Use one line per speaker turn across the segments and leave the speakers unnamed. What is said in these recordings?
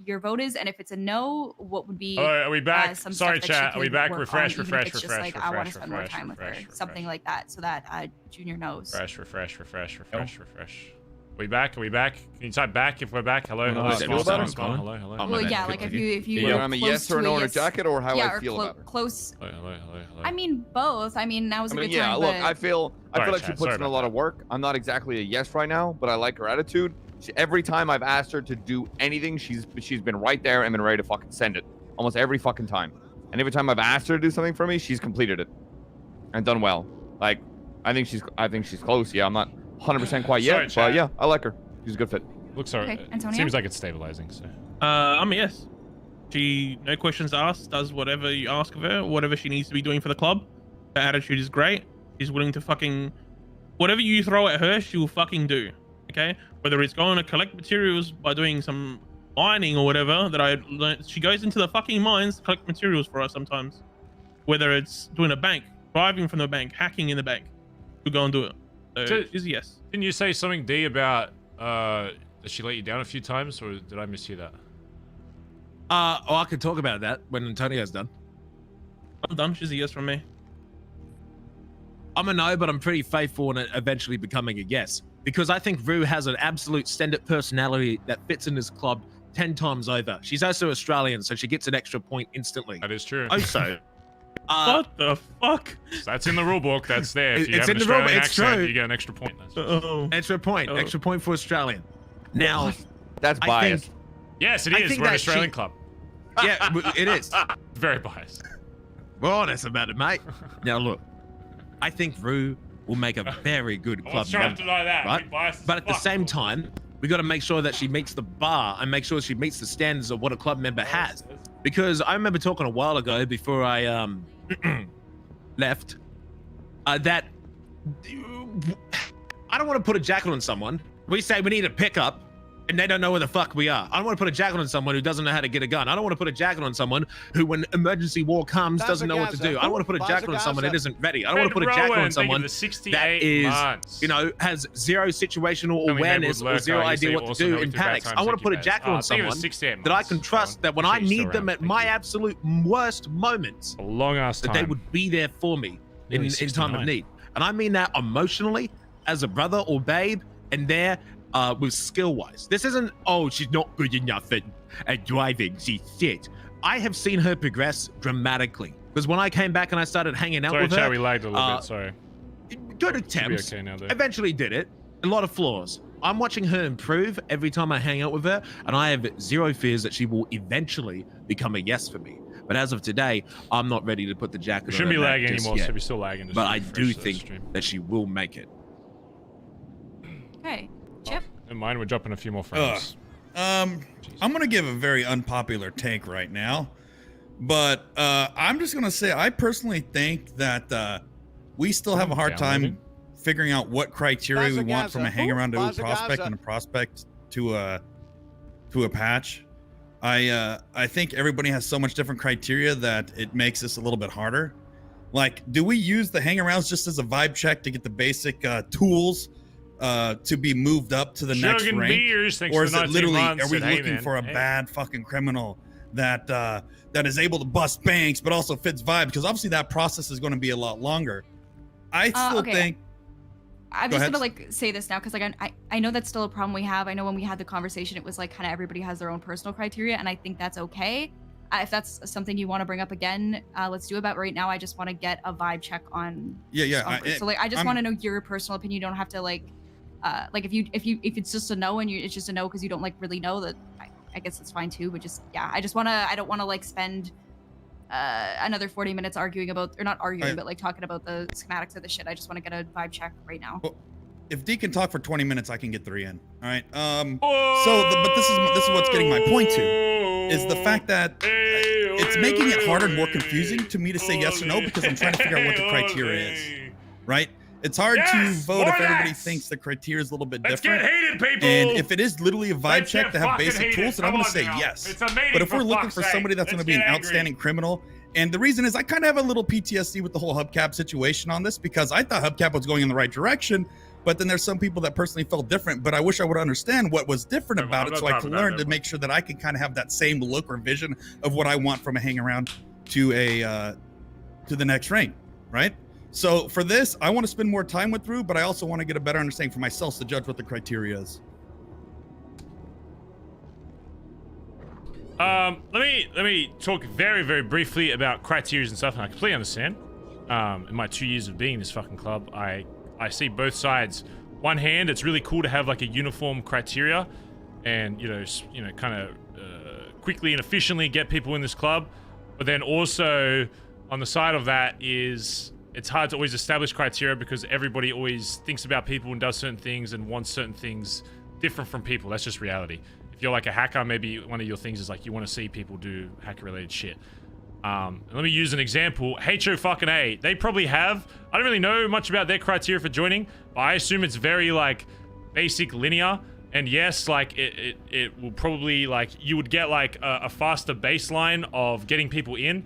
your vote is, and if it's a no, what would be?
All right, are we back?
Some
Sorry,
stuff that
chat.
she
Are we
could
back?
work
Refresh,
on, even if
refresh,
it's just
refresh,
like, I want to spend more
refresh,
time with her,
refresh,
something like that, so that Junior knows.
Refresh. Are we back? Are we back? Can you type back if we're back? Hello, hello, hello.
Well, yeah, like if you
Yeah, I'm a yes or no on a jacket, or how I feel about her.
Close.
Hello.
I mean, both. I mean, now is a good
yeah,
time.
look,
but...
I feel like she puts in a lot of work. I'm not exactly a yes right now, but I like her attitude. Every time I've asked her to do anything, she's been right there and been ready to fucking send it. Almost every fucking time. And every time I've asked her to do something for me, she's completed it and done well. Like, I think she's close. Yeah, I'm not 100% quite yet, but yeah, I like her. She's a good fit.
Looks alright.
Okay,
Seems like it's stabilizing. So.
I'm a yes. She, no questions asked, does whatever you ask of her, whatever she needs to be doing for the club. Her attitude is great. She's willing to fucking, whatever you throw at her, she will fucking do. Okay, whether it's going to collect materials by doing some mining or whatever that I learned. She goes into the fucking mines to collect materials for us sometimes. Whether it's doing a bank, driving from the bank, hacking in the bank, she'll go and do it. So she's a yes.
Didn't you say something, D, about did she let you down a few times, or did I mishear that?
I could talk about that when Antonio's done.
I'm done. She's a yes from me.
I'm a no, but I'm pretty faithful in it eventually becoming a yes. Because I think Rue has an absolute standard personality that fits in this club 10 times over. She's also Australian, so she gets an extra point instantly.
That is true.
Also,
what the fuck?
That's in the rule book. That's there. If you
it's
have
in
an
the rule.
Australian
It's
accent,
true.
you get an extra point.
Extra point. Extra point for Australian. Now,
that's biased.
Yes, it is. We're an Australian club.
Yeah, it is.
Very biased.
We're honest about it, mate. Now look, I think Rue will make a very good club member, right? But at the same time, we got to make sure that she meets the bar and make sure she meets the standards of what a club member has. Because I remember talking a while ago before I left that I don't want to put a jacket on someone. We say we need a pickup and they don't know where the fuck we are. I don't want to put a jacket on someone who doesn't know how to get a gun. I don't want to put a jacket on someone who, when emergency war comes, doesn't know what to do. I don't want to put a jacket on someone that isn't ready. I don't want to put a jacket on someone that is, you know, has zero situational awareness or zero idea what to do in panics. I want to put a jacket on someone that I can trust that when I need them at my absolute worst moments, that they would be there for me in time of need. And I mean that emotionally, as a brother or babe, and there with skill-wise. This isn't, oh, she's not good enough at driving, she's shit. I have seen her progress dramatically. Because when I came back and I started hanging out with her...
Sorry, we lagged a little bit, sorry.
Good attempts.
Okay now,
eventually did it. A lot of flaws. I'm watching her improve every time I hang out with her, and I have zero fears that she will eventually become a yes for me. But as of today, I'm not ready to put the jacket on.
Shouldn't be lagging anymore, so we're still lagging.
But I do think that she will make it.
Okay. Chip?
In mine, we're dropping a few more frames.
I'm going to give a very unpopular take right now. But I'm just going to say, I personally think that we still have a hard time figuring out what criteria we want from a hang around to a prospect and a prospect to a patch. I think everybody has so much different criteria that it makes this a little bit harder. Like, do we use the hang-arounds just as a vibe check to get the basic tools to be moved up to the next rank? Or is it literally, are we looking for a bad fucking criminal that is able to bust banks but also fits vibe? Because obviously that process is going to be a lot longer. I still think...
I'm just gonna like say this now because like I know that's still a problem we have. I know when we had the conversation, it was like kind of everybody has their own personal criteria, and I think that's okay. If that's something you want to bring up again, let's do it. But right now, I just want to get a vibe check on. So like, I just want to know your personal opinion. You don't have to like if it's just a no and it's just a no because you don't like really know that. I guess it's fine too. But just I don't want to like spend another 40 minutes arguing about, or not arguing, but like talking about the schematics of the shit. I just want to get a vibe check right now.
Well, if D can talk for 20 minutes, I can get 3 in. All right. But this is what's getting my point to, is the fact that it's making it harder and more confusing to me to say yes or no because I'm trying to figure out what the criteria is. Right. It's hard to vote if everybody thinks the criteria is a little bit different.
Let's get hated, people!
And if it is literally a vibe check to have basic tools, then I'm going to say yes. But if we're looking for somebody that's going to be an outstanding criminal, and the reason is I kind of have a little PTSD with the whole Hubcap situation on this because I thought Hubcap was going in the right direction, But then there's some people that personally felt different, but I wish I would understand what was different about it so I could learn to make sure that I can kind of have that same look or vision of what I want from a hang around to the next ring, right? So for this, I want to spend more time with Rue, but I also want to get a better understanding for myself to judge what the criteria is.
Let me talk very, very briefly about criteria and stuff, and I completely understand. In my 2 years of being in this fucking club, I see both sides. One hand, it's really cool to have like a uniform criteria, and kind of quickly and efficiently get people in this club. But then also on the side of that is it's hard to always establish criteria because everybody always thinks about people and does certain things and wants certain things different from people. That's just reality. If you're like a hacker, maybe one of your things is like you want to see people do hacker-related shit. Let me use an example. HO-A, they probably have, I don't really know much about their criteria for joining, but I assume it's very like basic linear. And yes, like it will probably like, you would get like a faster baseline of getting people in.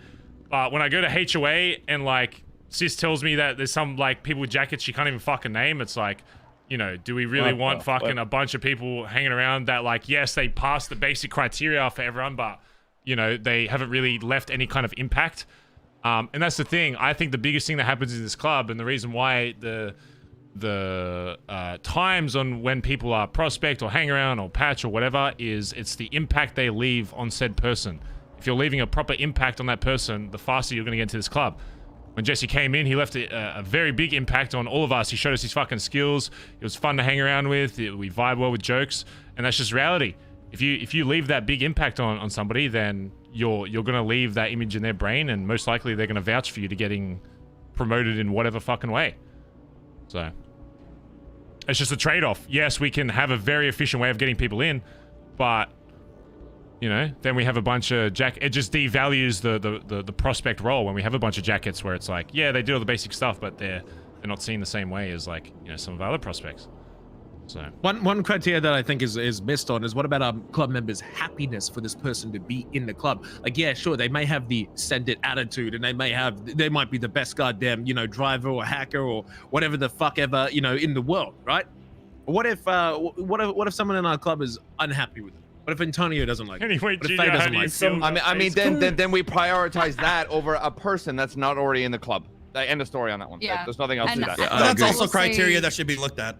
But when I go to HOA and like Sis tells me that there's some like people with jackets she can't even fucking name, it's like, do we really want fucking a bunch of people hanging around that like, yes, they pass the basic criteria for everyone, but they haven't really left any kind of impact. And that's the thing. I think the biggest thing that happens in this club, and the reason why the times on when people are prospect or hang around or patch or whatever is it's the impact they leave on said person. If you're leaving a proper impact on that person, the faster you're going to get into this club. When Jesse came in, he left a very big impact on all of us. He showed us his fucking skills. It was fun to hang around with. We vibe well with jokes, and that's just reality. If you leave that big impact on somebody, then you're gonna leave that image in their brain, and most likely they're gonna vouch for you to getting promoted in whatever fucking way. So it's just a trade-off. Yes, we can have a very efficient way of getting people in, but then we have a bunch of it just devalues the prospect role when we have a bunch of jackets where it's like, yeah, they do all the basic stuff, but they're not seen the same way as like some of our other prospects. So
one criteria that I think is missed on is what about our club members' happiness for this person to be in the club? Like, yeah, sure, they may have the send it attitude, and they might be the best goddamn driver or hacker or whatever the fuck ever in the world, right? What if someone in our club is unhappy with it? What if Antonio doesn't like it?
Anyway,
What if Faye doesn't like it?
I mean, then we prioritize that over a person that's not already in the club. End of story on that one.
Yeah.
There's nothing else to that.
That's also criteria that should be looked at.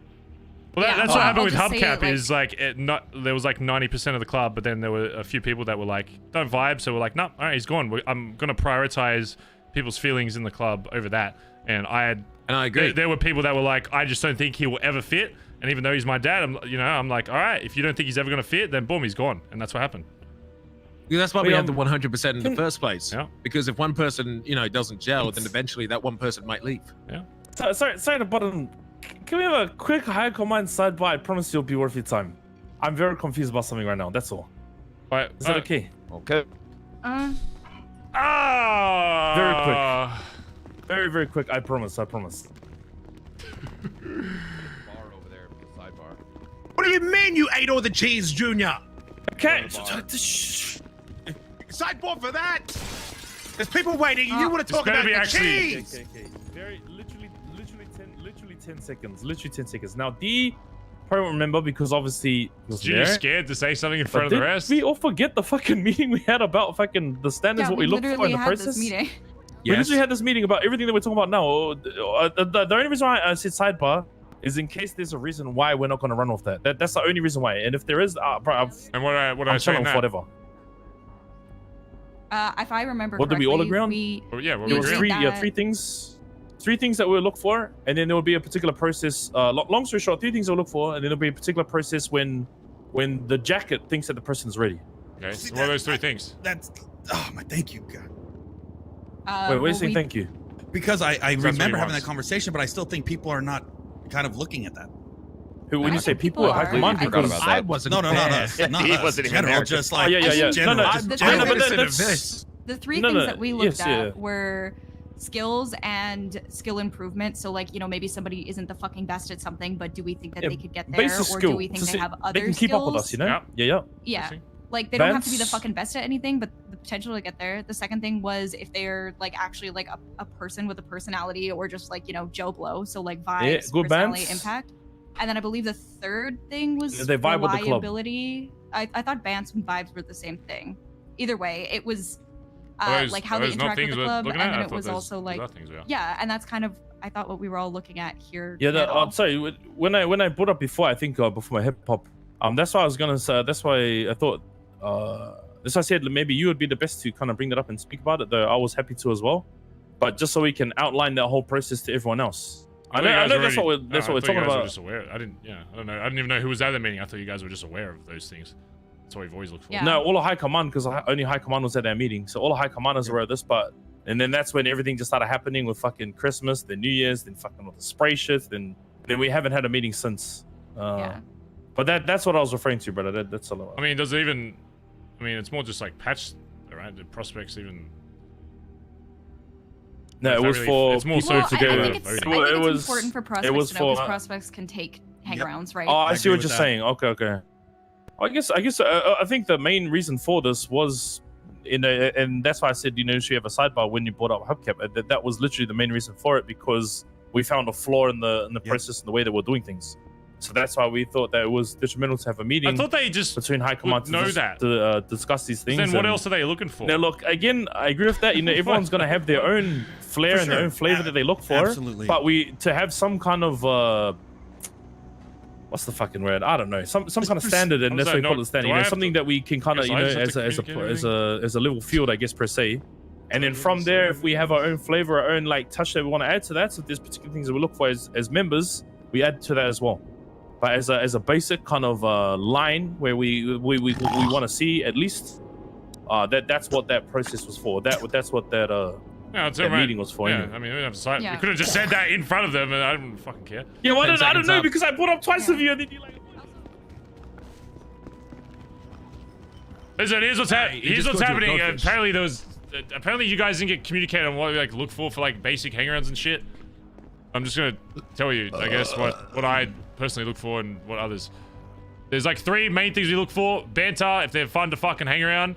Well, that's what happened with Hubcap. Is like there was like 90% of the club, but then there were a few people that were like, don't vibe, so we're like, no, all right, he's gone. I'm gonna prioritize people's feelings in the club over that. And I agree. There were people that were like, I just don't think he will ever fit. And even though he's my dad, I'm like, all right, if you don't think he's ever gonna fit, then boom, he's gone. And that's what happened.
Yeah, that's why we have the 100% in the first place.
Yeah.
Because if one person, doesn't gel, then eventually that one person might leave.
Yeah.
Sorry to button. Can we have a quick high command sidebar? I promise you'll be worth your time. I'm very confused about something right now. That's all.
Right.
Is that okay?
Okay.
Very quick. Very, very quick. I promise.
What do you mean you ate all the cheese, Junior?
Okay.
Sideboard for that. There's people waiting. You want to talk about the cheese?
Okay. Very literally 10 seconds. Literally 10 seconds. Now, D probably won't remember because obviously
You're scared to say something in front of the rest.
We all forget the fucking meeting we had about fucking the standards, what we look for in the process.
Meeting.
We literally had this meeting about everything that we're talking about now. The only reason why I said sidebar is in case there's a reason why we're not going to run off that. That's the only reason why. And if there is, bro,
and what I say now?
Whatever.
If I remember
what
correctly,
did we all agree on?
There
were three things that we'll look for, and then there will be a particular process. Long story short, 3 things we'll look for, and then there'll be a particular process when the jacket thinks that the person's ready.
Okay, so what are those 3 things?
Thank you, God.
Wait, what are you saying thank you?
Because I remember having that conversation, but I still think people are not kind of looking at that.
When you say people are high command, because
I wasn't.
No. He wasn't general. Just like
general.
The 3 things that we looked at were skills and skill improvement. So like, maybe somebody isn't the fucking best at something, but do we think that they could get there, or do we think they have other skills?
They can keep up with us,
Yeah. Like they don't have to be the fucking best at anything, but the potential to get there. The second thing was if they're like actually like a person with a personality, or just like Joe Blow, so like vibes, personality, impact. And then I believe the third thing was
They vibe with the club.
reliability. I thought Bants and vibes were the same thing. Either way, it was like how they interact with the club, and then it was also like yeah, and that's kind of I thought what we were all looking at here.
Yeah, I'm sorry. When I brought up before, I think before my hip hop, that's why I was gonna say. That's why I thought. That's why I said maybe you would be the best to kind of bring that up and speak about it. Though I was happy to as well, but just so we can outline that whole process to everyone else. I know that's what we're talking about.
Just aware. I don't know. I didn't even know who was at the meeting. I thought you guys were just aware of those things. That's what we've always looked for.
Yeah.
No, all of high command, because only high command was at that meeting, so all of high commanders were at this part. And then that's when everything just started happening with fucking Christmas, then New Year's, then fucking all the spray shit, then we haven't had a meeting since.
Yeah.
But that's what I was referring to, brother. That's a lot.
I mean, does it even? I mean, it's more just like patch, right? The prospects even.
No, it was
really,
for.
It's more so to go.
I think it's important for prospects to know because prospects can take hangarounds, right?
Oh, I see what you're saying. Okay. I guess I think the main reason for this was and that's why I said, should you have a sidebar when you brought up Hubcap. That was literally the main reason for it, because we found a flaw in the process and the way they were doing things. So that's why we thought that it was detrimental to have a meeting.
I thought they just
between high command
to
discuss these things.
Then what else are they looking for?
Now, look, again, I agree with that. Everyone's going to have their own flair and their own flavor that they look for.
Absolutely.
But to have some kind of what's the fucking word? I don't know. Some kind of standard, and that's what we call it standard. Something that we can kind of as a level field, I guess, per se. And then from there, if we have our own flavor, our own like touch that we want to add to that, so if there's particular things that we look for as members, we add to that as well. But as a basic kind of line where we want to see at least that's what that process was for. That's what that meeting was for.
Yeah,
anyway.
I mean, we could have just said that in front of them, and I didn't fucking care.
Yeah, well, I don't know because I brought up twice with you, and then you like.
Listen, here's what's happening. Apparently you guys didn't get communicated on what we like look for like basic hangarounds and shit. I'm just gonna tell you, I guess, what I personally look for and what others. There's like 3 main things we look for. Banter, if they're fun to fucking hang around.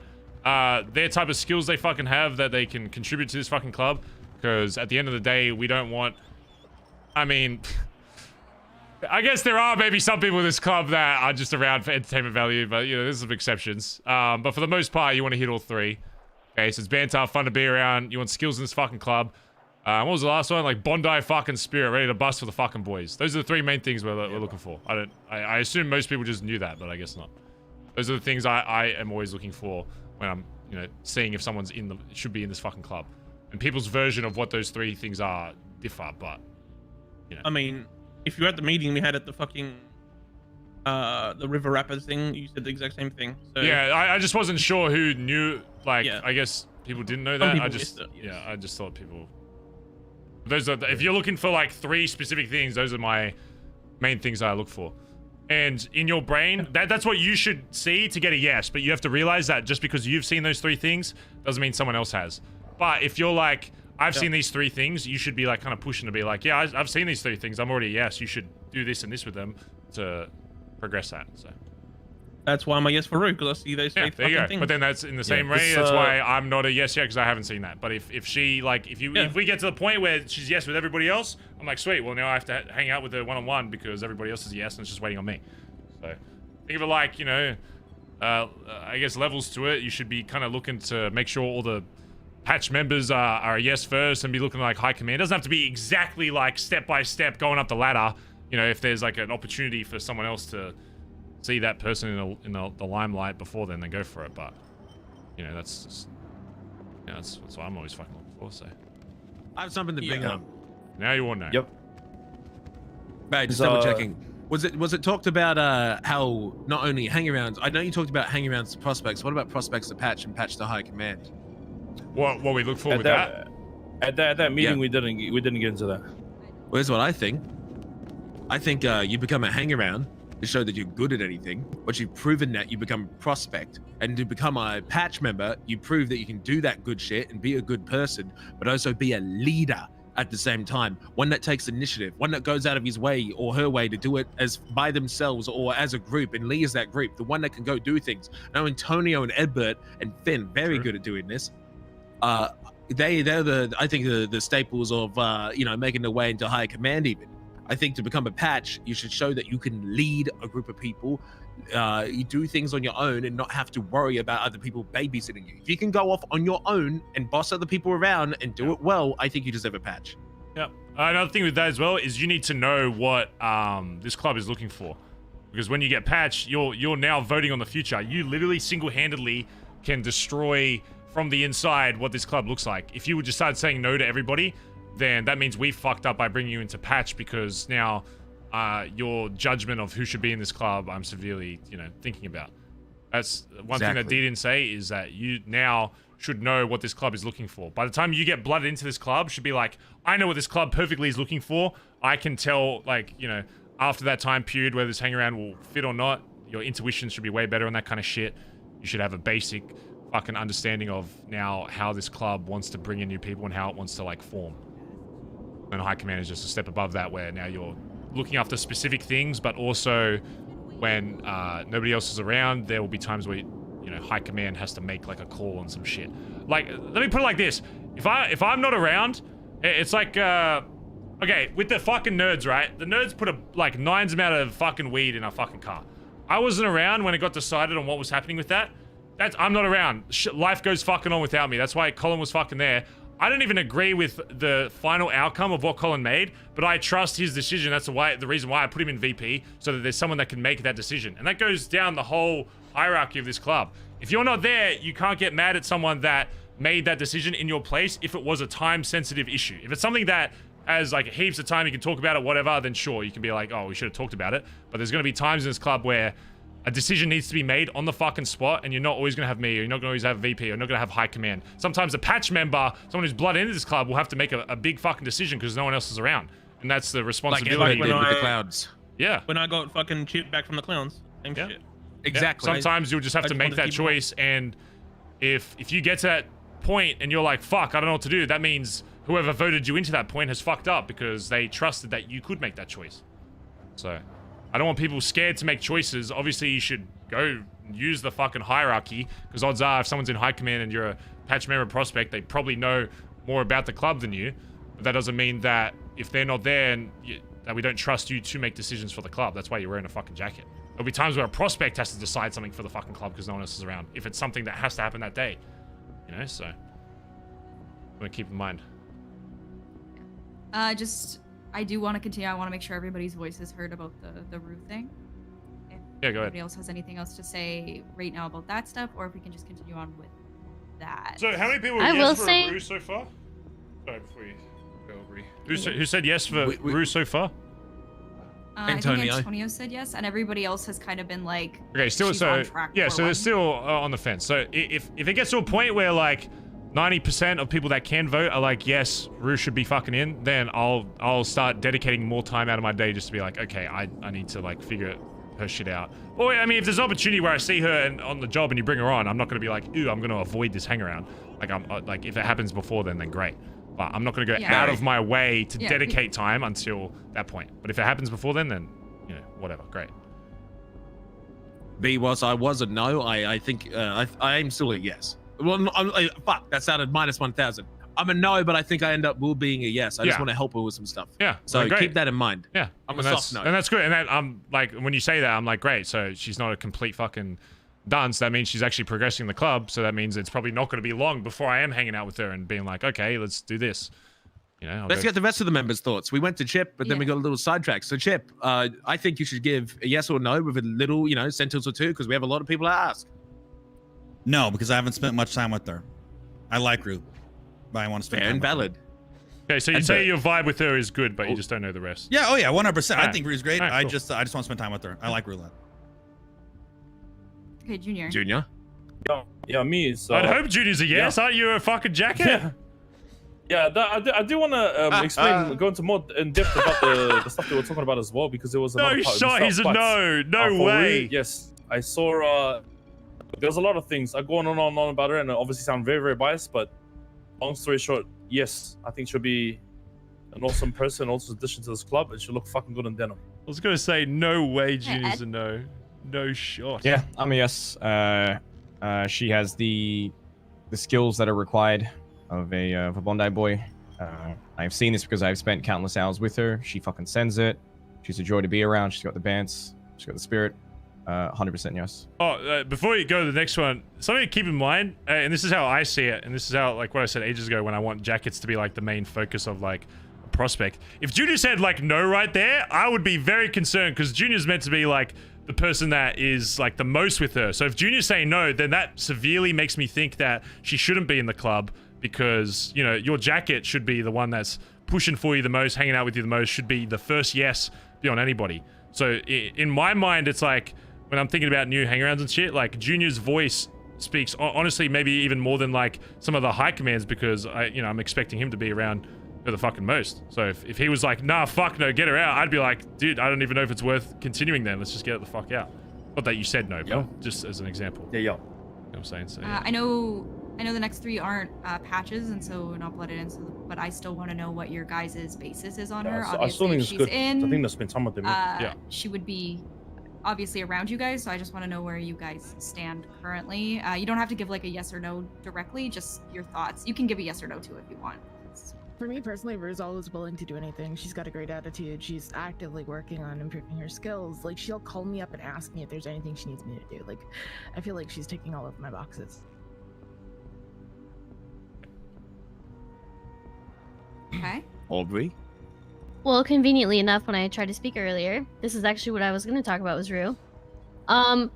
Their type of skills they fucking have that they can contribute to this fucking club. Because at the end of the day, we don't want... I mean... I guess there are maybe some people in this club that are just around for entertainment value, but, there's some exceptions. But for the most part, you want to hit all 3. Okay, so it's banter, fun to be around. You want skills in this fucking club. What was the last one? Like Bondi fucking spirit, ready to bust for the fucking boys. Those are the 3 main things we're looking for. I assume most people just knew that, but I guess not. Those are the things I am always looking for when I'm, seeing if someone's should be in this fucking club. And people's version of what those 3 things are differ, but,
I mean, if you're at the meeting we had at the fucking, the River Rapids thing, you said the exact same thing. So... Yeah,
I just wasn't sure who knew, like, I guess people didn't know that. I just thought people... Those are if you're looking for like 3 specific things, those are my main things I look for. And in your brain, that's what you should see to get a yes. But you have to realize that just because you've seen those 3 things doesn't mean someone else has. But if you're like, I've seen these 3 things, you should be like kind of pushing to be like, yeah, I've seen these 3 things. I'm already a yes. You should do this and this with them to progress that. So.
That's why I'm a yes for Rue, because I see those 3
there you go.
things.
But then that's in the same way. That's why I'm not a yes yet, because I haven't seen that. But if she like if we get to the point where she's yes with everybody else, I'm like, sweet. Well, now I have to hang out with her one-on-one because everybody else is a yes and it's just waiting on me. So think of it like I guess levels to it. You should be kind of looking to make sure all the patch members are a yes first and be looking like high command. It doesn't have to be exactly like step by step going up the ladder. If there's like an opportunity for someone else to see that person in the limelight before then go for it, but that's just that's what I'm always fucking looking for. So
I have something to bring up.
Now you all know.
Yep.
Right, just double checking. Was it talked about how not only hangarounds? I know you talked about hangarounds to prospects. What about prospects to patch and patch to high command?
What we look for with that?
At that meeting, we didn't get into that.
Well, here's what I think. I think you become a hangaround to show that you're good at anything. Once you've proven that, you become a prospect. And to become a patch member, you prove that you can do that good shit and be a good person, but also be a leader at the same time. One that takes initiative, one that goes out of his way or her way to do it as by themselves or as a group and leads that group. The one that can go do things. Now, Antonio and Edbert and Finn, very good at doing this. They're the staples of making their way into high command even. I think to become a patch, you should show that you can lead a group of people. You do things on your own and not have to worry about other people babysitting you. If you can go off on your own and boss other people around and do it well, I think you deserve a patch.
Yep. Another thing with that as well is you need to know what this club is looking for. Because when you get patched, you're now voting on the future. You literally single-handedly can destroy from the inside what this club looks like. If you would just start saying no to everybody, then that means we fucked up by bringing you into patch, because now your judgment of who should be in this club, I'm severely, thinking about. That's one thing that D didn't say, is that you now should know what this club is looking for. By the time you get blooded into this club, should be like, I know what this club perfectly is looking for. I can tell, after that time period whether this hang around will fit or not. Your intuition should be way better on that kind of shit. You should have a basic fucking understanding of now how this club wants to bring in new people and how it wants to form. And high command is just a step above that, where now you're looking after specific things, but also when nobody else is around, there will be times where high command has to make a call on some shit. Let me put it like this: if I'm not around, it's like okay, with the fucking nerds, right? The nerds put a nines amount of fucking weed in our fucking car. I wasn't around when it got decided on what was happening with that. I'm not around. Life goes fucking on without me. That's why Collin was fucking there. I don't even agree with the final outcome of what Collin made, but I trust his decision. That's the reason why I put him in VP, so that there's someone that can make that decision. And that goes down the whole hierarchy of this club. If you're not there, you can't get mad at someone that made that decision in your place if it was a time-sensitive issue. If it's something that has heaps of time, you can talk about it, whatever, then sure, you can be like, oh, we should have talked about it. But there's going to be times in this club where a decision needs to be made on the fucking spot, and you're not always going to have me, or you're not going to always have VP, or you're not going to have high command. Sometimes a patch member, someone who's blood into this club, will have to make a big fucking decision because no one else is around. And that's the responsibility.
Like with the clouds.
Yeah. When I got fucking chipped back from the clowns. Same shit.
Exactly.
Yeah. Sometimes you'll just have to make that choice, and if you get to that point and you're like, fuck, I don't know what to do, that means whoever voted you into that point has fucked up because they trusted that you could make that choice. So I don't want people scared to make choices. Obviously, you should go use the fucking hierarchy, because odds are if someone's in high command and you're a patch member prospect, they probably know more about the club than you. But that doesn't mean that if they're not there and that we don't trust you to make decisions for the club. That's why you're wearing a fucking jacket. There'll be times where a prospect has to decide something for the fucking club because no one else is around, if it's something that has to happen that day. So I'm gonna keep in mind.
I do want to continue. I want to make sure everybody's voice is heard about the roof thing. If
go ahead.
Anybody else has anything else to say right now about that stuff, or if we can just continue on with that.
So how many people were yes for a roof so far? Sorry, before you go, Aubrey. Who said yes for roof so far?
Antonio. I think Antonio said yes, and everybody else has kind of been like,
okay, still
she's on track
yeah,
for
so
one.
they're still on the fence. So if it gets to a point where 90% of people that can vote are like, yes, Rue should be fucking in, then I'll start dedicating more time out of my day just to be like, okay, I need to figure her shit out. Or I mean, if there's an opportunity where I see her on the job and you bring her on, I'm not gonna be like, ooh, I'm gonna avoid this hang around. If it happens before then great. But I'm not gonna go out of my way to dedicate time until that point. But if it happens before then whatever, great.
B was a no. I think I am still a yes. Well, fuck, that sounded minus 1,000. I'm a no, but I think I end up being a yes. I just want to help her with some stuff.
Yeah.
So keep that in mind.
Yeah.
I'm a soft no.
And that's good. And that, I'm like, when you say that, I'm like, great. So she's not a complete fucking dunce. That means she's actually progressing the club. So that means it's probably not going to be long before I am hanging out with her and being like, okay, let's do this.
Let's get the rest of the members' thoughts. We went to Chip, but then we got a little sidetracked. So Chip, I think you should give a yes or no with a little, sentence or two, because we have a lot of people to ask.
No, because I haven't spent much time with her. I like Rue, but I want to spend
time
and
valid.
Okay, so you say your vibe with her is good, but you just don't know the rest.
Yeah, 100%.
Right.
I think Rue's great.
Right,
I
cool.
just want to spend time with her. I like Roulette.
Okay, Junior.
Yeah, me. So
I'd hope Junior's a yes. Aren't you a fucking jacket?
Yeah, I do want to explain, go into more in depth about the stuff they were talking about as well, because there was another part
shot. He's a no way.
Yes, I saw. There's a lot of things I go on and on about her, and I obviously sound very, very biased. But long story short, yes, I think she'll be an awesome person, also addition to this club, and she'll look fucking good in denim.
I was gonna say no way, Junior's a no. No shot.
Yeah, I'm a yes. She has the skills that are required of a Bondi boy. I've seen this because I've spent countless hours with her. She fucking sends it. She's a joy to be around. She's got the bands. She's got the spirit. 100% yes.
Oh, before you go to the next one, something to keep in mind, and this is how I see it, and this is how, like, what I said ages ago when I want jackets to be, like, the main focus of, like, a prospect. If Junior said, like, no right there, I would be very concerned, because Junior's meant to be, like, the person that is, like, the most with her. So if Junior's saying no, then that severely makes me think that she shouldn't be in the club, because, you know, your jacket should be the one that's pushing for you the most, hanging out with you the most, should be the first yes beyond anybody. So in my mind, it's like, when I'm thinking about new hangarounds and shit, like, Junior's voice speaks, honestly, maybe even more than, like, some of the high commands, because I'm expecting him to be around her the fucking most. So if he was like, nah, fuck no, get her out, I'd be like, dude, I don't even know if it's worth continuing then. Let's just get it the fuck out. Not that you said no, but just as an example.
Yeah.
You know what I'm saying? So, yeah.
I know the next 3 aren't patches, and so not blooded in, but I still want to know what your guys' basis is on her.
I still think it's good. I think that's been some of them.
She would be obviously around you guys, so I just want to know where you guys stand currently. You don't have to give like a yes or no directly, just your thoughts. You can give a yes or no too if you want.
For me personally, Rue's always willing to do anything. She's got a great attitude. She's actively working on improving her skills. Like, she'll call me up and ask me if there's anything she needs me to do. Like, I feel like she's ticking all of my boxes.
Okay.
Aubrey?
Well, conveniently enough, when I tried to speak earlier, this is actually what I was going to talk about was Rue. I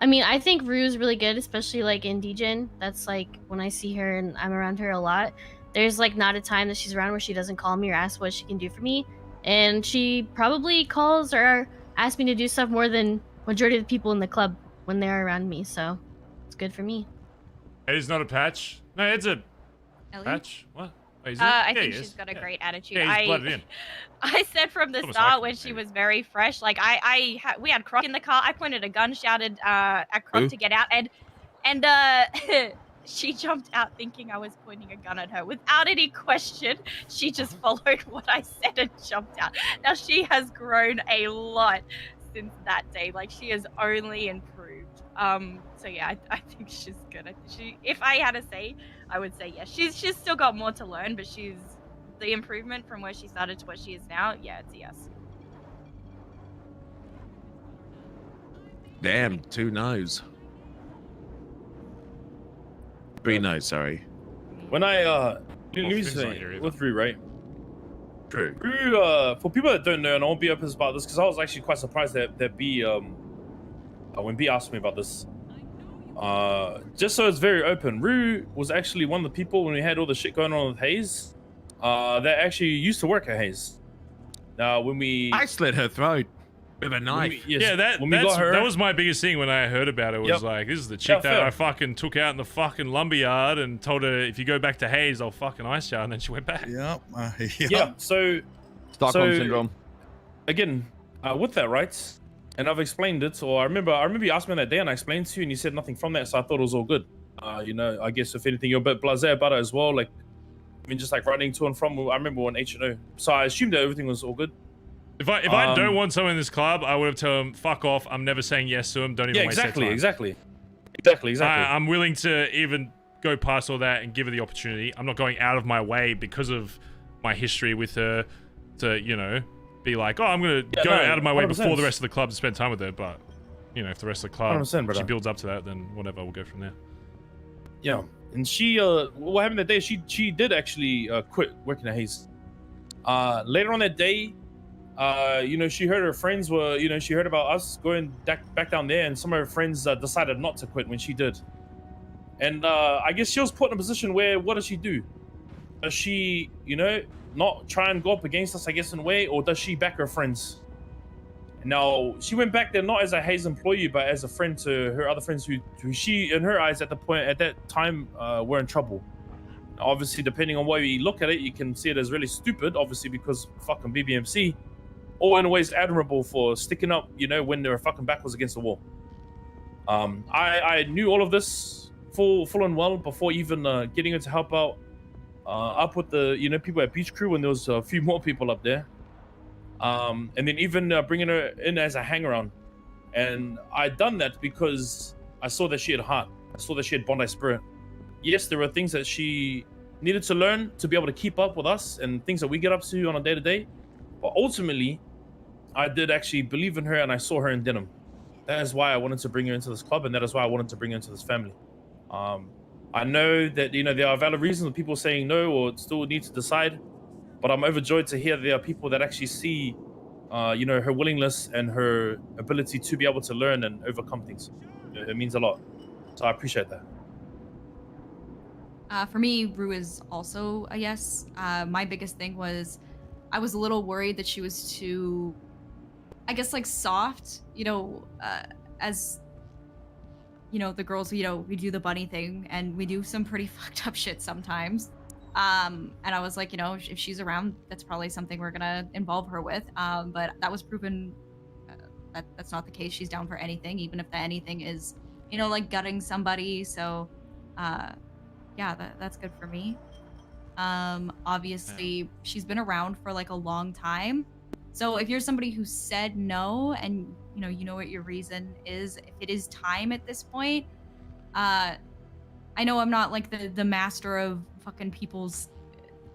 mean, I think Rue's really good, especially like in DGen. That's like when I see her and I'm around her a lot. There's like not a time that she's around where she doesn't call me or ask what she can do for me. And she probably calls or asks me to do stuff more than majority of the people in the club when they're around me. So it's good for me.
It's not a patch. No, it's a
Ellie?
patch. What? Oh,
I think she's got a great attitude.
Yeah, he's blooded in.
I said from the start when she was very fresh, like we had Croc in the car. I pointed a gun, shouted at Croc to get out, and she jumped out thinking I was pointing a gun at her without any question. She just followed what I said and jumped out. Now she has grown a lot since that day. Like, she has only improved. So yeah, I think she's good. If I had to say, I would say yes. She's still got more to learn, but she's the improvement from where she started to what she is now. Yeah, it's a yes.
Damn, 2 no's. 3 no's, sorry.
When I let me say with Rue, right?
True.
Rue, for people that don't know, and I won't be open about this because I was actually quite surprised that B when B asked me about this. Just so it's very open, Rue was actually one of the people when we had all the shit going on with Hayes, that actually used to work at Hayes. Now, when I
slit her throat with a knife.
That was my biggest thing when I heard about it. Was like, this is the chick that I fucking took out in the fucking lumberyard and told her, if you go back to Hayes, I'll fucking ice you, and then she went back.
Yeah. So
Stockholm syndrome.
Again, with that, right? And I've explained it, or I remember you asked me that day and I explained to you and you said nothing from that, so I thought it was all good. I guess if anything, you're a bit blasé about it as well. Like, I mean, just like running to and from, I remember on H&O. So I assumed that everything was all good.
If I don't want someone in this club, I would have told him, fuck off, I'm never saying yes to him, don't even waste their time.
Exactly.
I'm willing to even go past all that and give her the opportunity. I'm not going out of my way because of my history with her to, be like, oh, I'm going to go out of my way 100%. Before the rest of the club to spend time with her. But, if the rest of the club, she builds up to that, then whatever, we'll go from there.
Yeah. And she, what happened that day, she did actually quit working at Hayes. Later on that day, she heard her friends were, she heard about us going back down there, and some of her friends decided not to quit when she did. And I guess she was put in a position where, what does she do? Does she, not try and go up against us, I guess, in a way, or does she back her friends? Now, she went back there not as a Hayes employee, but as a friend to her other friends who she, in her eyes, at that time, were in trouble. Obviously, depending on where you look at it, you can see it as really stupid, obviously, because fucking BBMC, or in ways admirable for sticking up, when their fucking back was against the wall. I knew all of this full and well before even getting her to help out up with the people at Beach Crew when there was a few more people up there, and then even bringing her in as a hangaround. And I'd done that because I saw that she had heart. I saw that she had Bondi spirit. Yes, there were things that she needed to learn to be able to keep up with us and things that we get up to on a day-to-day. But ultimately, I did actually believe in her, and I saw her in denim. That is why I wanted to bring her into this club, and that is why I wanted to bring her into this family. I know that, you know, there are valid reasons of people saying no or still need to decide, but I'm overjoyed to hear there are people that actually see, you know, her willingness and her ability to be able to learn and overcome things. It means a lot. So I appreciate that.
For me, Rue is also a yes. My biggest thing was I was a little worried that she was too, I guess, like soft, you know, as, you know, the girls, you know, we do the bunny thing and we do some pretty fucked up shit sometimes. And I was like, you know, if she's around, that's probably something we're gonna involve her with. But that was proven that that's not the case. She's down for anything, even if the anything is, you know, like gutting somebody. So, yeah, that's good for me. Obviously, she's been around for like a long time. So if you're somebody who said no and you know what your reason is, if it is time at this point, I know I'm not like the master of fucking people's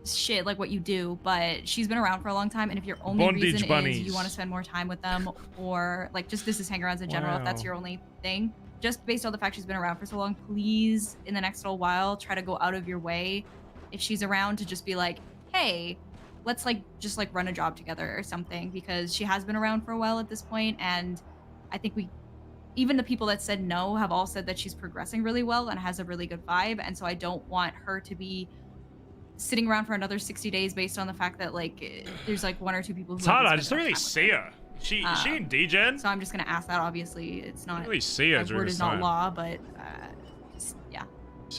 shit like what you do, but she's been around for a long time, and if your only reason is you want to spend more time with them, or like just this is hang-arounds in general, if that's your only thing, just based on the fact she's been around for so long, please in the next little while try to go out of your way if she's around to just be like, hey, let's like just like run a job together or something, because she has been around for a while at this point, and I think even the people that said no have all said that she's progressing really well and has a really good vibe, and so I don't want her to be sitting around for another 60 days based on the fact that like there's like one or two people who
it's hard. I just don't really see her. Is she in D-Gen?
So I'm just gonna ask that. Obviously it's not,
I don't really see her during
word is not law, but yeah.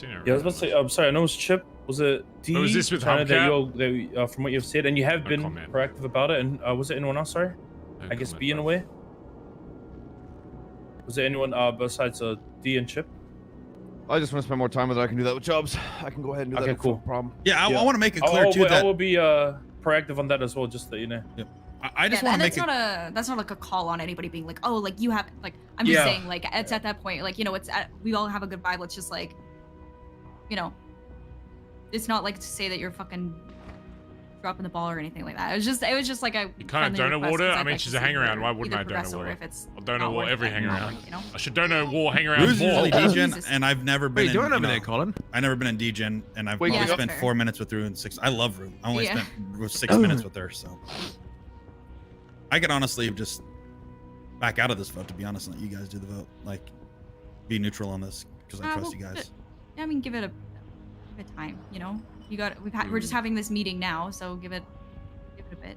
Yeah, I was about to say, I'm sorry, I know it was Chip. Was it D?
Was this with Hubcap?
That from what you've said, and you have been proactive about it, and was it anyone else? Sorry, I guess B in a way. Was there anyone besides D and Chip?
I just want to spend more time with her. I can do that with jobs. I can go ahead and do that.
Okay, cool.
No problem.
Yeah, I want to make it clear too that
I will be proactive on that as well, just that you know.
Yeah. I just want to make it.
That's not like a call on anybody being like, oh, like you have like. I'm just saying like it's at that point, like, you know, it's we all have a good vibe. Let's just like, you know, it's not like to say that you're fucking dropping the ball or anything like that. It was just like a.
You kind of donor water. I mean, she's a hang around. Why wouldn't I donor water? I'll donor war every hang around. You know? I should donor war hang around more.
Usually D-Gen, and I've never been.
What are you doing over there, Collin?
I've never been in D-Gen, and I've only spent 4 minutes with Rue and 6. I love Rue. I only spent 6 minutes with her, so I could honestly just back out of this vote, to be honest, and let you guys do the vote. Like, be neutral on this because I trust you guys.
I mean, give it a time. You know, we're just having this meeting now, so give it a bit.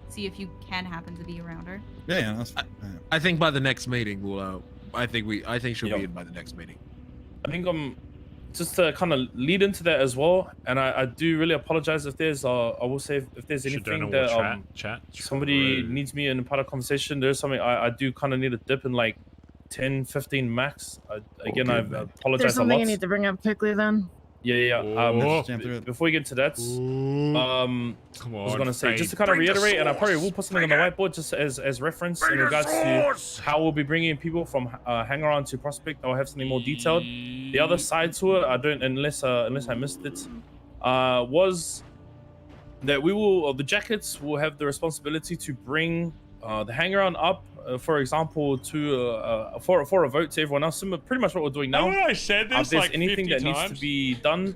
See if you can happen to be around her.
Yeah, that's fine.
I think by the next meeting we'll. I think she'll be in by the next meeting.
I think just to kind of lead into that as well, and I do really apologize if there's I will say if there's anything that somebody needs me in a part of conversation. There's something I do kind of need a dip in like 10-15 max. I apologize.
There's something I need to bring up quickly then.
Yeah. Before we get to that, I was gonna say, just to kind of reiterate, and I probably will put something on the whiteboard just as reference in regards to how we'll be bringing people from hang around to prospect. I'll have something more detailed. The other side to it, I don't, unless I missed it, was that the jackets will have the responsibility to bring the hang around up. For example, to for a vote to everyone else, pretty much what we're doing now.
I said this
if there's
like
anything that
times.
needs to be done,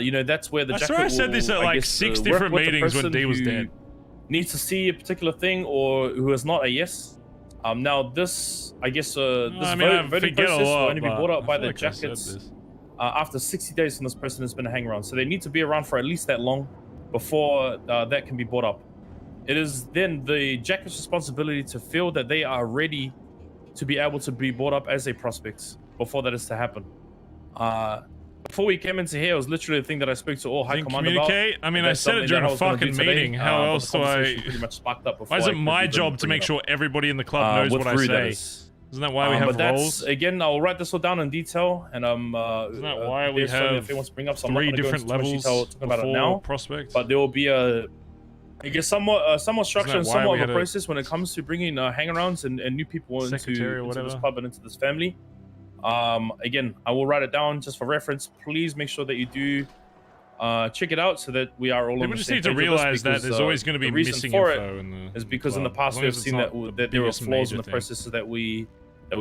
you know, that's where the jacket
I said this at like 6 different meetings when D was dead.
Needs to see a particular thing or who is not a yes. Now this, I guess, voting process will only be brought up by the jackets after 60 days from this person has been a hang around. So they need to be around for at least that long before that can be brought up. It is then the jacket's responsibility to feel that they are ready to be able to be brought up as a prospect before that is to happen. Before we came into here, it was literally the thing that I spoke to all high command about.
I mean, I said it during a fucking meeting. How else do I?
Pretty much sparked up.
Why is it my job to make sure everybody in the club knows what I say? Isn't that why we have roles?
Again, I'll write this all down in detail, and
isn't that why we have
if wants to bring up some
3 different levels
talking about it now?
Prospect?
But there will be I guess somewhat structure and somewhat of a process when it comes to bringing hang-arounds and new people into this club and into this family. Again, I will write it down just for reference. Please make sure that you do check it out so that we are all on the
just
same
need to
page with
realize
this,
that there's always going to be missing
for
info
is because in the past we have seen that there were flaws in the processes that we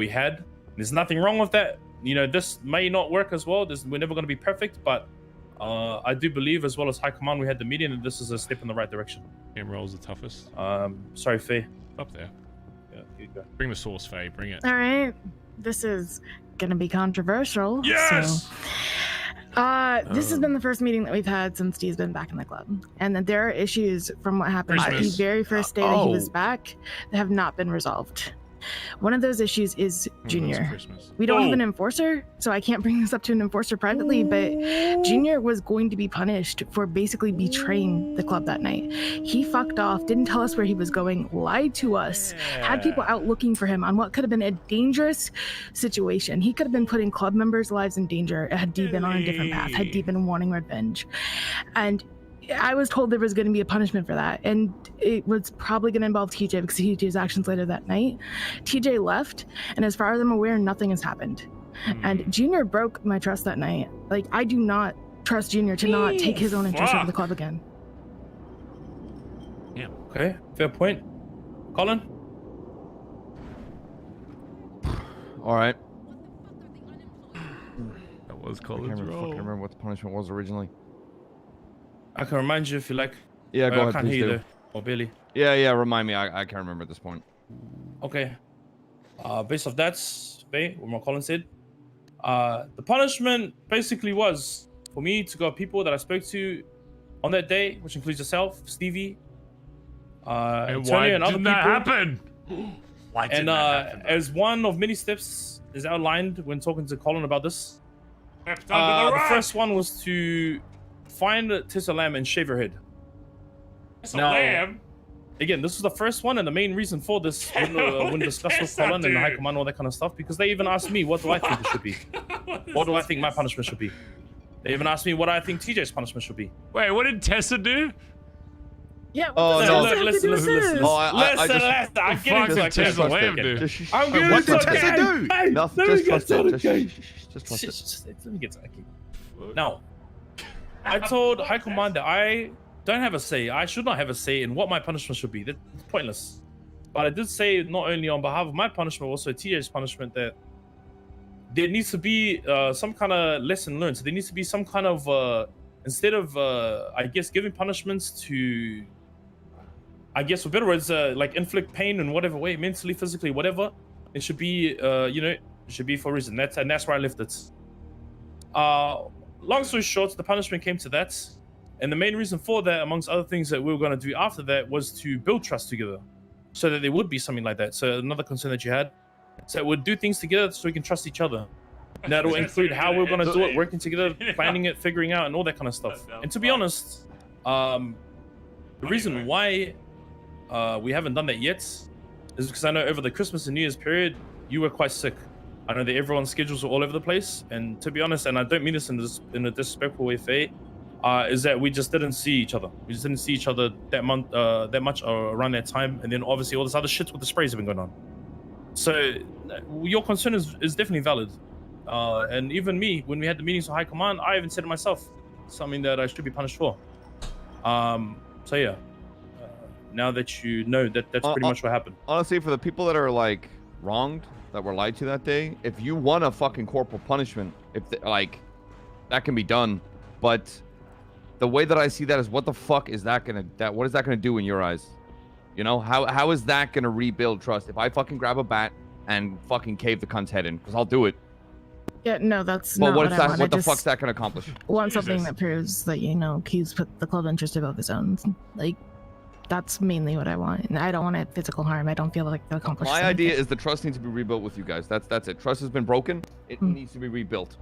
had. There's nothing wrong with that. You know, this may not work as well. We're never going to be perfect, but I do believe, as well as High Command, we had the meeting, and this is a step in the right direction.
Game roll's the toughest.
Sorry, Faye.
Up there.
Yeah, you go.
Bring the source, Faye. Bring it.
All right. This is gonna be controversial.
Yes.
So, this has been the first meeting that we've had since Steve's been back in the club, and that there are issues from what happened the very first day that he was back that have not been resolved. One of those issues is Junior. We don't have an enforcer, so I can't bring this up to an enforcer privately, but Junior was going to be punished for basically betraying the club that night. He fucked off, didn't tell us where he was going, lied to us, had people out looking for him on what could have been a dangerous situation. He could have been putting club members' lives in danger had D been on a different path, had D been wanting revenge. And I was told there was going to be a punishment for that, and it was probably going to involve TJ because of TJ's actions later that night. TJ left, and as far as I'm aware, nothing has happened. And Junior broke my trust that night. Like, I do not trust Junior to not take his own interest over the club again.
Yeah. Okay, fair point. Collin?
All right.
That was
I
Collin's
can't fucking remember what the punishment was originally.
I can remind you if you like.
Yeah, go ahead,
I can't
please
hear you
do.
though. Or Billy.
Yeah, remind me. I can't remember at this point.
Okay. Based off that, what my Collin said, the punishment basically was for me to go people that I spoke to on that day, which includes yourself, Stevie, Antonio, and other people.
Happen? Why
didn't that happen? As one of many steps is outlined when talking to Collin about this, the first one was to find Tessa Lamb and shave her head.
Tessa Lamb?
Again, this was the first one, and the main reason for this when discussed with Collin and the High Command, all that kind of stuff, because they even asked me what do I think it should be. What do I think my punishment should be? They even asked me what I think TJ's punishment should be.
Wait, what did Tessa do?
Yeah.
Listen.
I get it. Tessa Lamb do?
I'm good.
What did Tessa do?
Nothing. Just trust it. Just trust it.
Let me get to that. Now, I told High Command that I don't have a say. I should not have a say in what my punishment should be. That's pointless. But I did say, not only on behalf of my punishment, also TJ's punishment, that there needs to be some kind of lesson learned. So there needs to be some kind of, instead of, I guess, giving punishments to, I guess, for better words, like inflict pain in whatever way, mentally, physically, whatever. It should be, it should be for a reason. That's where I left it. Long story short, the punishment came to that. And the main reason for that, amongst other things that we were going to do after that, was to build trust together so that there would be something like that. So another concern that you had, so we'd do things together so we can trust each other. And that'll include how we're going to do it, working together, planning it, figuring out, and all that kind of stuff. And to be honest, the reason why we haven't done that yet is because I know over the Christmas and New Year's period, you were quite sick. I know that everyone's schedules were all over the place. And to be honest, and I don't mean this in a disrespectful way, Faye, is that we just didn't see each other. We just didn't see each other that much around that time. And then obviously all this other shit with the sprays have been going on. So your concern is definitely valid. And even me, when we had the meetings with High Command, I even said to myself, something that I should be punished for. So yeah, now that you know that that's pretty much what happened.
Honestly, for the people that are like wronged, that were lied to that day, if you want a fucking corporal punishment, like that can be done. But the way that I see that is, what the fuck is that what is that gonna do in your eyes? You know, how is that gonna rebuild trust? If I fucking grab a bat and fucking cave the cunt's head in, because I'll do it.
Yeah, no, that's not what I want.
What the fuck's that gonna accomplish?
Want something that proves that, you know, he's put the club interest above his own. Like, that's mainly what I want. And I don't want physical harm. I don't feel like the accomplish.
My idea is the trust needs to be rebuilt with you guys. That's it. Trust has been broken. It needs to be rebuilt.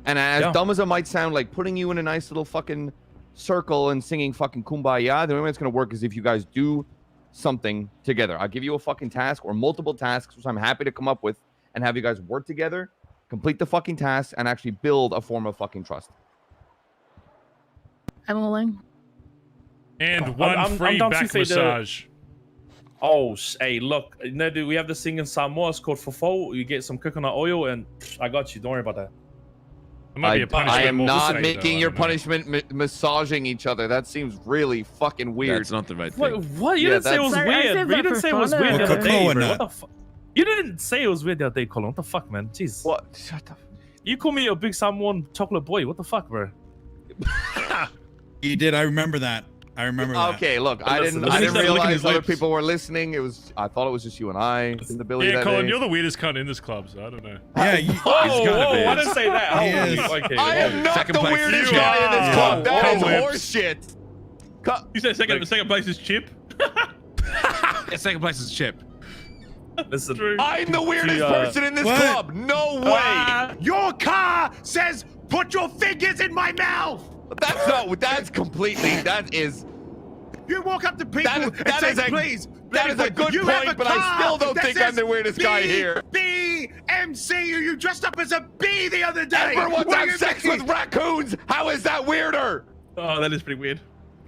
And as dumb as it might sound, like putting you in a nice little fucking circle and singing fucking Kumbaya, the only way it's gonna work is if you guys do something together. I'll give you a fucking task or multiple tasks, which I'm happy to come up with, and have you guys work together, complete the fucking task, and actually build a form of fucking trust.
I'm willing.
And one free back massage.
Oh, hey, look, you know, we have this thing in Samoa. It's called fofo. You get some coconut oil, and I got you. Don't worry about that.
I am not making your punishment massaging each other. That seems really fucking weird.
That's not the right thing.
Wait, what? You didn't say it was weird. You didn't say it was weird the other day, bro. What the fuck? You didn't say it was weird the other day, Collin. What the fuck, man? Jeez.
What? Shut the.
You call me a big someone chocolate boy. What the fuck, bro?
You did. I remember that. I remember that.
Okay, look, I didn't realize other people were listening. I thought it was just you and I in the Billy.
Yeah,
that
Collin,
day.
you're the weirdest cunt in this club, so I don't know.
Yeah,
whoa, I didn't say that.
Okay,
I am not the weirdest guy in this club. That is horseshit.
You said second place is Chip?
Yeah, second place is Chip.
Listen,
I'm the weirdest person in this club. No way.
Your car says, "Put your fingers in my mouth."
That's completely. That is.
You walk up to people and say, "Please."
That is a good point, but I still don't think I'm the weirdest guy here.
BMC, you dressed up as a bee the other day.
Edbert wants to have sex with raccoons. How is that weirder?
Oh, that is pretty weird.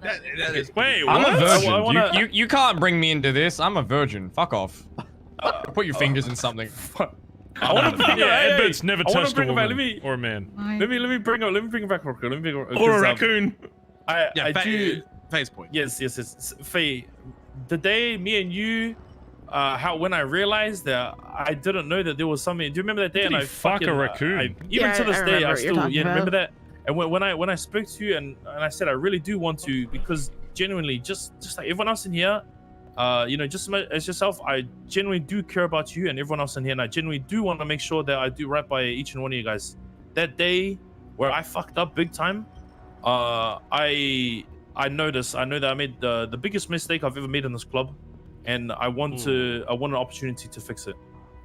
Wait,
I'm
what?
a virgin. You can't bring me into this. I'm a virgin. Fuck off. Put your fingers in something.
I want to bring Edbert's never touched a woman
back,
or a man.
Let me bring it back, Rocco.
Or a raccoon.
I do.
Face point.
Yes. Faye, the day me and you, when I realized that I didn't know that there was something. Do you remember that day?
Did he fuck a raccoon?
Even to this day, I still remember
about.
that. And when I spoke to you and I said I really do want to, because genuinely, just like everyone else in here. Just as yourself, I genuinely do care about you and everyone else in here, and I genuinely do want to make sure that I do right by each and one of you guys. That day where I fucked up big time, I know that I made the biggest mistake I've ever made in this club, and I want an opportunity to fix it.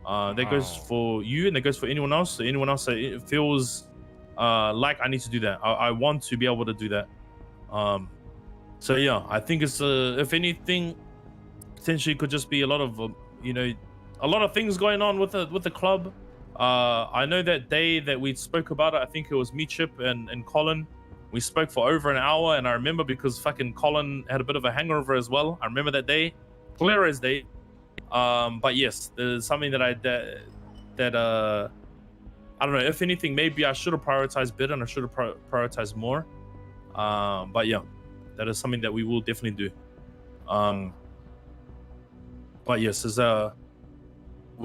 That goes for you, and that goes for anyone else. So anyone else that feels like I need to do that, I want to be able to do that. So yeah, I think it's if anything. Potentially could just be a lot of things going on with the club. I know that day that we spoke about it, I think it was me, Chip, and Collin. We spoke for over an hour, and I remember because fucking Collin had a bit of a hangover as well. I remember that day, clear as day. But yes, there's something that I don't know. If anything, maybe I should have prioritized better, and I should have prioritized more. But yeah, that is something that we will definitely do. But yes, was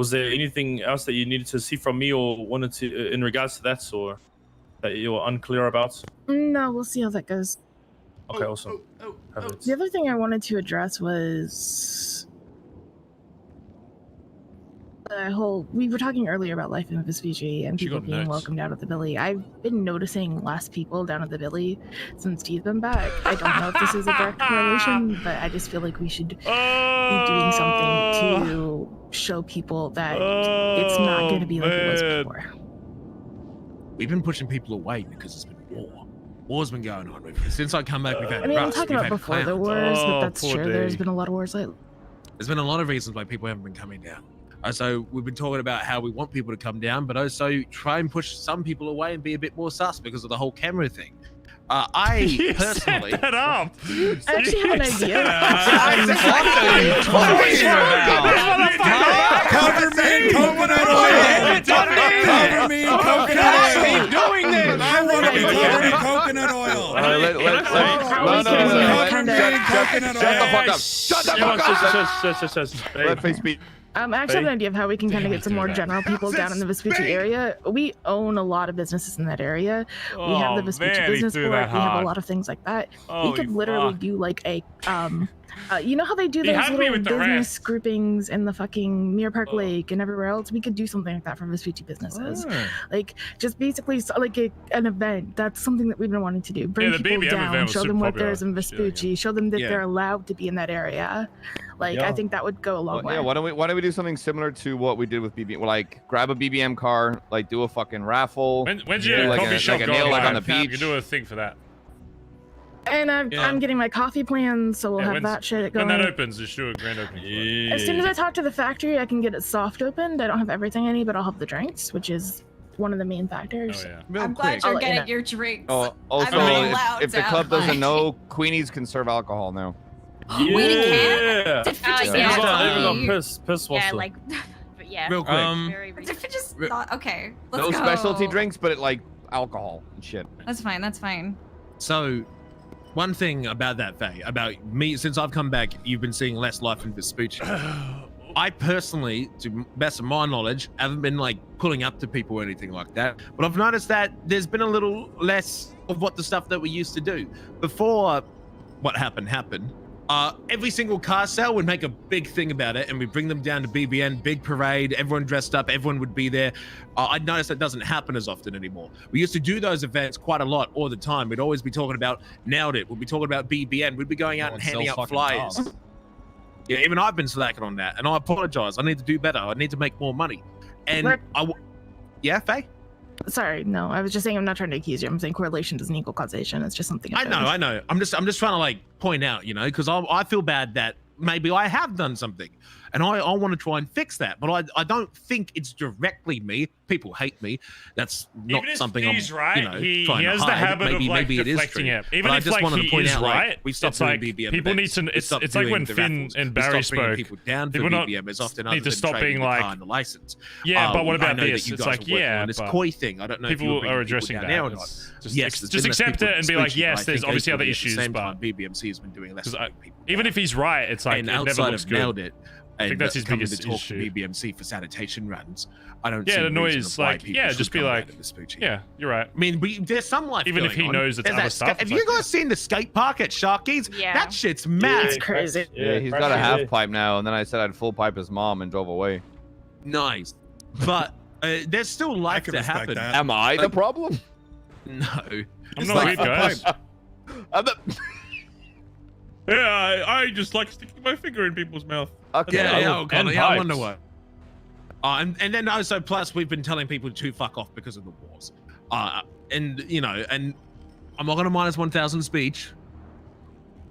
there anything else that you needed to see from me or wanted to in regards to that, or that you were unclear about?
No, we'll see how that goes.
Okay, awesome.
The other thing I wanted to address was the whole. We were talking earlier about life in Vespucci and people being welcomed down at the Billy. I've been noticing less people down at the Billy since Steve's been back. I don't know if this is a direct correlation, but I just feel like we should be doing something to show people that it's not going to be like it was before.
We've been pushing people away because it's been war. War's been going on. Since I come back, we've had
I'm talking about before the wars, but that's true. There's been a lot of wars lately.
There's been a lot of reasons why people haven't been coming down. So we've been talking about how we want people to come down, but also try and push some people away and be a bit more sus because of the whole camera thing. I personally
set that up.
I actually have an idea.
Cover me in coconut oil. Cover me in coconut oil.
Keep doing this.
I want to be covered in coconut oil. Cover me in coconut oil.
Shut the fuck up. Let face speak.
I actually have an idea of how we can kind of get some more general people down in the Vespucci area. We own a lot of businesses in that area. We have the Vespucci Business Board. We have a lot of things like that. We could literally do like a, you know how they do those little business groupings in the fucking Mirror Park Lake and everywhere else? We could do something like that for Vespucci businesses. Like just basically like an event. That's something that we've been wanting to do. Bring people down, show them what there is in Vespucci, show them that they're allowed to be in that area. Like I think that would go a long way.
Yeah, why don't we do something similar to what we did with BBM? Like grab a BBM car, like do a fucking raffle.
When's your coffee shop going
like on the beach?
You can do a thing for that.
And I'm getting my coffee plans, so we'll have that shit going.
When that opens, just do a grand opening.
As soon as I talk to the factory, I can get it soft opened. I don't have everything I need, but I'll have the drinks, which is one of the main factors.
Oh, yeah.
I'm glad you're getting your drinks.
Oh, also, if the club doesn't know, Queenies can serve alcohol now.
Wait, can?
Yeah, like, but yeah.
Real quick.
If it just not okay. Let's
no
go.
specialty drinks, but it like alcohol and shit.
That's fine. That's fine.
So, one thing about that, Faye, about me, since I've come back, you've been seeing less life in Vespucci. I personally, to best of my knowledge, haven't been like pulling up to people or anything like that. But I've noticed that there's been a little less of what the stuff that we used to do. Before what happened, every single car sale would make a big thing about it, and we bring them down to BBN, big parade, everyone dressed up, everyone would be there. I noticed that doesn't happen as often anymore. We used to do those events quite a lot all the time. We'd always be talking about Nailed It. We'd be talking about BBN. We'd be going out and handing out flyers. Cars. Yeah, even I've been slacking on that, and I apologize. I need to do better. I need to make more money. And yeah, Faye?
Sorry, no. I was just saying I'm not trying to accuse you. I'm saying correlation doesn't equal causation. It's just something.
I know. I'm just trying to like point out, because I feel bad that maybe I have done something, and I want to try and fix that. But I don't think it's directly me. People hate me. That's not something I'm
right. He
trying
has
to
the
hide.
habit of like deflecting it. Even if like he is right,
we stopped
it's like
BBM
people need to. It's like when Finn and Barry spoke.
People down for BBM as often
need to stop being like
the license.
Yeah, but what about this? It's like
this koi thing. I don't know.
People are addressing that now or not. Just accept it and be like, yes, there's obviously other issues, but
BBMC has been doing less.
Even if he's right, it's like it never looks good. I think that's his biggest issue.
BBMC for sanitation runs. I don't.
Yeah, the noise. Like, yeah, just be like, yeah, you're right.
I mean, there's some life.
Even if he knows it's other stuff.
Have you guys seen the skate park at Sharky's?
Yeah.
That shit's mad.
It's crazy.
Yeah, he's got a half pipe now, and then I said I'd full pipe his mom and drove away.
Nice, but there's still life to happen.
That.
Am I the problem?
No,
I'm not weird, guys.
Yeah, I just like sticking my finger in people's mouth.
Okay.
Yeah, I wonder what. And then also, plus we've been telling people to fuck off because of the wars. And I'm not gonna minus 1,000 speech,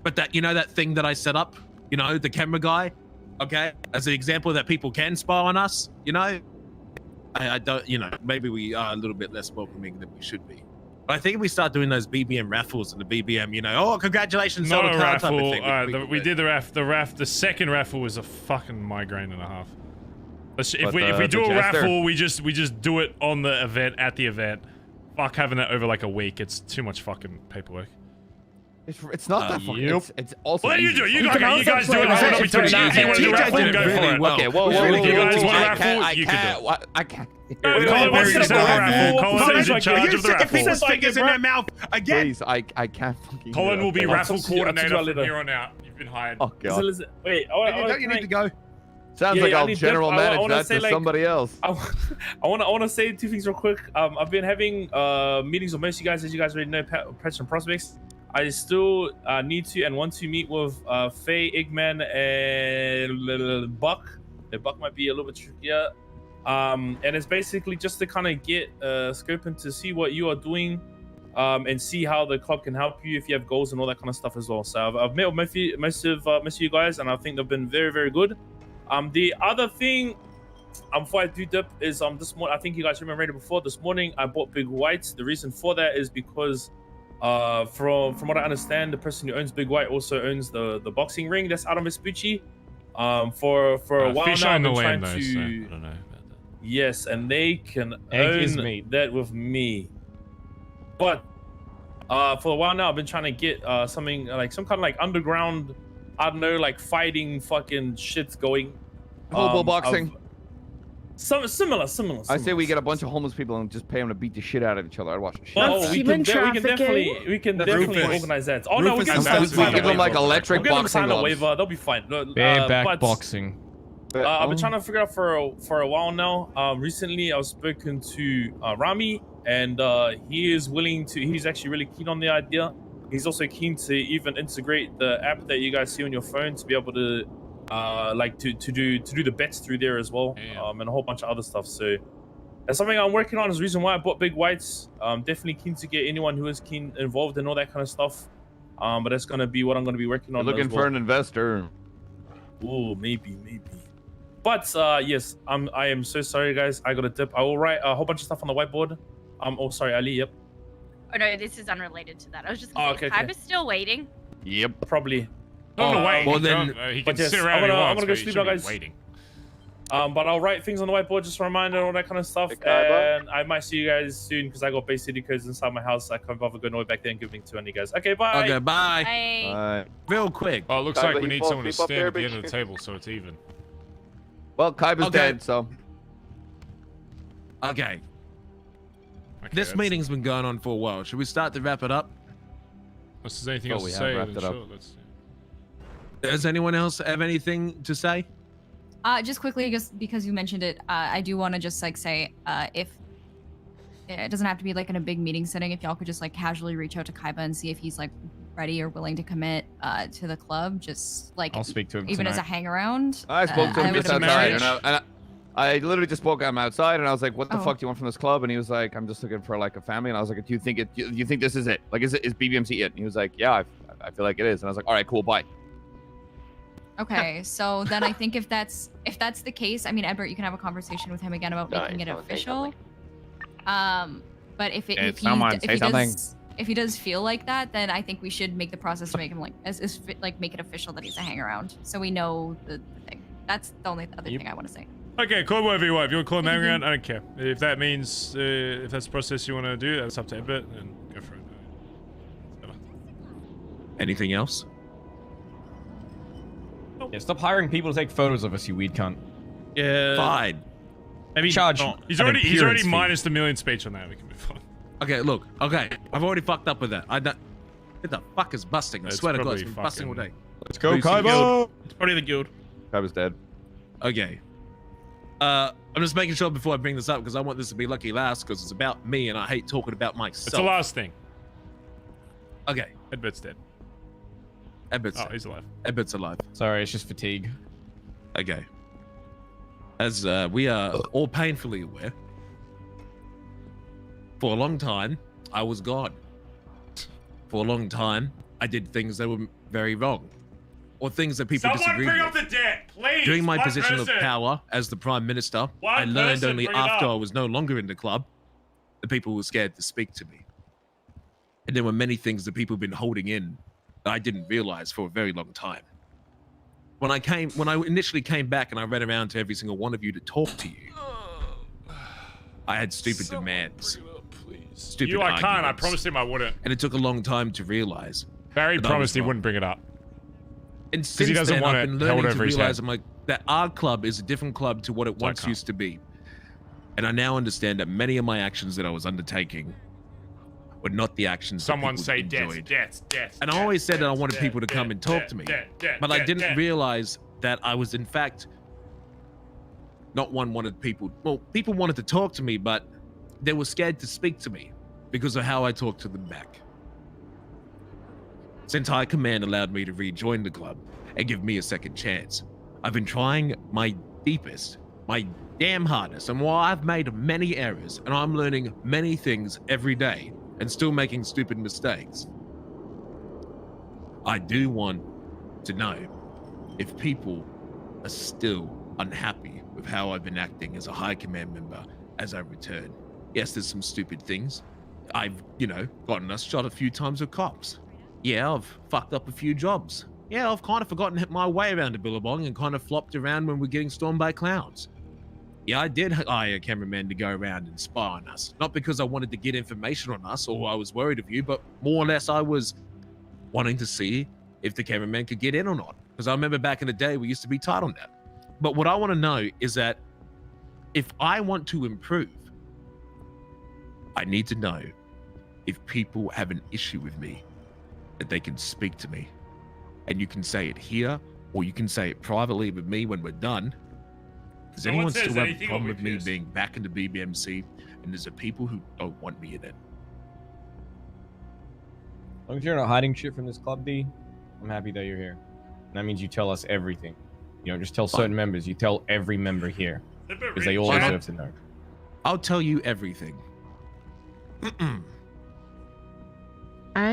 but that that thing that I set up, the camera guy, okay, as an example that people can spy on us, I don't, maybe we are a little bit less welcoming than we should be. But I think if we start doing those BBM raffles and the BBM, oh, congratulations,
not a raffle.
Type of thing,
we did the second raffle was a fucking migraine and a half. If we do a raffle, we just do it on the event, at the event. Fuck having it over like a week. It's too much fucking paperwork.
It's not that fucking. It's also.
What do you do? You guys do it. I'm not be touching you. If you want to do a raffle, go for it.
Okay, whoa.
If you guys want a raffle, you can do it.
I can't.
Colin wants to set a raffle. Colin is in charge of the raffle.
If he says fingers in their mouth again.
Please, I can't fucking.
Colin will be raffle coordinator from here on out. You've been hired.
Oh god.
Wait,
you need to go. Sounds like I'll general manage that to somebody else.
I want to say two things real quick. I've been having meetings with most of you guys, as you guys already know, Pets and Prospects. I still need to and want to meet with Faye, Eggman, and Buck. The Buck might be a little bit trickier. And it's basically just to kind of get scope and to see what you are doing and see how the club can help you if you have goals and all that kind of stuff as well. So I've met with most of you guys, and I think they've been very, very good. The other thing, before I do dip, is this morning, I think you guys remember before, this morning I bought Big White. The reason for that is because from what I understand, the person who owns Big White also owns the boxing ring that's out of Vespucci. For a while now, I've been trying to. So I don't know about that. Yes, and they can own that with me. But for a while now, I've been trying to get something like some kind of like underground, I don't know, like fighting fucking shits going.
Hobo boxing.
Similar.
I say we get a bunch of homeless people and just pay them to beat the shit out of each other. I'd watch the shit.
Oh, we can definitely organize that. Oh no, we can
give them like electric boxing gloves.
Waiver. They'll be fine.
Bareback boxing.
I've been trying to figure out for a while now. Recently, I was spoken to Rami, and he is willing to. He's actually really keen on the idea. He's also keen to even integrate the app that you guys see on your phone to be able to. To do the bets through there as well, and a whole bunch of other stuff. So that's something I'm working on. Is the reason why I bought Big Whites. Definitely keen to get anyone who is involved in all that kind of stuff. But that's gonna be what I'm gonna be working on.
Looking for an investor.
Oh, maybe. But yes, I am so sorry, guys. I got a dip. I will write a whole bunch of stuff on the whiteboard. Oh, sorry, Ali. Yep.
Oh no, this is unrelated to that. I was just.
Okay.
I was still waiting.
Yep. Probably. No, wait.
Well, then
he can sit around. I'm gonna go sleep now, guys.
Waiting.
But I'll write things on the whiteboard, just a reminder, all that kind of stuff. And I might see you guys soon because I got Bay City codes inside my house. I can't bother going all the way back there and giving to any guys. Okay, bye.
Okay, bye.
Bye.
Real quick.
Oh, it looks like we need someone to stand at the end of the table so it's even.
Well, Kaiba's dead, so.
Okay. This meeting's been going on for a while. Should we start to wrap it up?
Unless there's anything else to say, then sure, let's.
Does anyone else have anything to say?
Just quickly, just because you mentioned it, I do want to just like say, if it doesn't have to be like in a big meeting setting, if y'all could just like casually reach out to Kaiba and see if he's like ready or willing to commit to the club, just like
I'll speak to him
even
tonight.
as a hang around.
I spoke to him just outside, and I literally just spoke to him outside, and I was like, "What the fuck do you want from this club?" And he was like, "I'm just looking for like a family." And I was like, "Do you think you think this is it? Like, is BBMC it?" And he was like, "Yeah, I feel like it is." And I was like, "All right, cool, bye."
Okay, so then I think if that's the case, I mean, Edbert, you can have a conversation with him again about making it official. But if he does feel like that, then I think we should make the process to make him like make it official that he's a hang around, so we know the thing. That's the only other thing I want to say.
Okay, call him whatever you want. If you want to call him hang around, I don't care. If that means if that's the process you want to do, that's up to Edbert, then go for it.
Anything else?
Yeah, stop hiring people to take photos of us, you weed cunt.
Yeah.
Fine.
Maybe
charge.
He's already minus the million speech on that. We can move on.
Okay, look. Okay, I've already fucked up with that. I don't. What the fuck is busting? I swear to God, it's been busting all day.
Let's go, Kaiba.
It's probably the guild.
Kaiba's dead.
Okay. I'm just making sure before I bring this up because I want this to be lucky last because it's about me and I hate talking about myself.
It's the last thing.
Okay.
Edbert's dead.
Edbert's
he's alive.
Edbert's alive.
Sorry, it's just fatigue.
Okay. As we are all painfully aware, for a long time, I was God. For a long time, I did things that were very wrong. Or things that people disagreed with.
Someone bring up the dead, please!
During my position of power as the Prime Minister, I learned only after I was no longer in the club that people were scared to speak to me. And there were many things that people have been holding in that I didn't realize for a very long time. When I initially came back and I ran around to every single one of you to talk to you, I had stupid demands. Stupid arguments.
I can't. I promised him I wouldn't.
And it took a long time to realize.
Barry promised he wouldn't bring it up.
And since then, I've been learning to realize that our club is a different club to what it once used to be. And I now understand that many of my actions that I was undertaking were not the actions
Someone
that
say
enjoyed.
death.
And I always said that I wanted people to come and talk to me. But I didn't realize that I was, in fact, not one wanted people. Well, people wanted to talk to me, but they were scared to speak to me because of how I talked to them back. Since High Command allowed me to rejoin the club and give me a second chance, I've been trying my deepest, my damn hardest, and while I've made many errors and I'm learning many things every day and still making stupid mistakes, I do want to know if people are still unhappy with how I've been acting as a High Command member as I return. Yes, there's some stupid things. I've, gotten us shot a few times with cops. Yeah, I've fucked up a few jobs. Yeah, I've kind of forgotten my way around a Billabong and kind of flopped around when we're getting stormed by clowns. Yeah, I did hire a cameraman to go around and spy on us. Not because I wanted to get information on us or I was worried of you, but more or less I was wanting to see if the cameraman could get in or not. Because I remember back in the day, we used to be tight on that. But what I want to know is that if I want to improve, I need to know if people have an issue with me, that they can speak to me. And you can say it here, or you can say it privately with me when we're done. Does anyone still have a problem with me being back in the BBMC? And there's people who don't want me in it.
As long as you're not hiding shit from this club, D, I'm happy that you're here. And that means you tell us everything. You don't just tell certain members, you tell every member here. Because they all deserve to know.
I'll tell you everything.
I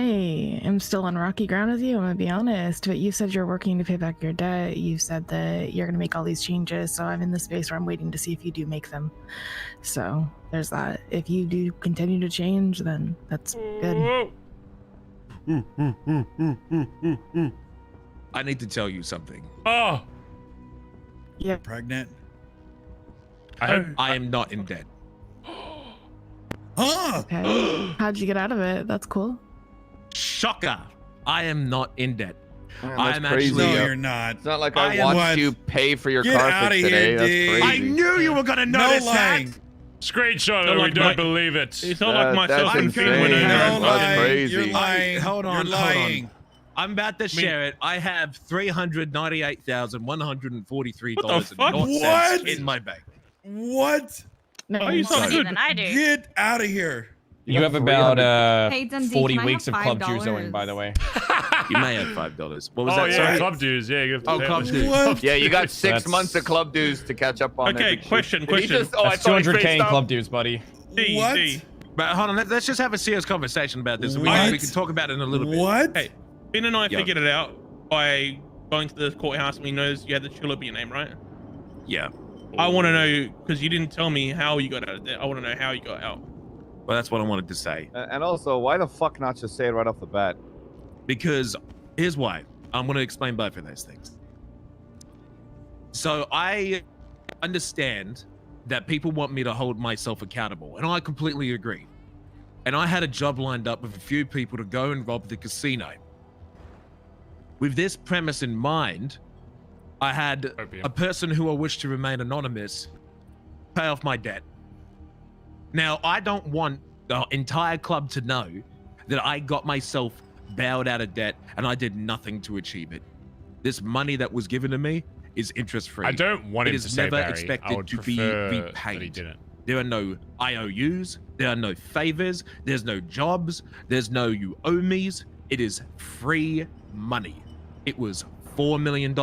am still on rocky ground with you, I'm gonna be honest, but you said you're working to pay back your debt. You said that you're gonna make all these changes, so I'm in the space where I'm waiting to see if you do make them. So there's that. If you do continue to change, then that's good.
I need to tell you something.
Oh!
Yeah.
Pregnant?
I am not in debt.
Okay. How'd you get out of it? That's cool.
Shocker. I am not in debt.
Man,
I'm
crazy.
actually.
No, you're not.
It's not like I watched you pay for your car fix today. That's crazy.
I knew you were gonna notice that.
Screenshot it. We don't believe it.
It's not like myself
that's
and Finley.
That's crazy.
You're lying.
Hold on.
You're lying.
I'm about to share it. I have $398,143 in my bank.
What?
No,
Are you so
More
good?
than I do.
Get out of here.
You have about
Hey, Dundee,
40
can I
weeks of
have
club
$5?
dues owing, by the way.
You may have $5. What was
Oh
that?
yeah,
Sorry?
club dues. Yeah. You have to pay
club
it.
dues.
What?
Yeah, you got 6
That's-
months of club dues to catch up on.
Okay,
every shit.
question.
Did he just- I
That's
thought he
200k in
faced up.
club dues, buddy.
What?
But hold on, let's just have a serious conversation about this. We
What?
can talk about it in a little bit.
What?
Hey, Finn and I
Yeah.
figured it out by going to the courthouse and he knows you had the tulip in your name, right?
Yeah.
I want to know, because you didn't tell me how you got out of there. I want to know how you got out.
Well, that's what I wanted to say.
And also, why the fuck not just say it right off the bat?
Because here's why. I'm going to explain both of those things. So I understand that people want me to hold myself accountable, and I completely agree. And I had a job lined up with a few people to go and rob the casino. With this premise in mind, I had a person who I wish to remain anonymous pay off my debt. Now, I don't want the entire club to know that I got myself bailed out of debt and I did nothing to achieve it. This money that was given to me is interest-free.
I don't want him to say
never
Barry.
expected
I would
to be
prefer
repaid.
that he didn't.
There are no IOUs, there are no favors, there's no jobs, there's no you owe me's. It is free money. It was $4 million.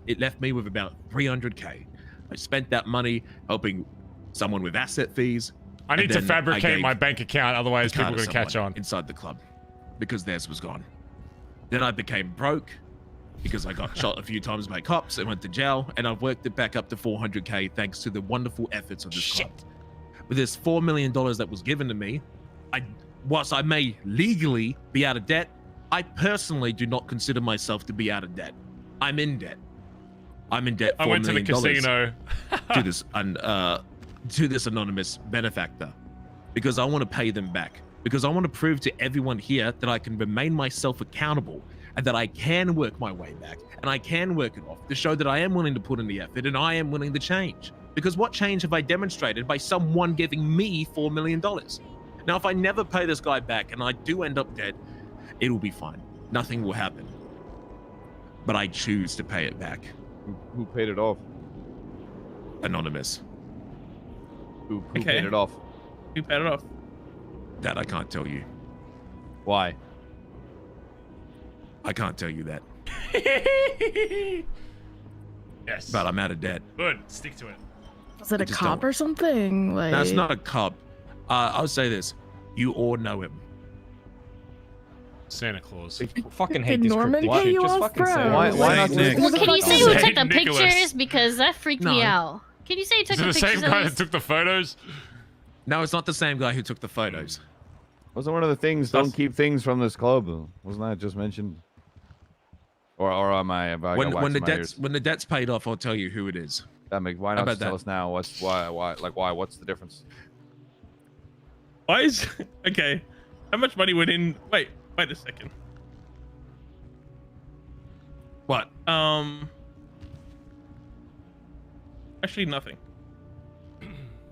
It left me with about 300k. I spent that money helping someone with asset fees.
I need to fabricate my bank account, otherwise people are going to catch on.
Inside the club, because theirs was gone. Then I became broke because I got shot a few times by cops and went to jail, and I've worked it back up to 400k thanks to the wonderful efforts of this club. With this $4 million that was given to me, whilst I may legally be out of debt, I personally do not consider myself to be out of debt. I'm in debt. I'm in debt.
I went to the casino
to this anonymous benefactor because I want to pay them back, because I want to prove to everyone here that I can remain myself accountable and that I can work my way back and I can work it off to show that I am willing to put in the effort and I am willing to change. Because what change have I demonstrated by someone giving me $4 million? Now, if I never pay this guy back and I do end up dead, it'll be fine. Nothing will happen. But I choose to pay it back.
Who paid it off?
Anonymous.
Who paid it off?
Who paid it off?
That I can't tell you.
Why?
I can't tell you that.
Yes.
But I'm out of debt.
Good. Stick to it.
Is it a cop or something? Like...
That's not a cop. I'll say this. You all know him.
Santa Claus.
Fucking hate
Did
this
Norman
cryptid shit.
pay you
Just
off,
fucking
bro?
say it.
Why not just...
Well, can you say who took the
Nicholas.
pictures? Because that freaked me out. Can you say who took
Is it
the
the
pictures?
same guy that took the photos?
No, it's not the same guy who took the photos.
Wasn't one of the things, don't keep things from this club? Wasn't that just mentioned? Or am I...
When the debt's paid off, I'll tell you who it is.
Why not just tell us now? Why? What's the difference?
Why is... Okay. How much money went in... Wait a second.
What?
Actually, nothing.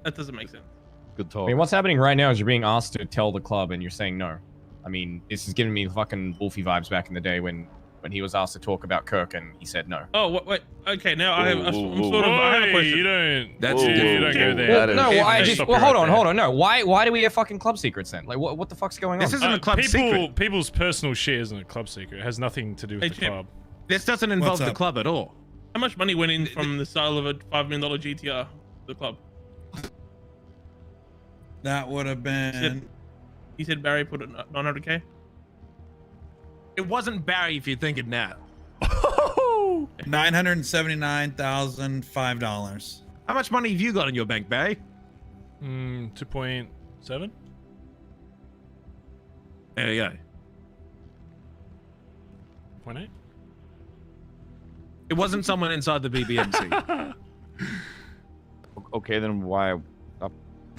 That doesn't make sense.
Good talk.
I mean, what's happening right now is you're being asked to tell the club and you're saying no. I mean, this is giving me fucking Wolfie vibes back in the day when he was asked to talk about Kirk and he said no.
Oh, wait. Okay, now I have a question.
You don't.
That's
you
different.
don't go there.
Hold on. No, why do we have fucking club secrets then? Like, what the fuck's going on?
This isn't a club secret.
People's personal shit isn't a club secret. It has nothing to do with the club.
This doesn't involve the club at all.
How much money went in from the sale of a $5 million GTR to the club?
That would have been...
You said Barry put it 900k?
It wasn't Barry if you're thinking that.
$979,005.
How much money have you got in your bank, Barry?
2.7.
There you go.
0.8.
It wasn't someone inside the BBMC.
Okay, then why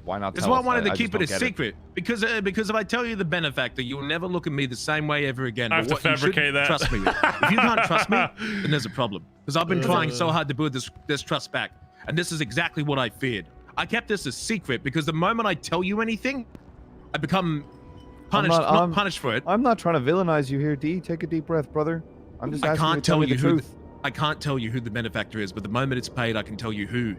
not?
That's why I wanted to keep it a secret. Because if I tell you the benefactor, you'll never look at me the same way ever again.
I have to fabricate that.
Trust me. If you can't trust me, then there's a problem. Because I've been trying so hard to build this trust back, and this is exactly what I feared. I kept this a secret because the moment I tell you anything, I become punished. Not punished for it.
I'm not trying to villainize you here, D. Take a deep breath, brother. I'm just asking you to tell me the truth.
I can't tell you who the benefactor is, but the moment it's paid, I can tell you who.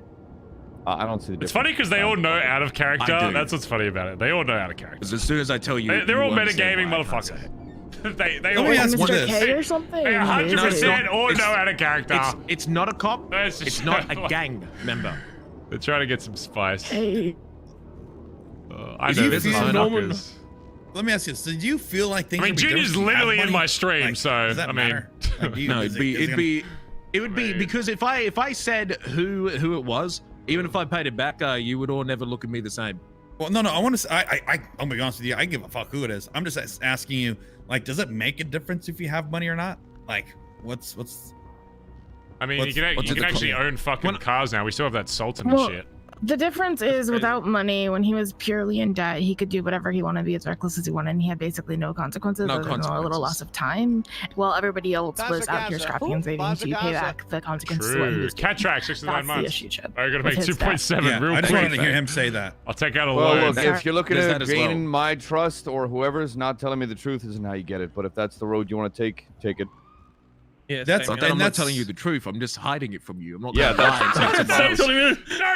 I don't see the difference.
It's funny because they all know out of character. That's what's funny about it. They all know out of character.
Because as soon as I tell you,
they're all metagaming motherfuckers. they all
Mr. K or something.
They 100% all know out of character.
It's not a cop. It's not a gang member.
They're trying to get some spice.
Hey.
I know this is
motherfuckers. Let me ask you. So, do you feel like things?
I mean, Junior's literally in my stream,
like,
so
does that matter?
No, it would be because if I said who it was, even if I paid it back, you would all never look at me the same.
Well, no. I want to. I'll be honest with you. I give a fuck who it is. I'm just asking you. Like, does it make a difference if you have money or not? Like, what's?
I mean, you can actually own fucking cars now. We still have that Sultan and shit.
The difference is without money, when he was purely in debt, he could do whatever he wanted, be as reckless as he wanted, and he had basically no consequences other than a little loss of time. While everybody else was out here scrapping and saving to pay back the consequences of what he was doing.
Cat track, 69 months.
That's the issue, Chip.
I'm gonna make 2.7 real quick.
I just wanted to hear him say that.
I'll take out a loan.
Look, if you're looking at gaining my trust or whoever's not telling me the truth isn't how you get it. But if that's the road you want to take it.
Yeah, I'm not telling you the truth. I'm just hiding it from you. I'm not.
Yeah,
that's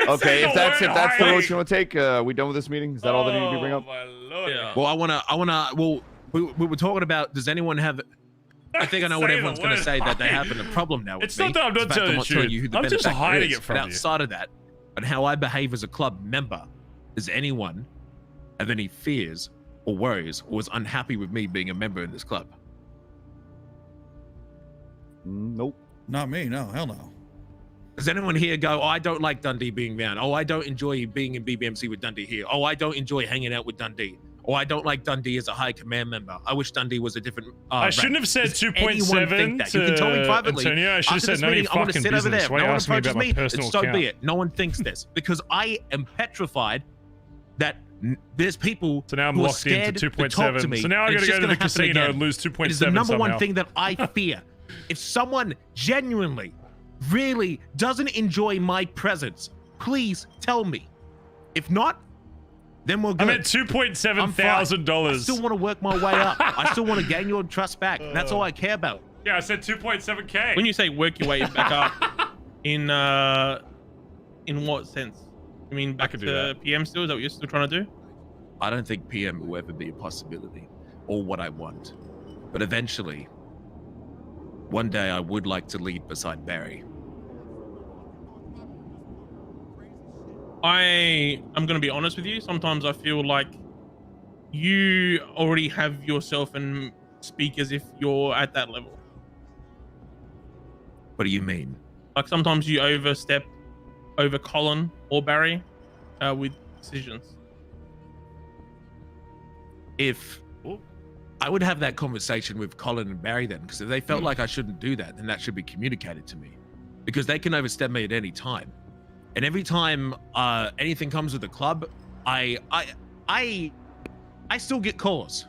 okay. If that's the road you want to take, we done with this meeting? Is that all that needed to be bring up?
Yeah.
Well, I wanna. Well, we were talking about. Does anyone have? I think I know what everyone's gonna say that they have a problem now with
it's not that I'm not telling you. I'm just hiding it from you.
Outside of that, and how I behave as a club member, does anyone have any fears or worries or was unhappy with me being a member in this club?
Nope.
Not me. No, hell no.
Does anyone here go, oh, I don't like Dundee being down. Oh, I don't enjoy being in BBMC with Dundee here. Oh, I don't enjoy hanging out with Dundee. Oh, I don't like Dundee as a high command member. I wish Dundee was a different.
I shouldn't have said 2.7 to
you can tell me privately.
Antonio. I should have said none of your fucking business. Why are you asking me about my personal account?
So be it. No one thinks this because I am petrified that there's people.
So now I'm locked into 2.7. So now I got to go to the casino and lose 2.7.
It is the number one thing that I fear. If someone genuinely, really doesn't enjoy my presence, please tell me. If not, then we're good.
I'm at $2,700.
I still want to work my way up. I still want to gain your trust back. That's all I care about.
Yeah, I said 2.7K.
When you say work your way back up, in what sense? You mean back to PM still? Is that what you're still trying to do?
I don't think PM will ever be a possibility or what I want. But eventually, one day I would like to lead beside Barry.
I'm going to be honest with you. Sometimes I feel like you already have yourself and speak as if you're at that level.
What do you mean?
Like sometimes you overstep over Collin or Barry with decisions.
If I would have that conversation with Collin and Barry then, because if they felt like I shouldn't do that, then that should be communicated to me, because they can overstep me at any time. And every time anything comes with the club, I still get calls.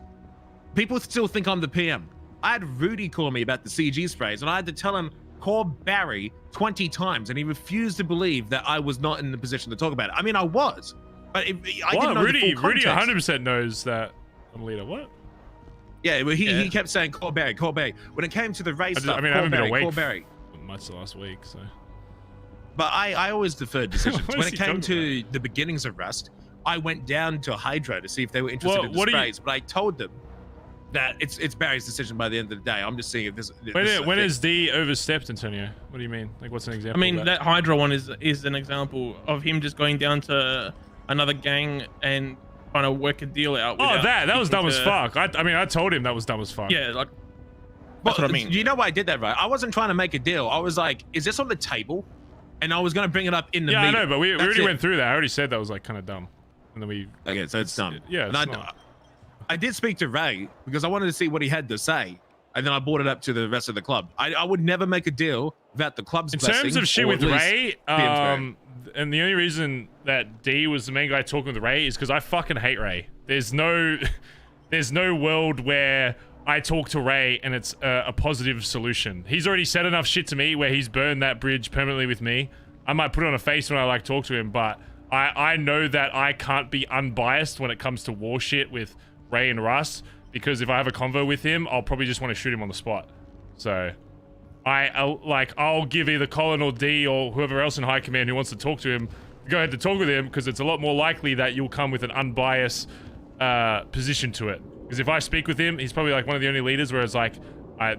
People still think I'm the PM. I had Rudy call me about the CG sprays, and I had to tell him, call Barry 20 times, and he refused to believe that I was not in the position to talk about it. I mean, I was, but I didn't know the full
Rudy
context.
100% knows that I'm a leader. What?
Yeah, well, he kept saying, call Barry, call Barry. When it came to the race stuff,
I haven't been awake
call Barry.
Much the last week, so.
But I always deferred decisions. When it came to the beginnings of Rust, I went down to Hydro to see if they were interested in the sprays, but I told them that it's Barry's decision by the end of the day. I'm just seeing if this.
When is D overstepped, Antonio? What do you mean? Like, what's an example?
I mean, that Hydro one is an example of him just going down to another gang and trying to work a deal out.
Oh, that was dumb as fuck. I mean, I told him that was dumb as fuck.
Yeah, like that's what I mean.
You know why I did that, right? I wasn't trying to make a deal. I was like, is this on the table? And I was going to bring it up in the meeting.
Yeah, I know, but we already went through that. I already said that was like kind of dumb. And then we...
Okay, so it's dumb.
Yeah,
I did speak to Ray because I wanted to see what he had to say. and then I brought it up to the rest of the club. I would never make a deal without the club's blessing.
In terms of shit with Ray, and the only reason that D was the main guy talking with Ray is because I fucking hate Ray. There's no world where I talk to Ray and it's a positive solution. He's already said enough shit to me where he's burned that bridge permanently with me. I might put on a face when I like talk to him, but I know that I can't be unbiased when it comes to war shit with Ray and Russ, because if I have a convo with him, I'll probably just want to shoot him on the spot. So I'll give either Collin or D or whoever else in high command who wants to talk to him, go ahead to talk with him, because it's a lot more likely that you'll come with an unbiased position to it. Because if I speak with him, he's probably like one of the only leaders where it's like,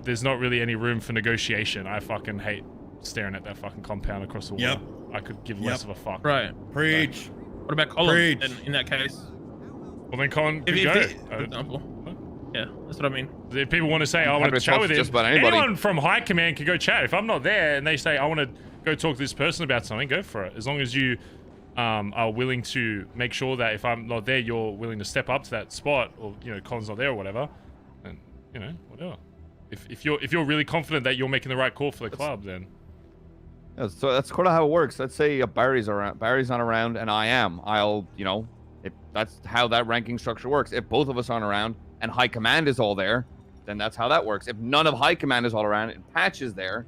there's not really any room for negotiation. I fucking hate staring at that fucking compound across the water. I could give less of a fuck.
Right.
Preach.
What about Collin in that case?
Well, then Collin could go.
For example. Yeah, that's what I mean.
If people want to say, I want to chat with him, anyone from high command can go chat. If I'm not there and they say, I want to go talk to this person about something, go for it. As long as you are willing to make sure that if I'm not there, you're willing to step up to that spot, or, you know, Collin's not there or whatever, and, you know, whatever. If you're really confident that you're making the right call for the club, then...
Yeah, so that's kind of how it works. Let's say Barry's not around and I am. You know, that's how that ranking structure works. If both of us aren't around and high command is all there, then that's how that works. If none of high command is all around and Patch is there,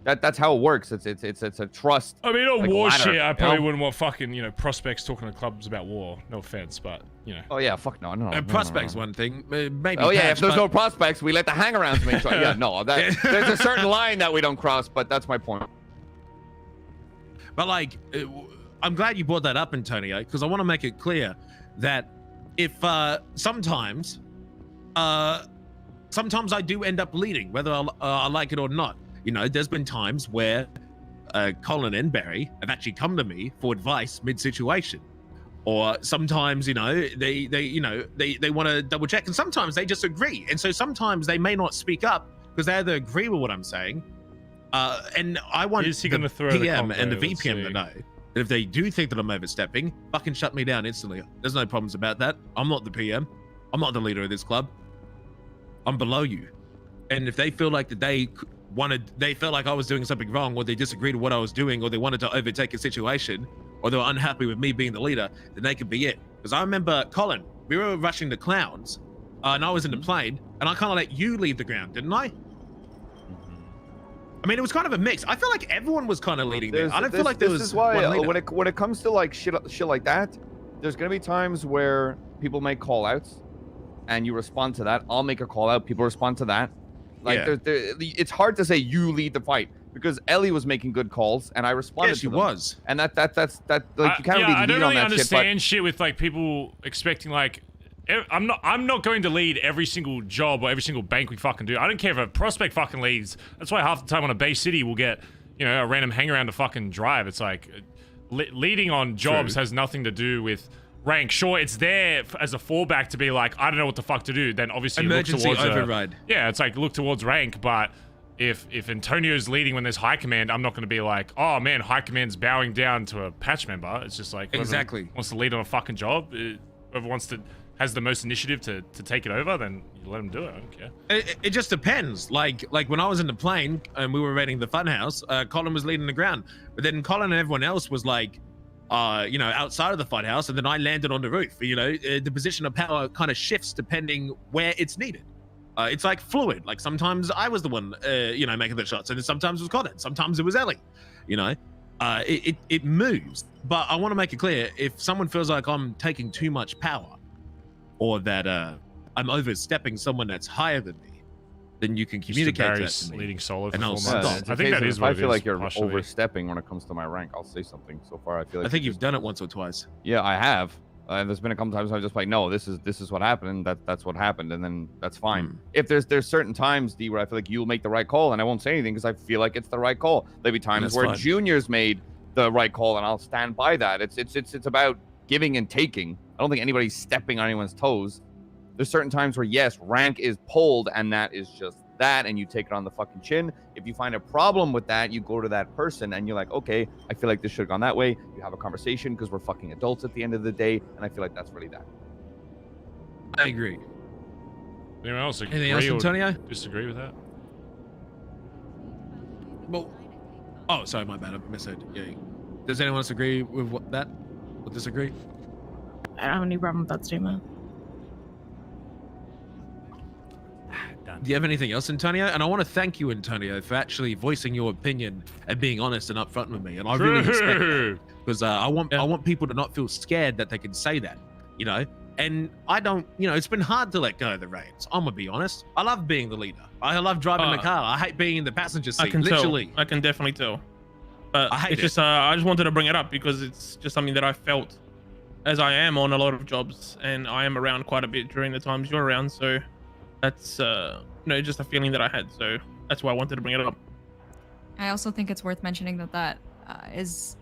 that's how it works. It's a trust.
I mean, on
like
war
ladder,
shit, I probably wouldn't want fucking, you know, prospects talking to clubs about war. No offense, but, you know.
Oh yeah, fuck no.
Prospects one thing, maybe.
Oh yeah, if there's no prospects, we let the hangarounds make sure. Yeah, no, there's a certain line that we don't cross, but that's my point.
But like, I'm glad you brought that up, Antonio, because I want to make it clear that if sometimes I do end up leading, whether I like it or not. You know, there's been times where Collin and Barry have actually come to me for advice mid-situation, or sometimes, you know, they want to double check, and sometimes they just agree, and so sometimes they may not speak up because they either agree with what I'm saying. And I want the PM and the VPM to know that if they do think that I'm overstepping, fucking shut me down instantly. There's no problems about that. I'm not the PM. I'm not the leader of this club. I'm below you. And if they feel like that they felt like I was doing something wrong, or they disagreed with what I was doing, or they wanted to overtake a situation, or they were unhappy with me being the leader, then they could be it. Because I remember, Collin, we were rushing the clowns, and I was in the plane, and I kind of let you leave the ground, didn't I? I mean, it was kind of a mix. I feel like everyone was kind of leading there. I don't feel like there was. This is why
when it comes to like shit like that, there's gonna be times where people make call outs, and you respond to that. I'll make a call out. People respond to that. Like, it's hard to say you lead the fight, because Ellie was making good calls and I responded.
She was,
and that's like you can't really lead on that shit.
I don't really understand shit with like people expecting like. I'm not going to lead every single job or every single bank we fucking do. I don't care if a prospect fucking leads. That's why half the time on a Bay City we'll get, you know, a random hangaround to fucking drive. It's like leading on jobs has nothing to do with rank. Sure, it's there as a fallback to be like, I don't know what the fuck to do. Then obviously
emergency
look towards
override.
It's like look towards rank. But if Antonio's leading when there's high command, I'm not going to be like, oh man, high command's bowing down to a patch member. It's just like
exactly
wants to lead on a fucking job. Whoever wants to. Has the most initiative to take it over, then you let them do it. I don't care.
It just depends. Like when I was in the plane and we were raiding the funhouse, Collin was leading the ground, but then Collin and everyone else was like, you know, outside of the funhouse, and then I landed on the roof. You know, the position of power kind of shifts depending where it's needed. It's like fluid. Like sometimes I was the one, you know, making the shots, and then sometimes it was Collin, sometimes it was Ellie. You know, it moves. But I want to make it clear: if someone feels like I'm taking too much power, or that I'm overstepping someone that's higher than me, then you can communicate that to me.
Leading solo,
and I'll stop. I think that is what it is. I feel like you're overstepping when it comes to my rank, I'll say something. So far, I feel like
I think you've done it once or twice.
Yeah, I have. And there's been a couple times I'm just like, no, this is what happened, and that's what happened, and then that's fine. If there's certain times, D, where I feel like you'll make the right call, and I won't say anything because I feel like it's the right call. There'll be times where Junior's made the right call, and I'll stand by that. It's about giving and taking. I don't think anybody's stepping on anyone's toes. There's certain times where, yes, rank is pulled, and that is just that, and you take it on the fucking chin. If you find a problem with that, you go to that person, and you're like, okay, I feel like this should have gone that way. You have a conversation, because we're fucking adults at the end of the day, and I feel like that's really that.
I agree.
Anyone else agree
Anything else, Antonio?
Disagree with that?
Well, oh, sorry, my bad. I misheard. Yeah. Does anyone else agree with that? Or disagree?
I don't have any problem with that statement.
Do you have anything else, Antonio? And I want to thank you, Antonio, for actually voicing your opinion and being honest and upfront with me. And I really respect that, because I want people to not feel scared that they can say that, you know. And I don't, you know, it's been hard to let go of the reins. I'm gonna be honest. I love being the leader. I love driving the car. I hate being in the passenger seat.
I can
literally.
tell. I can definitely tell. But
I
just I just wanted to bring it up because it's just something that I felt, as I am on a lot of jobs and I am around quite a bit during the times you're around. So that's you know, just a feeling that I had. So that's why I wanted to bring it up.
I also think it's worth mentioning that is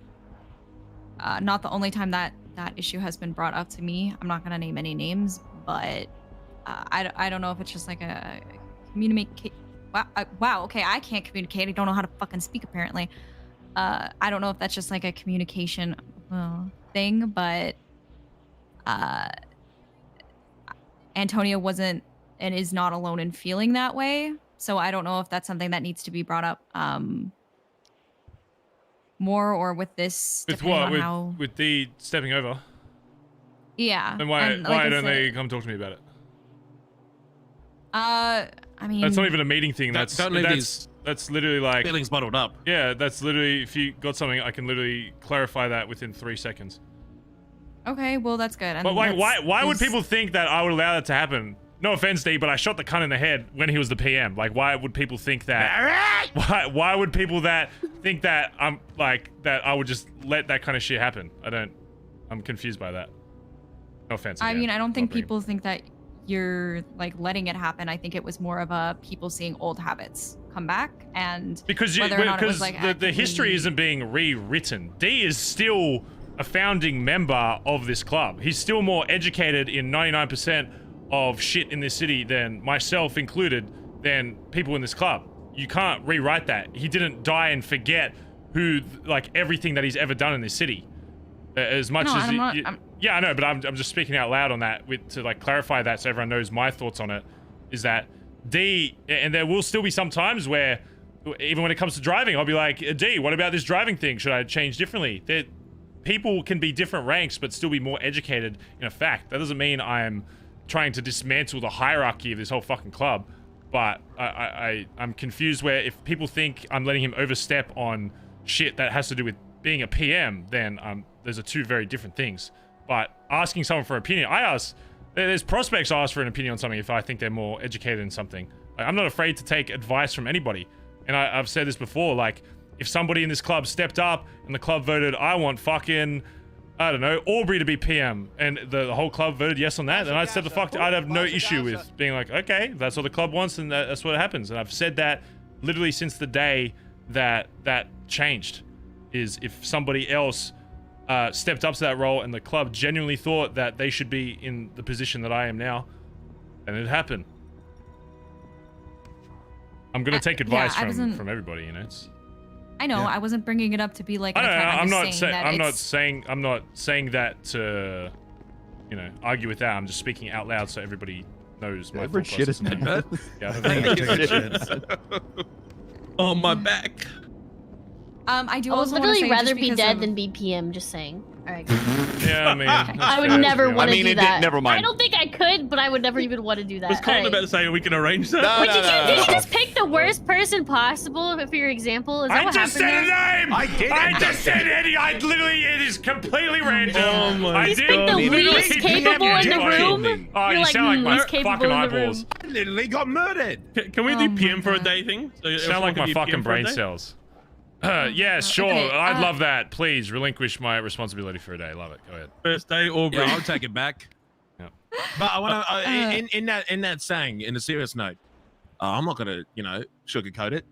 not the only time that issue has been brought up to me. I'm not gonna name any names, but I don't know if it's just like a communicate. Wow. Okay, I can't communicate. I don't know how to fucking speak apparently. I don't know if that's just like a communication thing, but Antonio wasn't and is not alone in feeling that way. So I don't know if that's something that needs to be brought up more, or with this.
With what? With the stepping over?
Yeah.
And why don't they come talk to me about it?
I mean,
that's not even a meeting thing. That's literally like
feelings bottled up.
Yeah, that's literally, if you got something, I can literally clarify that within 3 seconds.
Okay, well that's good.
But why would people think that I would allow that to happen? No offense, D, but I shot the cunt in the head when he was the PM. Like, why would people think that? Why would people think that I'm like that? I would just let that kind of shit happen. I'm confused by that. No offense.
I mean, I don't think people think that you're like letting it happen. I think it was more of a people seeing old habits come back, and
because the history isn't being rewritten. D is still a founding member of this club. He's still more educated in 99% of shit in this city than myself included, than people in this club. You can't rewrite that. He didn't die and forget who, like, everything that he's ever done in this city. As much as yeah, I know, but I'm just speaking out loud on that to like clarify that so everyone knows my thoughts on it. Is that D, and there will still be some times where, even when it comes to driving, I'll be like, D, what about this driving thing? Should I change differently? People can be different ranks but still be more educated in a fact. That doesn't mean I'm trying to dismantle the hierarchy of this whole fucking club, but I'm confused where if people think I'm letting him overstep on shit that has to do with being a PM, then those are two very different things. But asking someone for an opinion, there's prospects I ask for an opinion on something if I think they're more educated in something. Like, I'm not afraid to take advice from anybody, and I've said this before, like, if somebody in this club stepped up and the club voted, I want fucking, I don't know, Aubrey to be PM, and the whole club voted yes on that, then I'd I'd have no issue with being like, okay, that's what the club wants, and that's what happens. And I've said that literally since the day that changed, is if somebody else stepped up to that role and the club genuinely thought that they should be in the position that I am now, then it'd happen. I'm gonna take advice from everybody, you know.
I know, I wasn't bringing it up to be like.
I'm not saying that to, you know, argue with that. I'm just speaking out loud so everybody knows my thought process.
Oh, my back.
I do.
I would
also
literally rather be dead than be PM. Just saying. All right.
Yeah, I mean,
I would never want to do that.
Never mind.
I don't think I could, but I would never even want to do that.
Was Collin about to say we can arrange that?
Wait, did you just pick the worst person possible for your example? Is that what happened?
I just said Eddie. I literally, it is completely random.
Oh my
He's picked the least capable in the room.
Oh, you sound like my fucking eyeballs.
I literally got murdered.
Can we do PM for a day thing? So
you sound like my fucking brain cells. Yeah, sure. Okay, I'd love that. Please relinquish my responsibility for a day. Love it. Go ahead.
First day, Aubrey.
Yeah, I'll take it back.
Yep.
But I want to, in that saying, in a serious note, I'm not gonna, you know, sugarcoat it.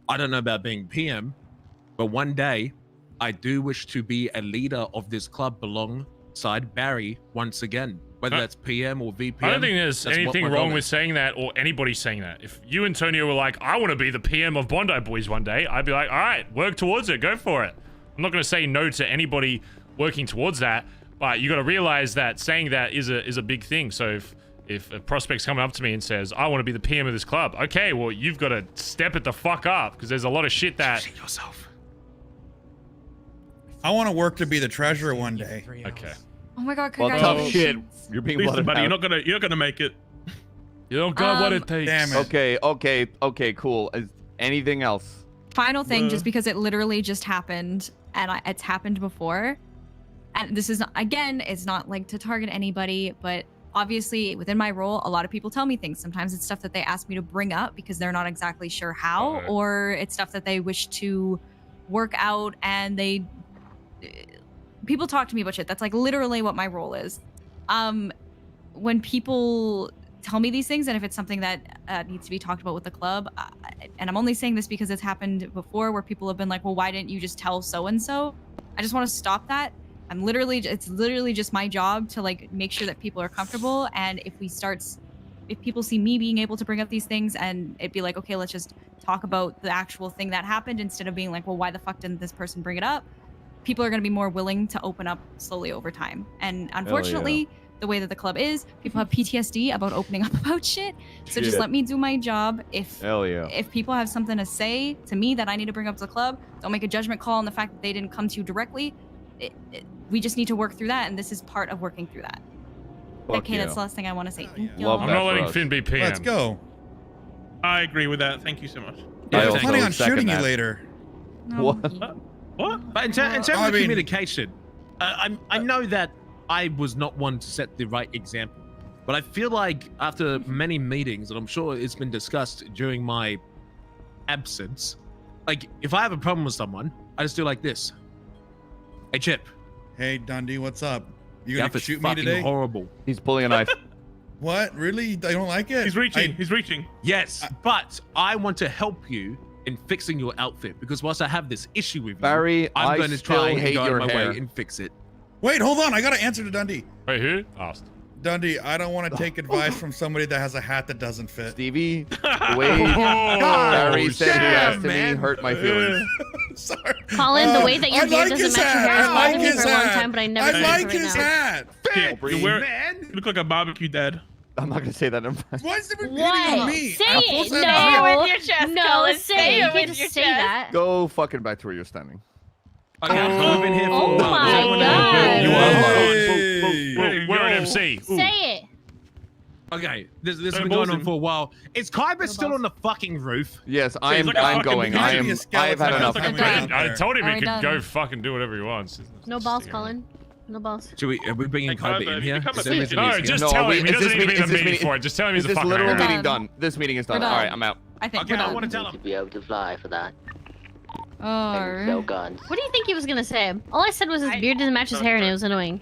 I don't know about being PM, but one day, I do wish to be a leader of this club alongside Barry once again. Whether that's PM or VP.
I don't think there's anything wrong with saying that, or anybody saying that. If you, Antonio, were like, I want to be the PM of Bondi Boys one day, I'd be like, all right, work towards it, go for it. I'm not going to say no to anybody working towards that, but you got to realize that saying that is a big thing. So if a prospect's coming up to me and says, I want to be the PM of this club, okay, well, you've got to step it the fuck up, because there's a lot of shit that...
yourself.
I want to work to be the treasurer one day.
Okay.
Oh my god,
Well,
congratulations.
tough shit. You're being
Listen,
blooded
buddy,
out.
you're not gonna make it.
You don't got what it takes.
Damn it.
Okay, cool. Is anything else?
Final thing, just because it literally just happened, and it's happened before. And this is not, again, it's not like to target anybody, but obviously within my role, a lot of people tell me things. Sometimes it's stuff that they ask me to bring up because they're not exactly sure how, or it's stuff that they wish to work out, and people talk to me about shit. That's like literally what my role is. When people tell me these things, and if it's something that needs to be talked about with the club, and I'm only saying this because it's happened before where people have been like, well, why didn't you just tell so-and-so? I just want to stop that. It's literally just my job to like make sure that people are comfortable. And if people see me being able to bring up these things, and it'd be like, okay, let's just talk about the actual thing that happened instead of being like, well, why the fuck didn't this person bring it up? People are going to be more willing to open up slowly over time. And unfortunately, the way that the club is, people have PTSD about opening up about shit. So just let me do my job. If people have something to say to me that I need to bring up to the club, don't make a judgment call on the fact that they didn't come to you directly. We just need to work through that, and this is part of working through that. Okay, that's the last thing I want to say. Thank you.
I'm not letting Finn be PM.
Let's go.
I agree with that. Thank you so much.
I was planning on shooting you later.
What?
What? But in terms of communication, I know that I was not one to set the right example, but I feel like after many meetings, and I'm sure it's been discussed during my absence, like if I have a problem with someone, I just do like this. Hey, Chip.
Hey, Dundee, what's up? You gonna shoot me today?
Horrible.
He's pulling a knife.
What? Really? I don't like it.
He's reaching. He's reaching.
Yes, but I want to help you in fixing your outfit, because whilst I have this issue with you,
Barry,
I'm going to try and
hate
go
your
my
hair.
way and fix it.
Wait, hold on. I got to answer to Dundee.
Wait, who? Asked.
Dundee, I don't want to take advice from somebody that has a hat that doesn't fit.
Stevie, the way Barry said he asked me hurt my feelings.
Sorry.
Collin, the way that your beard doesn't match your hair has bothered me for a long time, but I never
I
said
like
it
his
right
hat.
You look like a barbecue dad.
I'm not gonna say that.
Why is it repeating
What?
on me?
Say
I'm
it.
supposed to
No.
have-
Say it with your chest,
No,
Collin.
say it. You
with
can't
your
just say
chest.
that.
Go fucking back to where you're standing.
Okay, I've been here for
Oh
a while.
my
Does anyone
God.
know-
You
Hey.
are We're an MC. Ooh.
Say it.
Okay, this has
Don't
been going
balls
on
him.
for a while. Is Kyber still on the fucking roof?
Yes,
So he's like a
I'm
fucking-
going.
he's
I
gonna be a
am.
skeleton.
I've had enough.
Sounds like a
Okay.
pretty- I told him
Are
he
we
could
done?
go fucking do whatever he wants.
No balls, Collin. No balls.
Are we bringing
Hey,
Kyber
Kyber,
in here?
become a
Is that meant to be
No,
a
just
No,
tell
we-
him. He
is
doesn't
this
need to be
meeting-
the
is this
meeting
meeting-
for it. Just tell him he's
Is
a
this
fucking
literal
hacker.
meeting done? This meeting is done.
We're
All
done.
right, I'm out.
I think
Okay,
we're
I
done.
want to tell him.
To be able to fly for that.
Alright.
No guns.
What do you think he was gonna say? All I said was his beard didn't match his hair, and it was annoying.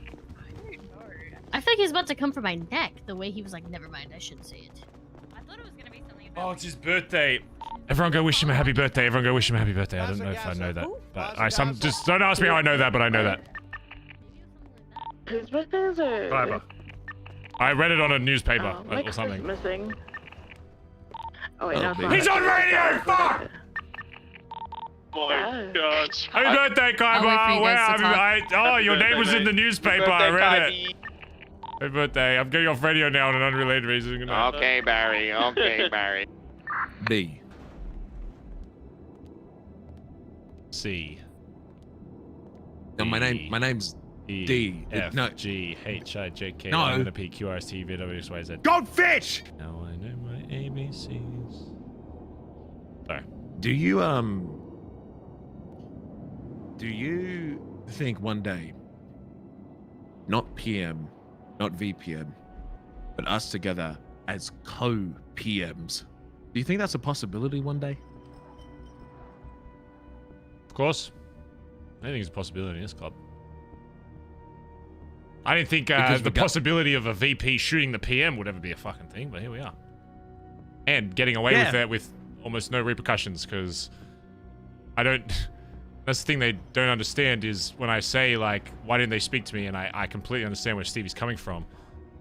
I feel like he was about to come for my neck. The way he was like, "Never mind, I shouldn't say it."
I thought it was gonna be something about.
Oh, it's his birthday. Everyone go wish him a happy birthday. Everyone go wish him a happy birthday. I don't know if I know that. But just don't ask me how I know that, but I know that.
Whose birthday is it?
Fiber. I read it on a newspaper
My
or something.
missing. Oh wait, no.
He's on radio! Fuck!
Oh my
God.
Happy birthday,
I'll wait for
Kaiba!
you
Where
guys to
have you? Oh, your name was in the newspaper. I read it.
Happy
Happy birthday. I'm getting off radio now on an unrelated reason. Good night.
Okay, Barry. Okay, Barry.
B.
C.
No, my name's
E,
D.
F,
No.
G, H, I, J, K,
No.
L, M, N, P, Q, R, S, T, U, V, W, X, Y, Z.
Goldfish!
Now I know my ABCs. Sorry.
Do you think one day, not PM, not VPM, but us together as co-PMs, do you think that's a possibility one day?
Of course. Anything's a possibility in this club. I didn't think the possibility of a VP shooting the PM would ever be a fucking thing, but here we are. And getting away with it with almost no repercussions, because I don't... That's the thing they don't understand is when I say, like, why didn't they speak to me? And I completely understand where Stevie's coming from.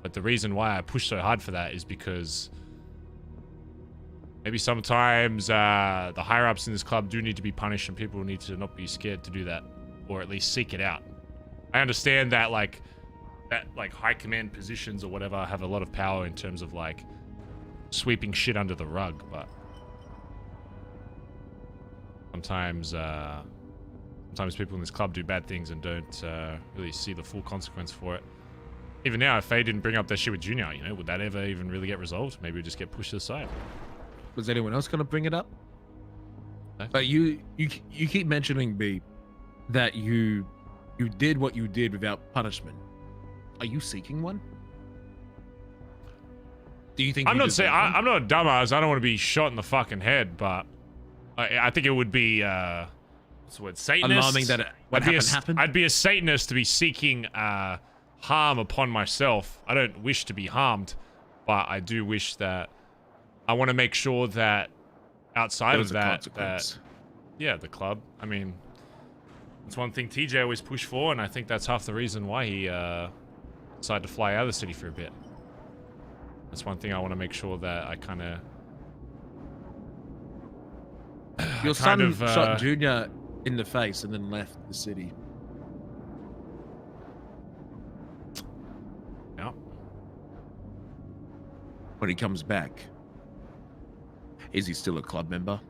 But the reason why I push so hard for that is because maybe sometimes the higher-ups in this club do need to be punished, and people need to not be scared to do that, or at least seek it out. I understand that, like, that like high command positions or whatever have a lot of power in terms of like sweeping shit under the rug, but sometimes people in this club do bad things and don't really see the full consequence for it. Even now, if Faye didn't bring up that shit with Junior, you know, would that ever even really get resolved? Maybe we just get pushed to the side.
Was anyone else going to bring it up? No? But you keep mentioning, B, that you did what you did without punishment. Are you seeking one? Do you think
I'm not saying I'm not a dumbass. I don't want to be shot in the fucking head, but I think it would be what's the word? Satanist.
Alarming that what happened.
I'd be a Satanist to be seeking harm upon myself. I don't wish to be harmed, but I do wish that I want to make sure that outside of that, yeah, the club. I mean, it's one thing TJ always pushed for, and I think that's half the reason why he decided to fly out of the city for a bit. That's one thing I want to make sure that I kind of.
Your son shot Junior in the face and then left the city.
Yeah.
When he comes back, is he still a club member?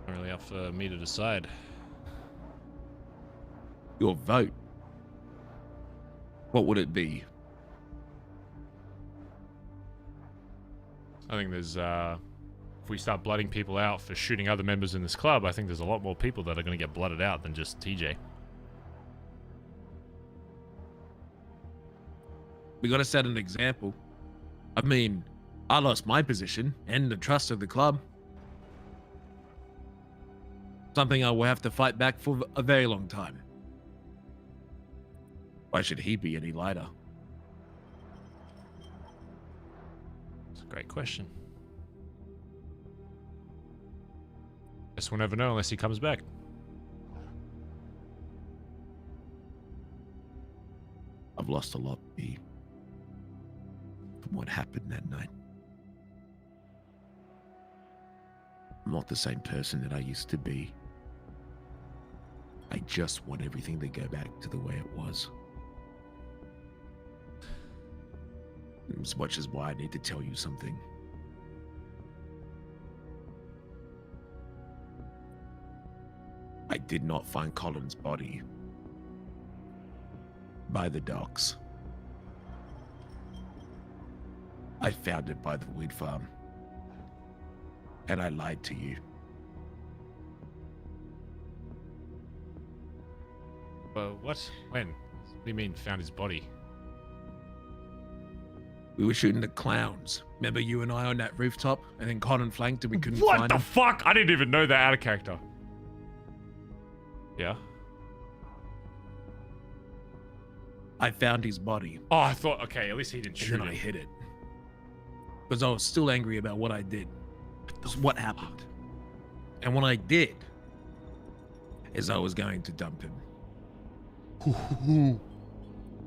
Not really up for me to decide.
Your vote, what would it be?
I think there's, if we start blooding people out for shooting other members in this club, I think there's a lot more people that are going to get blooded out than just TJ.
We got to set an example. I mean, I lost my position and the trust of the club. Something I will have to fight back for a very long time. Why should he be any lighter?
It's a great question. Guess we'll never know unless he comes back.
I've lost a lot, B, from what happened that night. I'm not the same person that I used to be. I just want everything to go back to the way it was. As much as why I need to tell you something. I did not find Collin's body by the docks. I found it by the weed farm. And I lied to you.
What? When? What do you mean, found his body?
We were shooting the clowns. Remember you and I on that rooftop? And then Collin flanked and we couldn't find him?
What the fuck? I didn't even know that out of character. Yeah?
I found his body.
Oh, I thought, okay, at least he didn't shoot him.
And then I hit it. Because I was still angry about what I did. What happened. And what I did is I was going to dump him.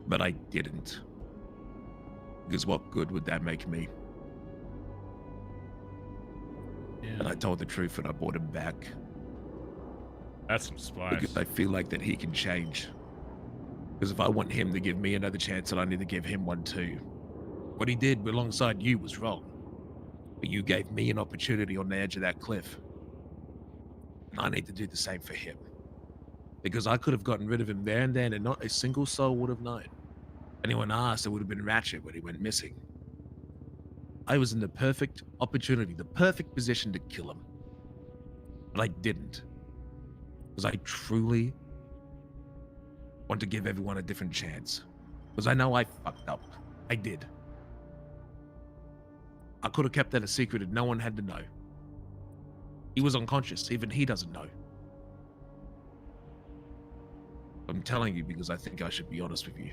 But I didn't. Because what good would that make me?
Yeah.
And I told the truth and I brought him back.
That's some spice.
Because I feel like that he can change. Because if I want him to give me another chance, then I need to give him one too. What he did alongside you was wrong. But you gave me an opportunity on the edge of that cliff. And I need to do the same for him. Because I could have gotten rid of him there and then and not a single soul would have known. Anyone asked, it would have been Ratchet when he went missing. I was in the perfect opportunity, the perfect position to kill him. But I didn't. Because I truly want to give everyone a different chance. Because I know I fucked up. I did. I could have kept that a secret and no one had to know. He was unconscious, even he doesn't know. I'm telling you because I think I should be honest with you.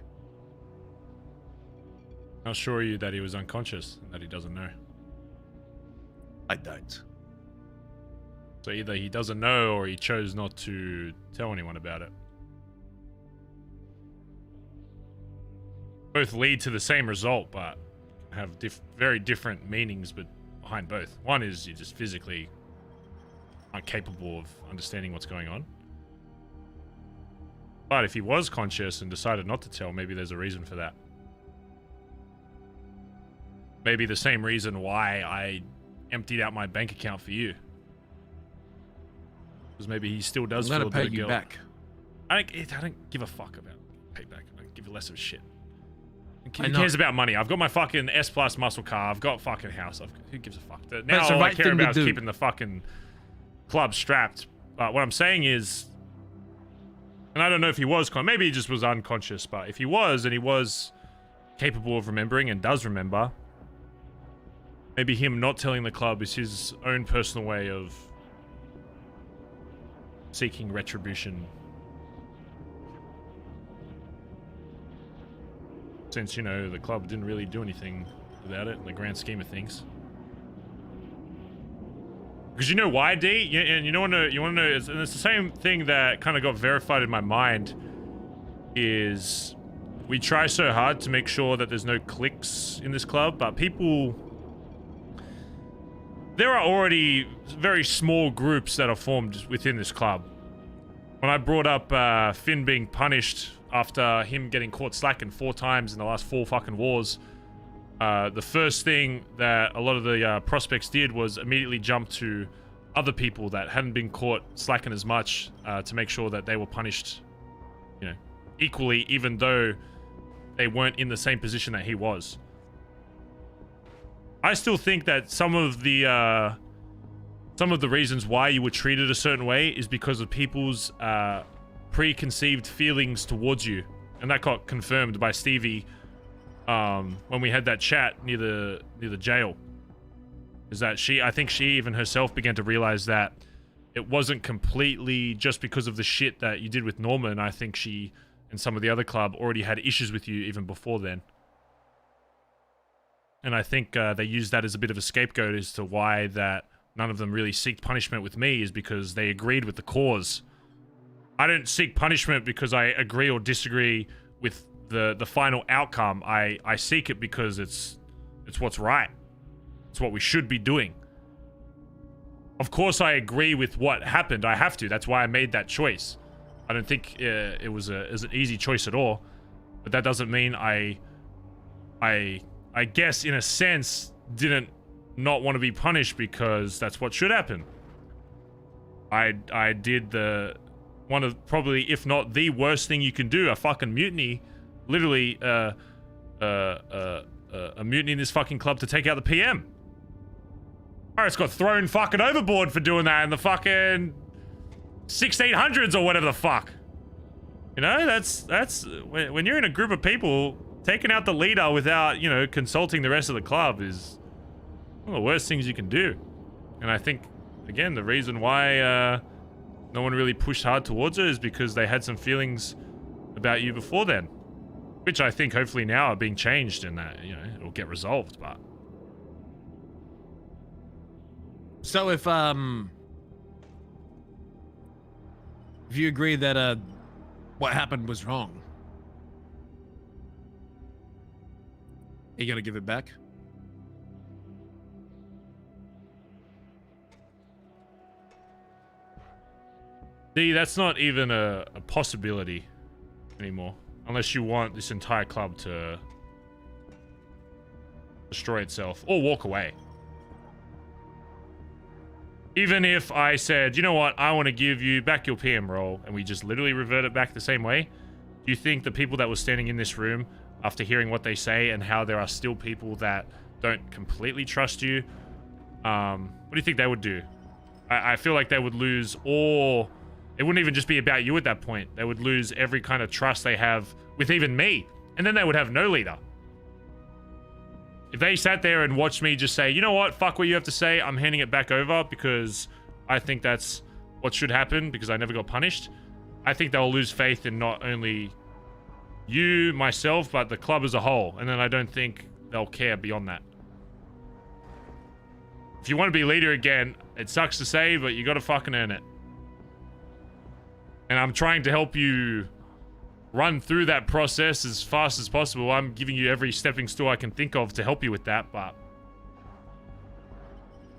How sure are you that he was unconscious and that he doesn't know?
I don't.
So either he doesn't know or he chose not to tell anyone about it. Both lead to the same result, but have very different meanings but behind both. One is you're just physically incapable of understanding what's going on. But if he was conscious and decided not to tell, maybe there's a reason for that. Maybe the same reason why I emptied out my bank account for you. Because maybe he still does feel a bit of guilt.
Back.
I don't give a fuck about payback. I don't give a less of a shit. Who cares about money? I've got my fucking S Plus muscle car. I've got fucking house. Who gives a fuck? Now all I care about is keeping the fucking club strapped. But what I'm saying is, and I don't know if he was, maybe he just was unconscious, but if he was, and he was capable of remembering and does remember, maybe him not telling the club is his own personal way of seeking retribution. Since, you know, the club didn't really do anything about it in the grand scheme of things. Because you know why, D? And you want to know, and it's the same thing that kind of got verified in my mind, is we try so hard to make sure that there's no cliques in this club, but people... There are already very small groups that are formed within this club. When I brought up Finn being punished after him getting caught slacking 4 times in the last 4 fucking wars, the first thing that a lot of the prospects did was immediately jump to other people that hadn't been caught slacking as much to make sure that they were punished, you know, equally, even though they weren't in the same position that he was. I still think that some of the reasons why you were treated a certain way is because of people's preconceived feelings towards you, and that got confirmed by Stevie when we had that chat near the jail. Is that I think she even herself began to realize that it wasn't completely just because of the shit that you did with Norman. I think she and some of the other club already had issues with you even before then. And I think they used that as a bit of a scapegoat as to why that none of them really seek punishment with me, is because they agreed with the cause. I don't seek punishment because I agree or disagree with the final outcome. I seek it because it's what's right. It's what we should be doing. Of course, I agree with what happened. I have to. That's why I made that choice. I don't think it was an easy choice at all. But that doesn't mean I guess, in a sense, didn't not want to be punished, because that's what should happen. I did one of probably, if not the worst thing you can do, a fucking mutiny. Literally, a mutiny in this fucking club to take out the PM. It's got thrown fucking overboard for doing that in the fucking 1600s or whatever the fuck. You know, that's when you're in a group of people, taking out the leader without, you know, consulting the rest of the club is one of the worst things you can do. And I think, again, the reason why no one really pushed hard towards her is because they had some feelings about you before then, which I think hopefully now are being changed, and that, you know, it'll get resolved. But
so if you agree that what happened was wrong, are you gonna give it back?
See, that's not even a possibility anymore. Unless you want this entire club to destroy itself or walk away. Even if I said, you know what, I want to give you back your PM role, and we just literally revert it back the same way, do you think the people that were standing in this room, after hearing what they say and how there are still people that don't completely trust you, what do you think they would do? I feel like they would lose all... It wouldn't even just be about you at that point. They would lose every kind of trust they have with even me. And then they would have no leader. If they sat there and watched me just say, you know what, fuck what you have to say, I'm handing it back over because I think that's what should happen because I never got punished, I think they'll lose faith in not only you, myself, but the club as a whole. And then I don't think they'll care beyond that. If you want to be leader again, it sucks to say, but you got to fucking earn it. And I'm trying to help you run through that process as fast as possible. I'm giving you every stepping stool I can think of to help you with that, but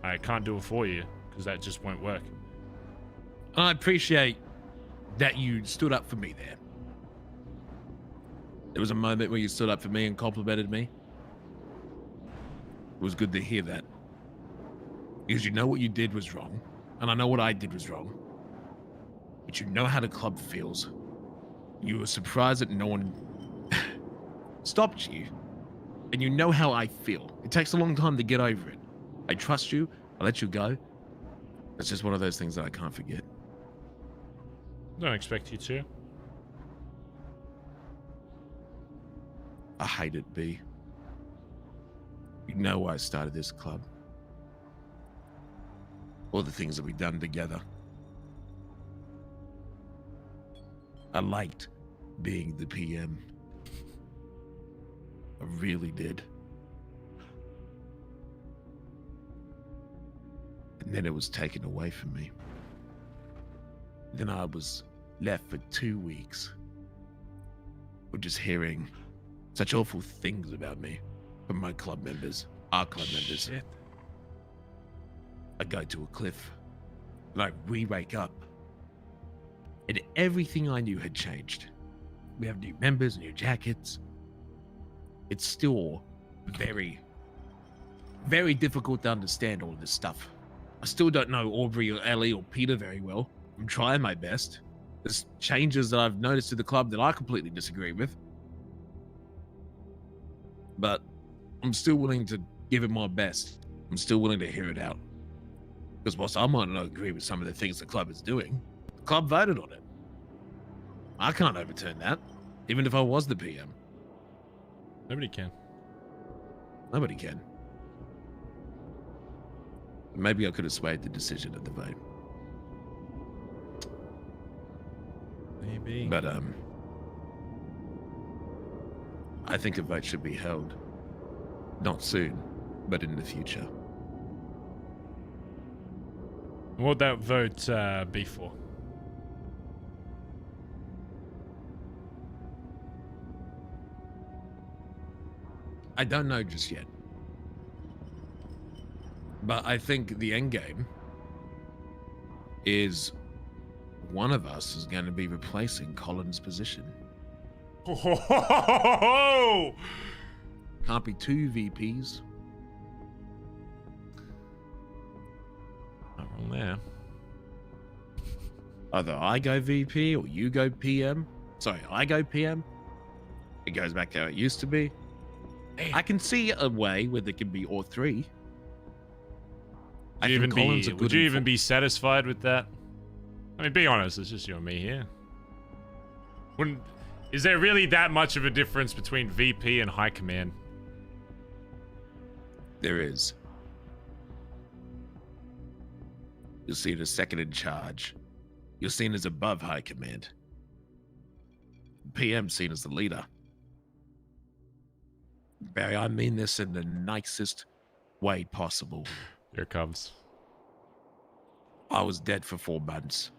I can't do it for you because that just won't work.
I appreciate that you stood up for me there. There was a moment where you stood up for me and complimented me. It was good to hear that. Because you know what you did was wrong, and I know what I did was wrong. But you know how the club feels. You were surprised that no one stopped you. And you know how I feel. It takes a long time to get over it. I trust you. I let you go. It's just one of those things that I can't forget.
Don't expect you to.
I hate it, B. You know why I started this club. All the things that we've done together. I liked being the PM. I really did. And then it was taken away from me. Then I was left for 2 weeks with just hearing such awful things about me from my club members, our club members.
Shit.
I go to a cliff, and I re-wake up, and everything I knew had changed. We have new members, new jackets. It's still very, very difficult to understand all this stuff. I still don't know Aubrey or Ellie or Peter very well. I'm trying my best. There's changes that I've noticed to the club that I completely disagree with. But I'm still willing to give it my best. I'm still willing to hear it out. Because whilst I might not agree with some of the things the club is doing, the club voted on it. I can't overturn that, even if I was the PM.
Nobody can.
Nobody can. Maybe I could have swayed the decision at the vote.
Maybe.
But I think a vote should be held. Not soon, but in the future.
What would that vote be for?
I don't know just yet. But I think the end game is one of us is going to be replacing Collin's position.
Oh!
Can't be 2 VPs.
Not wrong there.
Either I go VP or you go PM. Sorry, I go PM. It goes back to how it used to be. I can see a way where there can be all 3.
Would you even be satisfied with that? I mean, be honest, it's just you and me here. Is there really that much of a difference between VP and High Command?
There is. You're seen as second in charge. You're seen as above High Command. PM seen as the leader. Barry, I mean this in the nicest way possible.
Here it comes.
I was dead for 4 months.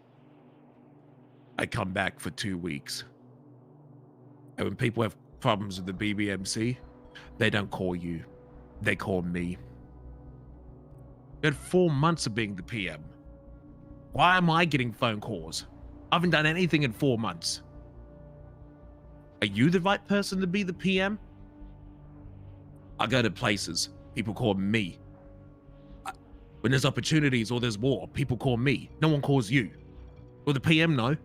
I come back for 2 weeks. And when people have problems with the BBMC, they don't call you. They call me. You had 4 months of being the PM. Why am I getting phone calls? I haven't done anything in 4 months. Are you the right person to be the PM? I go to places. People call me. When there's opportunities or there's war, people call me. No one calls you. Well, the PM know.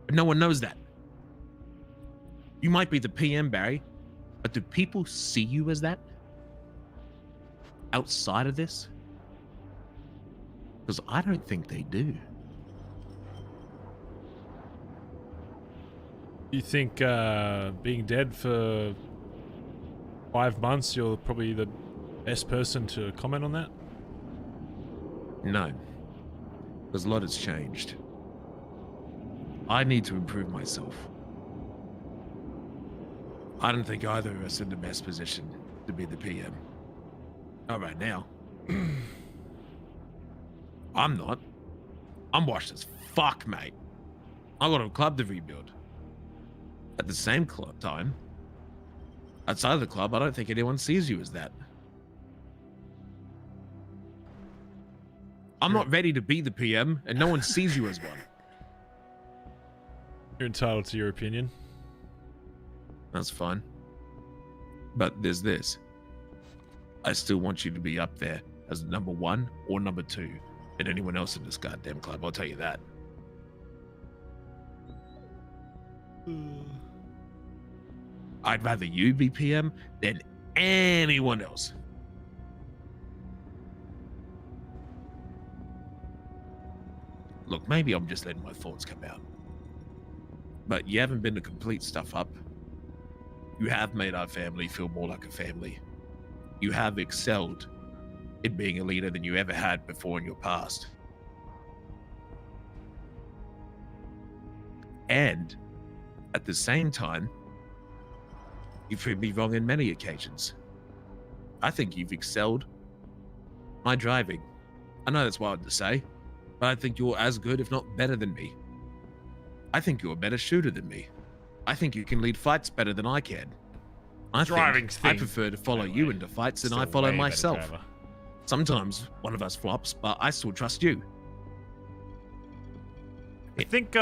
But no one knows that. You might be the PM, Barry, but do people see you as that? Outside of this? Because I don't think they do.
You think being dead for 5 months, you're probably the best person to comment on that?
No. Because a lot has changed. I need to improve myself. I don't think either of us are in the best position to be the PM. Not right now. I'm not. I'm washed as fuck, mate. I got a club to rebuild. At the same time, outside of the club, I don't think anyone sees you as that. I'm not ready to be the PM, and no one sees you as one.
You're entitled to your opinion.
That's fine. But there's this. I still want you to be up there as number 1 or number 2 than anyone else in this goddamn club. I'll tell you that. I'd rather you be PM than anyone else. Look, maybe I'm just letting my thoughts come out. But you haven't been to complete stuff up. You have made our family feel more like a family. You have excelled in being a leader than you ever had before in your past. And at the same time, you've proved me wrong in many occasions. I think you've excelled my driving. I know that's wild to say, but I think you're as good, if not better than me. I think you're a better shooter than me. I think you can lead fights better than I can. I prefer to follow you into fights than I follow myself. Sometimes one of us flops, but I still trust you.
I think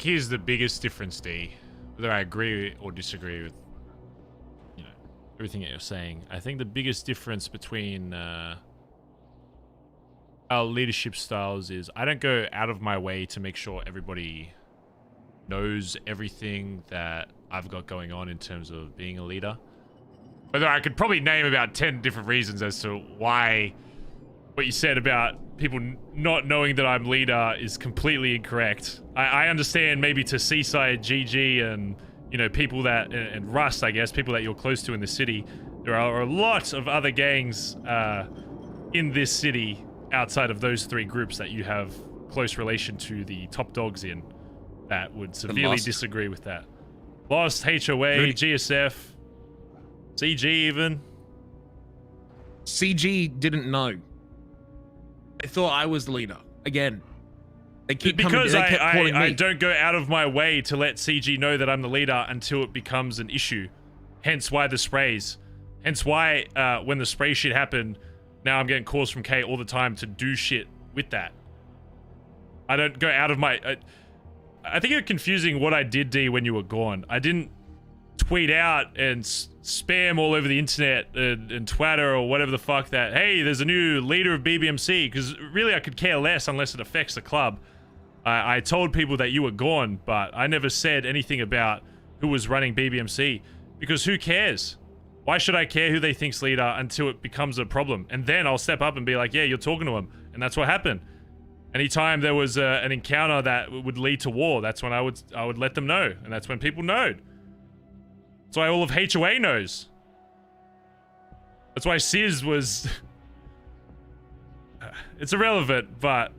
here's the biggest difference, D. Whether I agree or disagree with, everything that you're saying. I think the biggest difference between our leadership styles is I don't go out of my way to make sure everybody knows everything that I've got going on in terms of being a leader. Whether I could probably name about 10 different reasons as to why what you said about people not knowing that I'm leader is completely incorrect. I understand maybe to Seaside, GG, and people that and Rust, I guess, people that you're close to in the city. There are a lot of other gangs in this city outside of those 3 groups that you have close relation to the top dogs in that would severely disagree with that. Lost, HOA, GSF, CG even.
CG didn't know. They thought I was the leader. Again, they keep
because
coming, they kept calling me.
I don't go out of my way to let CG know that I'm the leader until it becomes an issue. Hence why the sprays. Hence why when the spray shit happened, now I'm getting calls from K all the time to do shit with that. I don't go out of my... I think you're confusing what I did, D, when you were gone. I didn't tweet out and spam all over the internet and Twitter or whatever the fuck that, hey, there's a new leader of BBMC, because really I could care less unless it affects the club. I told people that you were gone, but I never said anything about who was running BBMC, because who cares? Why should I care who they think's leader until it becomes a problem? And then I'll step up and be like, yeah, you're talking to him. And that's what happened. Anytime there was an encounter that would lead to war, that's when I would let them know. And that's when people knowed. That's why all of HOA knows. That's why Sizz was... It's irrelevant, but...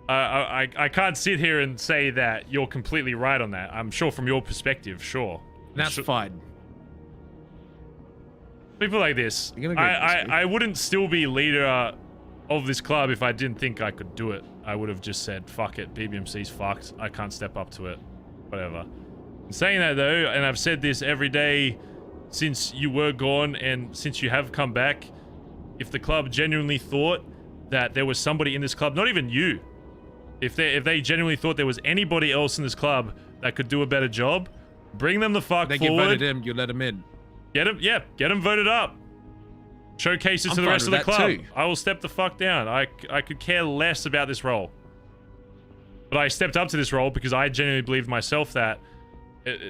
I can't sit here and say that you're completely right on that. I'm sure from your perspective, sure.
That's fine.
People like this, I wouldn't still be leader of this club if I didn't think I could do it. I would have just said, fuck it, BBMC's fucked. I can't step up to it. Whatever. In saying that though, and I've said this every day since you were gone and since you have come back, if the club genuinely thought that there was somebody in this club, not even you, if they genuinely thought there was anybody else in this club that could do a better job, bring them the fuck forward.
They get voted in, you let them in.
Get them voted up. Showcases to the rest of the club. Too. I will step the fuck down. I could care less about this role. But I stepped up to this role because I genuinely believed myself that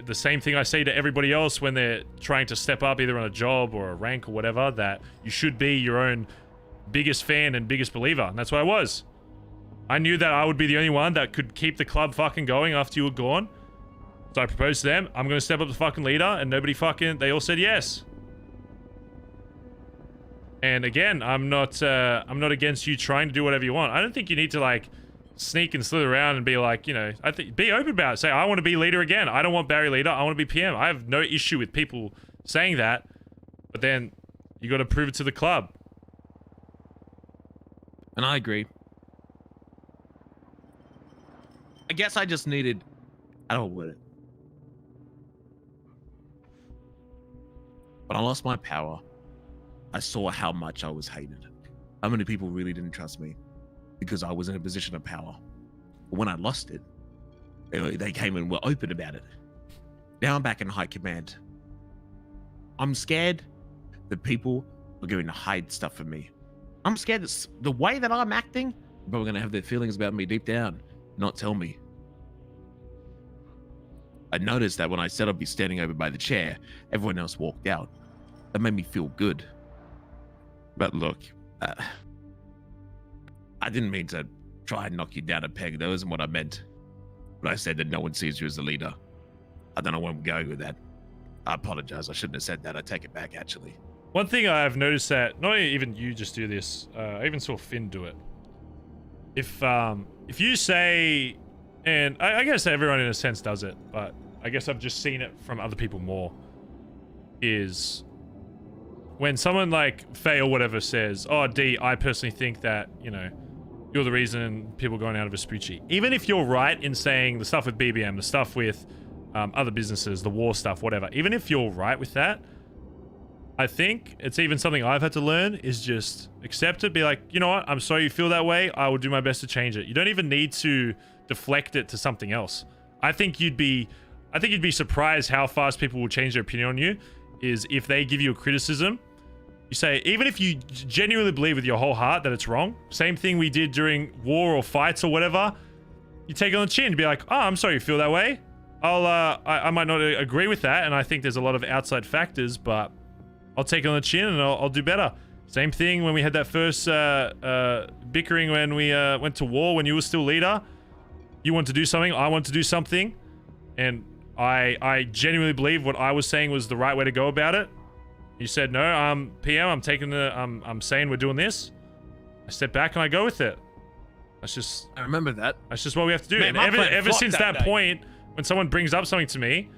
the same thing I say to everybody else when they're trying to step up either on a job or a rank or whatever, that you should be your own biggest fan and biggest believer. And that's what I was. I knew that I would be the only one that could keep the club fucking going after you were gone. So I proposed to them, I'm going to step up the fucking leader, and they all said yes. And again, I'm not against you trying to do whatever you want. I don't think you need to like sneak and slither around and be like, I think be open about it. Say, I want to be leader again. I don't want Barry leader. I want to be PM. I have no issue with people saying that, but then you got to prove it to the club.
And I agree. I guess I just needed, I don't want it. When I lost my power, I saw how much I was hated. How many people really didn't trust me because I was in a position of power. But when I lost it, they came and were open about it. Now I'm back in high command. I'm scared that people are going to hide stuff from me. I'm scared that the way that I'm acting, people are going to have their feelings about me deep down, not tell me. I noticed that when I said I'd be standing over by the chair, everyone else walked out. That made me feel good. But look, I didn't mean to try and knock you down a peg. That wasn't what I meant. But I said that no one sees you as a leader. I don't know where I'm going with that. I apologize. I shouldn't have said that. I take it back, actually.
One thing I've noticed that not even you just do this. I even saw Finn do it. If you say, and I guess everyone in a sense does it, but I guess I've just seen it from other people more, is when someone like Faye or whatever says, oh, D, I personally think that, you know, you're the reason people are going out of Vespucci. Even if you're right in saying the stuff with BBM, the stuff with other businesses, the war stuff, whatever, even if you're right with that, I think it's even something I've had to learn is just accept it, be like, you know what, I'm sorry you feel that way, I will do my best to change it. You don't even need to deflect it to something else. I think you'd be surprised how fast people will change their opinion on you, is if they give you a criticism, you say, even if you genuinely believe with your whole heart that it's wrong, same thing we did during war or fights or whatever, you take it on the chin to be like, oh, I'm sorry you feel that way. I might not agree with that, and I think there's a lot of outside factors, but I'll take it on the chin and I'll do better. Same thing when we had that first bickering when we went to war, when you were still leader. You want to do something, I want to do something, and I genuinely believe what I was saying was the right way to go about it. You said, no, PM, I'm saying we're doing this. I step back and I go with it. That's just...
I remember that.
That's just what we have to do.
Man,
and ever since that point, when someone brings up something to me,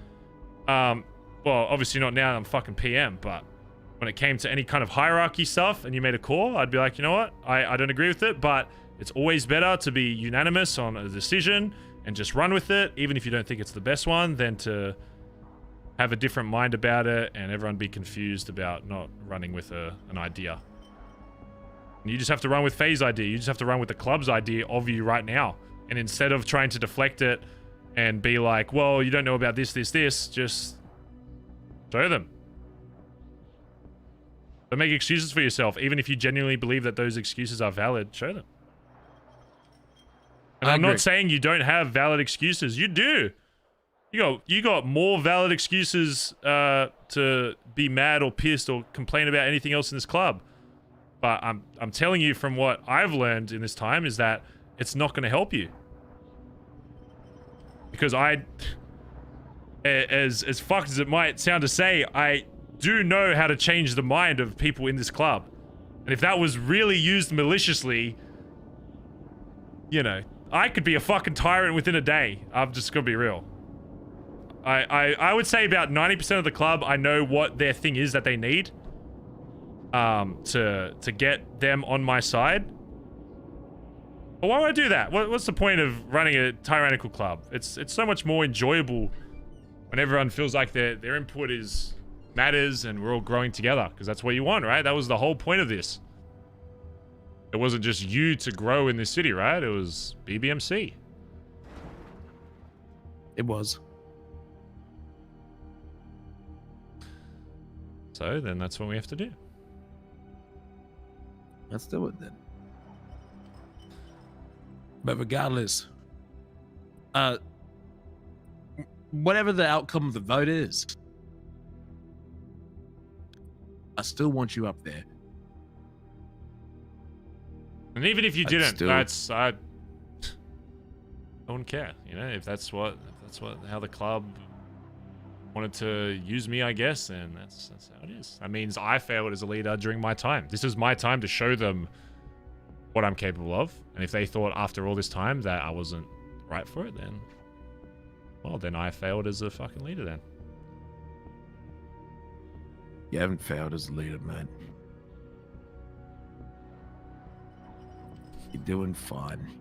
well, obviously not now, I'm fucking PM, but when it came to any kind of hierarchy stuff and you made a call, I'd be like, you know what? I don't agree with it, but it's always better to be unanimous on a decision and just run with it, even if you don't think it's the best one, than to have a different mind about it and everyone be confused about not running with an idea. And you just have to run with Faye's idea. You just have to run with the club's idea of you right now. And instead of trying to deflect it and be like, well, you don't know about this, just show them. Don't make excuses for yourself. Even if you genuinely believe that those excuses are valid, show them. And I'm not saying you don't have valid excuses. You do. You got more valid excuses to be mad or pissed or complain about anything else in this club. But I'm telling you from what I've learned in this time is that it's not going to help you. Because as fucked as it might sound to say, I do know how to change the mind of people in this club. And if that was really used maliciously, you know, I could be a fucking tyrant within a day. I'm just gonna be real. I would say about 90% of the club, I know what their thing is that they need to get them on my side. But why would I do that? What's the point of running a tyrannical club? It's so much more enjoyable when everyone feels like their input matters and we're all growing together, because that's what you want, right? That was the whole point of this. It wasn't just you to grow in this city, right? It was BBMC.
It was.
So then that's what we have to do.
Let's do it then. But regardless, whatever the outcome of the vote is, I still want you up there.
And even if you didn't, I don't care. You know, if that's how the club wanted to use me, I guess, and that's how it is. That means I failed as a leader during my time. This is my time to show them what I'm capable of. And if they thought after all this time that I wasn't right for it, then, well, then I failed as a fucking leader then.
You haven't failed as a leader, man. You're doing fine.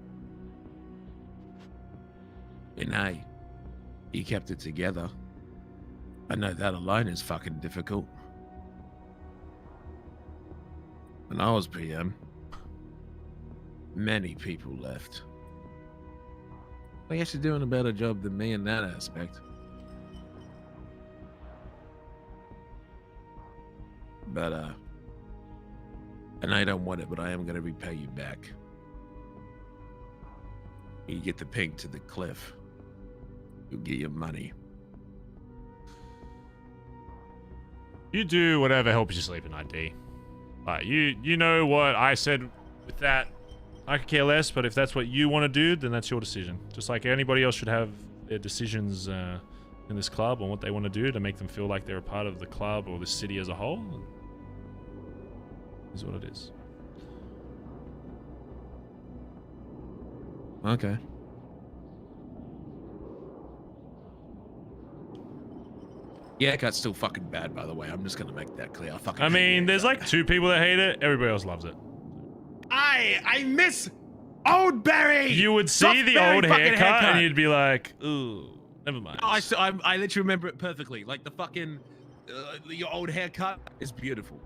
And hey, you kept it together. I know that alone is fucking difficult. When I was PM, many people left. I guess you're doing a better job than me in that aspect. But and I don't want it, but I am gonna repay you back. You get the pig to the cliff. You'll get your money.
You do whatever helps you sleep at night, D. But you know what I said with that. I could care less, but if that's what you want to do, then that's your decision. Just like anybody else should have their decisions in this club on what they want to do to make them feel like they're a part of the club or the city as a whole. Is what it is.
Okay. Yeah, haircut's still fucking bad, by the way. I'm just gonna make that clear.
I mean, there's like 2 people that hate it. Everybody else loves it.
I miss old Barry.
You would see the old haircut and you'd be like, ooh, never mind.
I literally remember it perfectly. Like the fucking your old haircut is beautiful.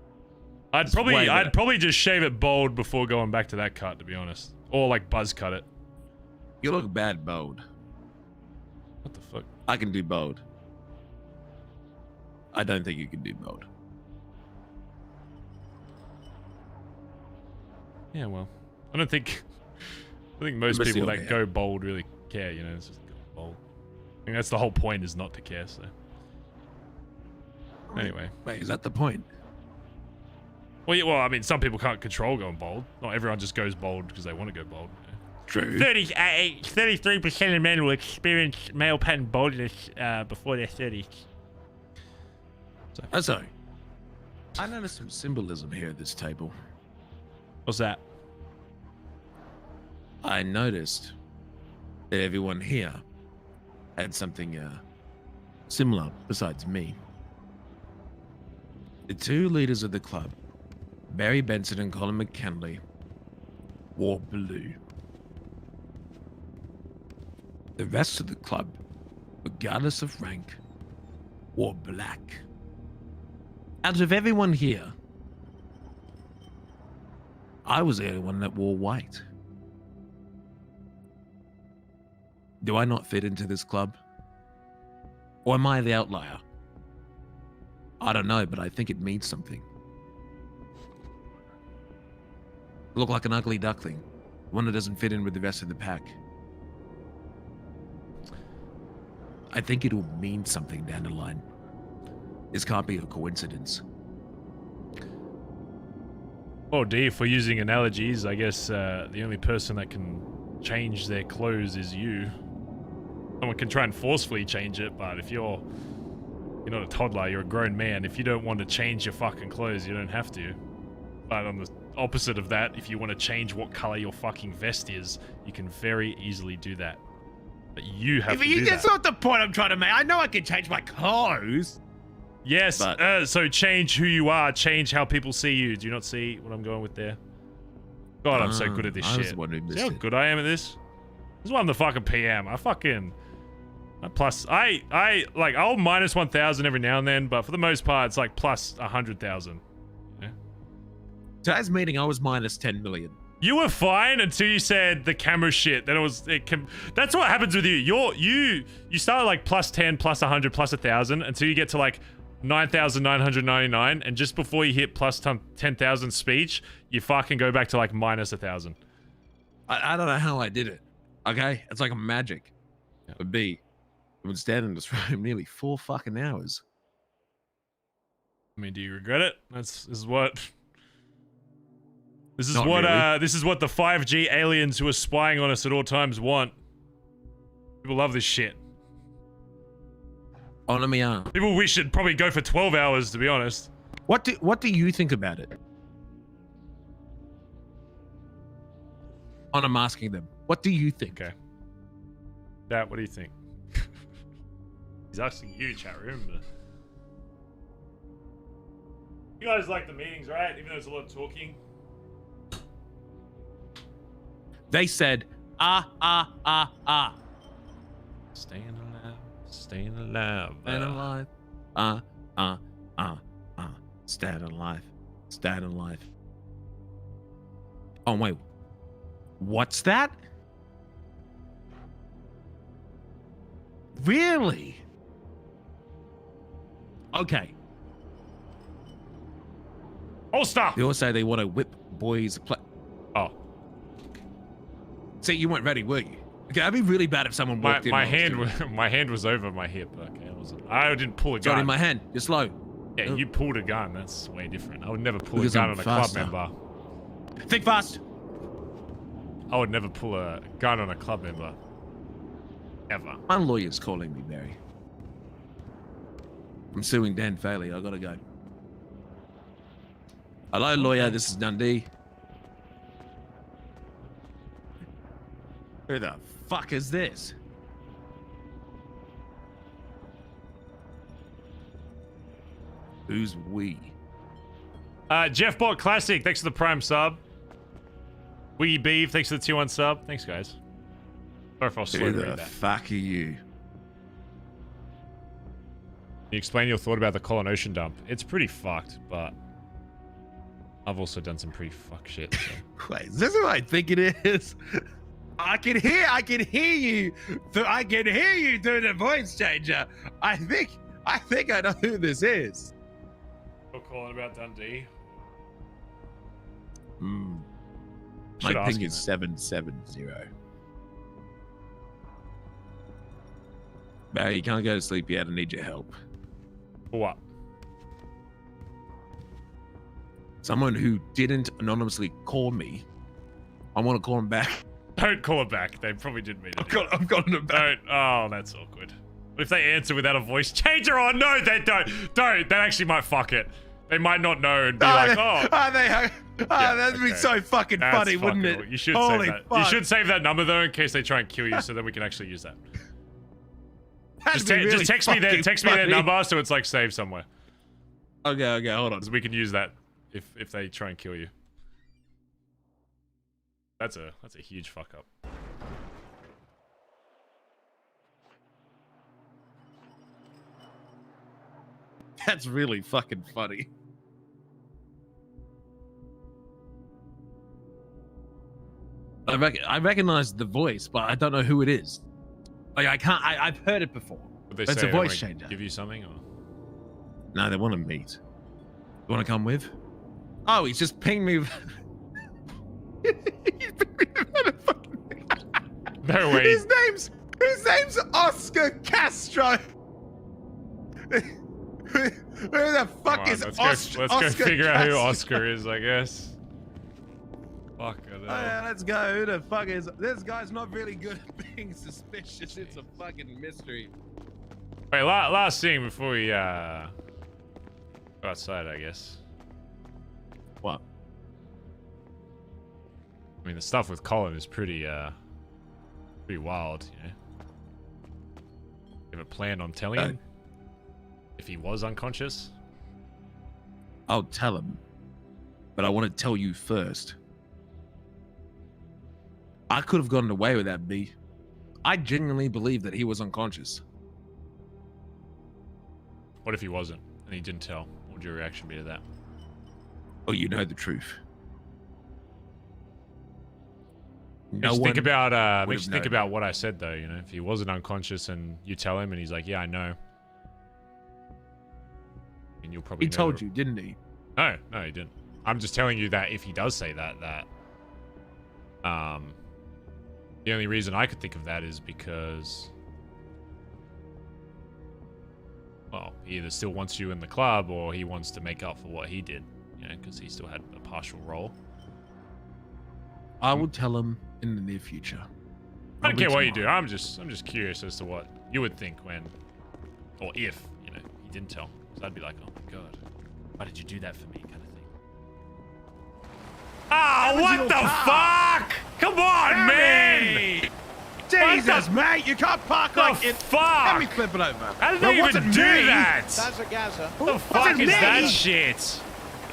I'd probably just shave it bald before going back to that cut, to be honest, or like buzz cut it.
You look bad bald.
What the fuck?
I can do bald. I don't think you can do bald.
Yeah, well, I think most people that go bald really care, you know, it's just go bald. I think that's the whole point, is not to care, so. Anyway.
Wait, is that the point?
Well, yeah, I mean, some people can't control going bald. Not everyone just goes bald because they want to go bald.
True.
33% of men will experience male pattern baldness before their 30s.
So. Sorry. I noticed some symbolism here at this table.
What's that?
I noticed that everyone here had something similar besides me. The 2 leaders of the club, Barry Benson and Collin McKinley, wore blue. The rest of the club, regardless of rank, wore black. Out of everyone here, I was the only one that wore white. Do I not fit into this club? Or am I the outlier? I don't know, but I think it means something. I look like an ugly duckling, one that doesn't fit in with the rest of the pack. I think it'll mean something down the line. This can't be a coincidence.
Oh, D, if we're using analogies, I guess the only person that can change their clothes is you. Someone can try and forcefully change it, but if you're not a toddler, you're a grown man. If you don't want to change your fucking clothes, you don't have to. But on the opposite of that, if you want to change what color your fucking vest is, you can very easily do that. But you have to do that.
That's not the point I'm trying to make. I know I can change my clothes.
Yes, so change who you are, change how people see you. Do you not see what I'm going with there? God, I'm so good at this shit. See how good I am at this? This is why I'm the fucking PM. I'll minus 1,000 every now and then, but for the most part, it's like plus 100,000. Yeah.
Today's meeting, I was minus 10 million.
You were fine until you said the camera shit. Then that's what happens with you. You start like plus 10, plus 100, plus 1,000 until you get to like 9,999, and just before you hit plus 10,000 speech, you fucking go back to like minus 1,000.
I don't know how I did it. Okay, it's like a magic. Yeah. But B, I've been standing in this room nearly 4 fucking hours.
I mean, do you regret it? This is what the 5G aliens who are spying on us at all times want. People love this shit.
Oh, let me ask.
People we should probably go for 12 hours, to be honest.
What do you think about it? I'm asking them. What do you think?
Okay. What do you think? He's asking you, chat room. But... You guys like the meetings, right? Even though it's a lot of talking.
They said,
Staying alive, staying alive.
Staying alive. Staying alive. Staying alive. Oh, wait. What's that? Really? Okay.
Oh, stop!
They all say they want to whip boys.
Oh.
See, you weren't ready, were you? Okay, that'd be really bad if someone walked in.
My hand was over my hip. Okay, I didn't pull a gun.
It's in my hand. You're slow.
Yeah, you pulled a gun. That's way different. I would never pull a gun on a club member.
Think fast.
I would never pull a gun on a club member. Ever.
My lawyer's calling me, Barry. I'm suing Dan Faley. I gotta go. Hello, lawyer. This is Dundee. Who the fuck is this? Who's we?
Jeff Bot Classic, thanks for the Prime sub. Wiggy Beef, thanks for the Tier 1 sub. Thanks, guys. Sorry if I was slow to read that.
Who the fuck are you?
Can you explain your thought about the Collin Ocean dump? It's pretty fucked, but I've also done some pretty fuck shit. So.
Wait, is this what I think it is? I can hear you. I can hear you through the voice changer. I think I know who this is.
You're calling about Dundee.
My ping is 770. Barry, you can't go to sleep yet. I need your help.
For what?
Someone who didn't anonymously call me. I want to call him back.
Don't call it back. They probably didn't mean it.
I've gotten it back.
Oh, that's awkward. What if they answer without a voice changer? Oh, no, they don't. Don't. That actually might fuck it. They might not know and be
that'd be so fucking funny, wouldn't it?
You should save that. You should save that number, though, in case they try and kill you, so that we can actually use that. Just text me their number, so it's like saved somewhere.
Okay, hold on.
So we can use that if they try and kill you. That's a huge fuck up.
That's really fucking funny. I recognize the voice, but I don't know who it is. Like I've heard it before. It's a voice changer.
Give you something, or?
No, they want to meet. You want to come with? Oh, he's just pinged me.
No way.
His name's Oscar Castro. Who the fuck is Oscar?
Let's go figure out who Oscar is, I guess. Fuck it.
Oh, yeah, let's go. Who the fuck is this guy's not really good at being suspicious. It's a fucking mystery.
Wait, last thing before we go outside, I guess.
What?
I mean, the stuff with Collin is pretty wild, you know. You ever planned on telling him if he was unconscious?
I'll tell him, but I want to tell you first. I could have gotten away with that, B. I genuinely believe that he was unconscious.
What if he wasn't and he didn't tell? What would your reaction be to that?
Oh, you know the truth.
Think about what I said, though. You know, if he wasn't unconscious and you tell him and he's like, "Yeah, I know," and you'll probably.
He told you, didn't he?
No, he didn't. I'm just telling you that if he does say that, the only reason I could think of that is because, well, he either still wants you in the club or he wants to make up for what he did, you know, because he still had a partial role.
I will tell him in the near future.
I don't care what you do. I'm just curious as to what you would think when, or if, you know, he didn't tell. So I'd be like, oh my god, why did you do that for me, kind of thing. Ah, what the fuck? Come on, man!
Jesus, mate, you can't park like it.
Fuck!
Let me flip it over.
How did they even do that?
That's a Gaza.
What the fuck is that shit?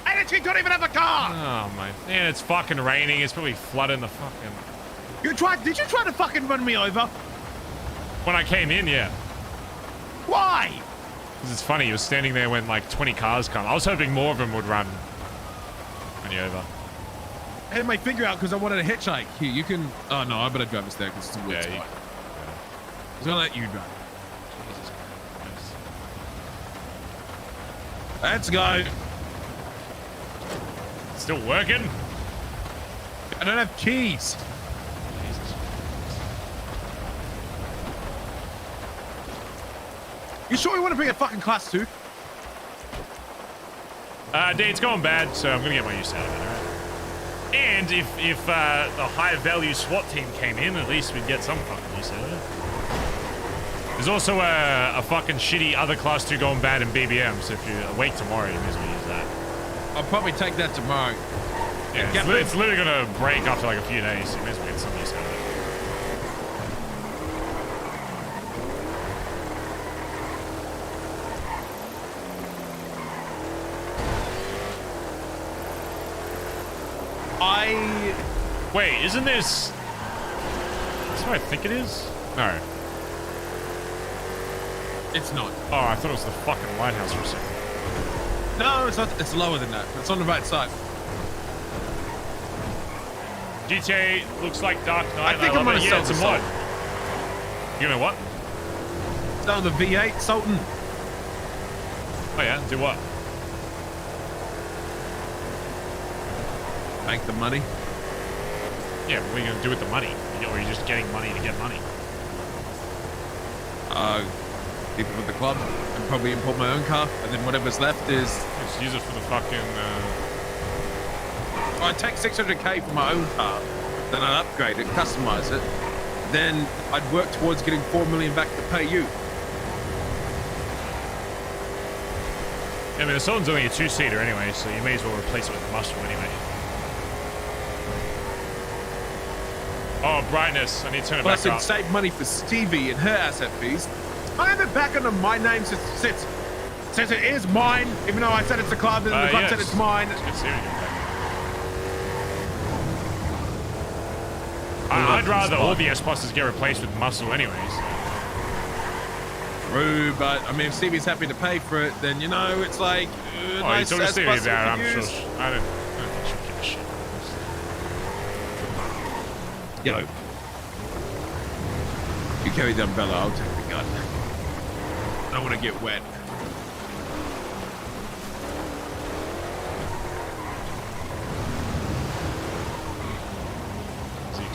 And you don't even have a car.
Oh my! Man, it's fucking raining. It's probably flooding the fucking.
Did you try to fucking run me over?
When I came in, yeah.
Why?
Because it's funny. You were standing there when like 20 cars come. I was hoping more of them would run you over.
I had my finger out because I wanted a hitchhike. Here, you can. Oh no, I better drive us there because it's a weird spot. I was gonna let you drive.
Jesus Christ.
Let's go.
Still working?
I don't have keys.
Jesus.
You sure you want to bring a fucking class 2?
D, it's going bad, so I'm gonna get my use out of it, alright? And if the high value SWAT team came in, at least we'd get some fucking use out of it. There's also a fucking shitty other class 2 going bad in BBM, so if you're awake tomorrow, you may as well use that.
I'll probably take that tomorrow.
Yeah, it's literally gonna break after like a few days, so you may as well get some use out of it. Wait, isn't this... That's what I think it is? No.
It's not.
Oh, I thought it was the fucking lighthouse for a second.
No, it's not. It's lower than that. It's on the right side.
GTA looks like Dark Knight.
I think I'm gonna sell
it's a mod. You know what?
Sell the V8 Sultan.
Oh yeah, do what?
Make the money.
Yeah, but what are you gonna do with the money? Or are you just getting money to get money?
Keep it with the club and probably import my own car, and then whatever's left is...
Just use it for the fucking...
I'd take 600k for my own car, then I'd upgrade it, customize it, then I'd work towards getting 4 million back to pay you.
I mean, the Sultan's only a 2-seater anyway, so you may as well replace it with the Muscle anyway. Oh, brightness. I need to turn it back up.
Plus, it'd save money for Stevie and her asset fees. I have it back under my name since it is mine, even though I said it's the club and the club said it's mine.
I'd rather all the S-Pluses get replaced with Muscle anyways.
True, but I mean, if Stevie's happy to pay for it, then, you know, it's like...
oh, nice, you talking to Stevie about it, I'm sure... I don't think she'll give a shit.
Yo. You carry the umbrella, I'll take the gun. I don't want to get wet.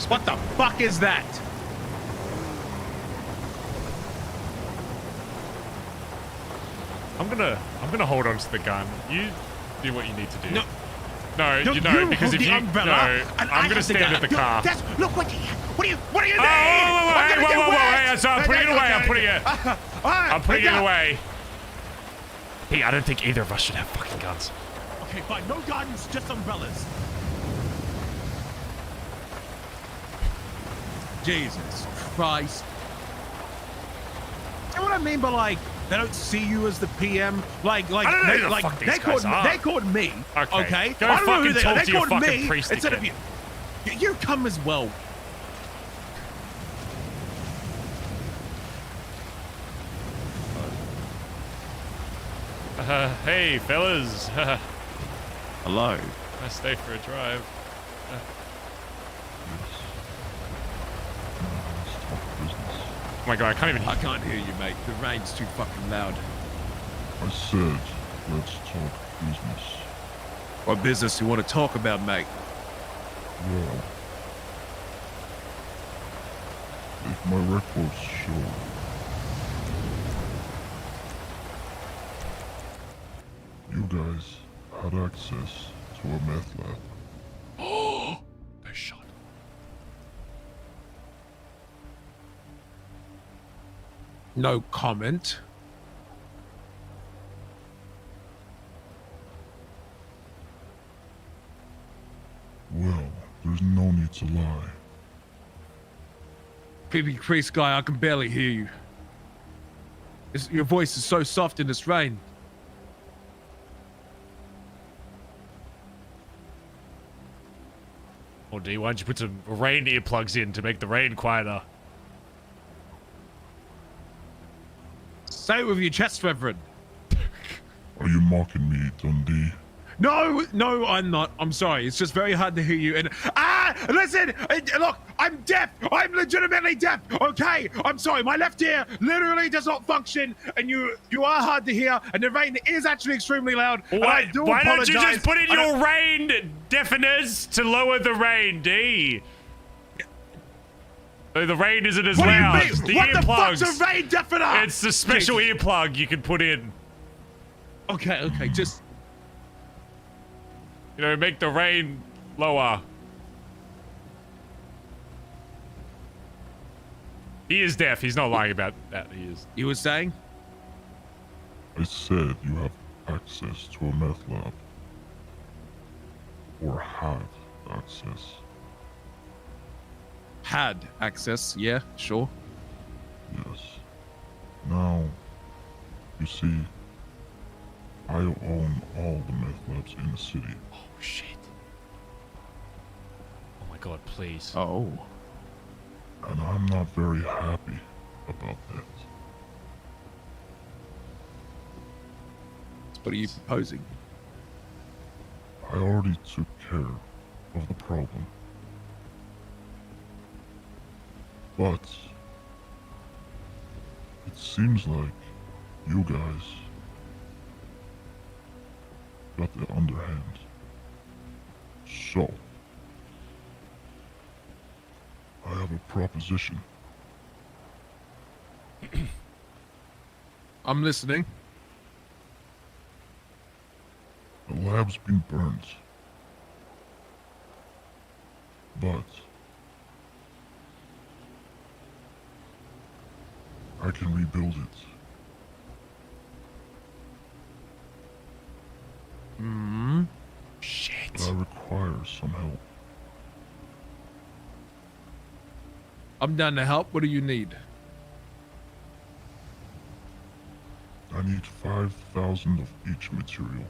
What the fuck is that?
I'm gonna hold on to the gun. You do what you need to do.
No.
No, you know, because if you I'm gonna stand at the car.
Look, what are you
Oh, whoa, hey, so I'm putting it away. I'm putting it away. Hey, I don't think either of us should have fucking guns.
Okay, fine. No guns, just umbrellas. Jesus Christ. You know what I mean by, like, they don't see you as the PM? Like,
I don't know who the fuck these guys are.
They called me. Okay.
Go
I don't know who
fucking talk
they
to your
called
fucking
me
priest
instead of you. You come as well.
Hey, fellas.
Hello.
Nice day for a drive. Oh my god, I can't even hear you.
I can't hear you, mate. The rain's too fucking loud.
I said, let's talk business.
What business do you want to talk about, mate?
Well, if my records show, you guys had access to a meth lab.
Oh, they shot.
No comment.
Well, there's no need to lie.
PB Priest guy, I can barely hear you. Your voice is so soft in this rain.
Oh, D, why don't you put some rain earplugs in to make the rain quieter?
Say it with your chest, Reverend.
Are you mocking me, Dundee?
No, I'm not. I'm sorry. It's just very hard to hear you. And listen, look, I'm deaf. I'm legitimately deaf. Okay, I'm sorry. My left ear literally does not function, and you are hard to hear, and the rain is actually extremely loud.
Why don't you just put in your rain deafeners to lower the rain, D? The rain isn't as loud. The
what
earplugs.
The fuck's a rain deafener?
It's the special earplug you can put in.
Okay, just...
You know, make the rain lower. He is deaf. He's not lying about that. He is.
You were saying?
I said you have access to a meth lab. Or have access.
Had access, yeah, sure.
Yes. Now, you see, I own all the meth labs in the city.
Oh, shit. Oh my god, please.
Oh.
And I'm not very happy about that.
What are you proposing?
I already took care of the problem. But it seems like you guys got the underhand. So, I have a proposition.
I'm listening.
The lab's been burned. But I can rebuild it.
Shit.
But I require some help.
I'm down to help. What do you need?
I need 5,000 of each material.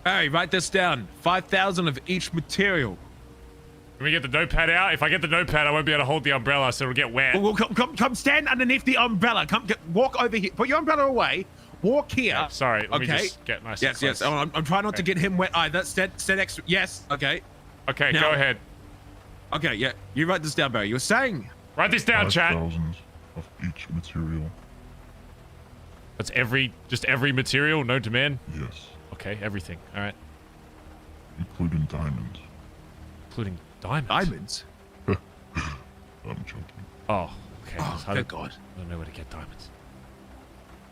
Barry, write this down. 5,000 of each material.
Can we get the notepad out? If I get the notepad, I won't be able to hold the umbrella, so it'll get wet.
Well, come stand underneath the umbrella. Walk over here. Put your umbrella away. Walk here.
Oh, sorry, let me just get nice and
Yes. Oh, I'm trying not to get him wet. That's dead extra. Yes. Okay.
Okay,
now,
go ahead.
Okay, yeah. You write this down, Barry. You were saying.
Write this down, chat.
5,000 of each material.
That's just every material, no demand?
Yes.
Okay, everything. All right.
Including diamonds.
Including diamonds?
Diamonds?
I'm joking.
Oh, okay.
Oh, thank God.
I don't know where to get diamonds.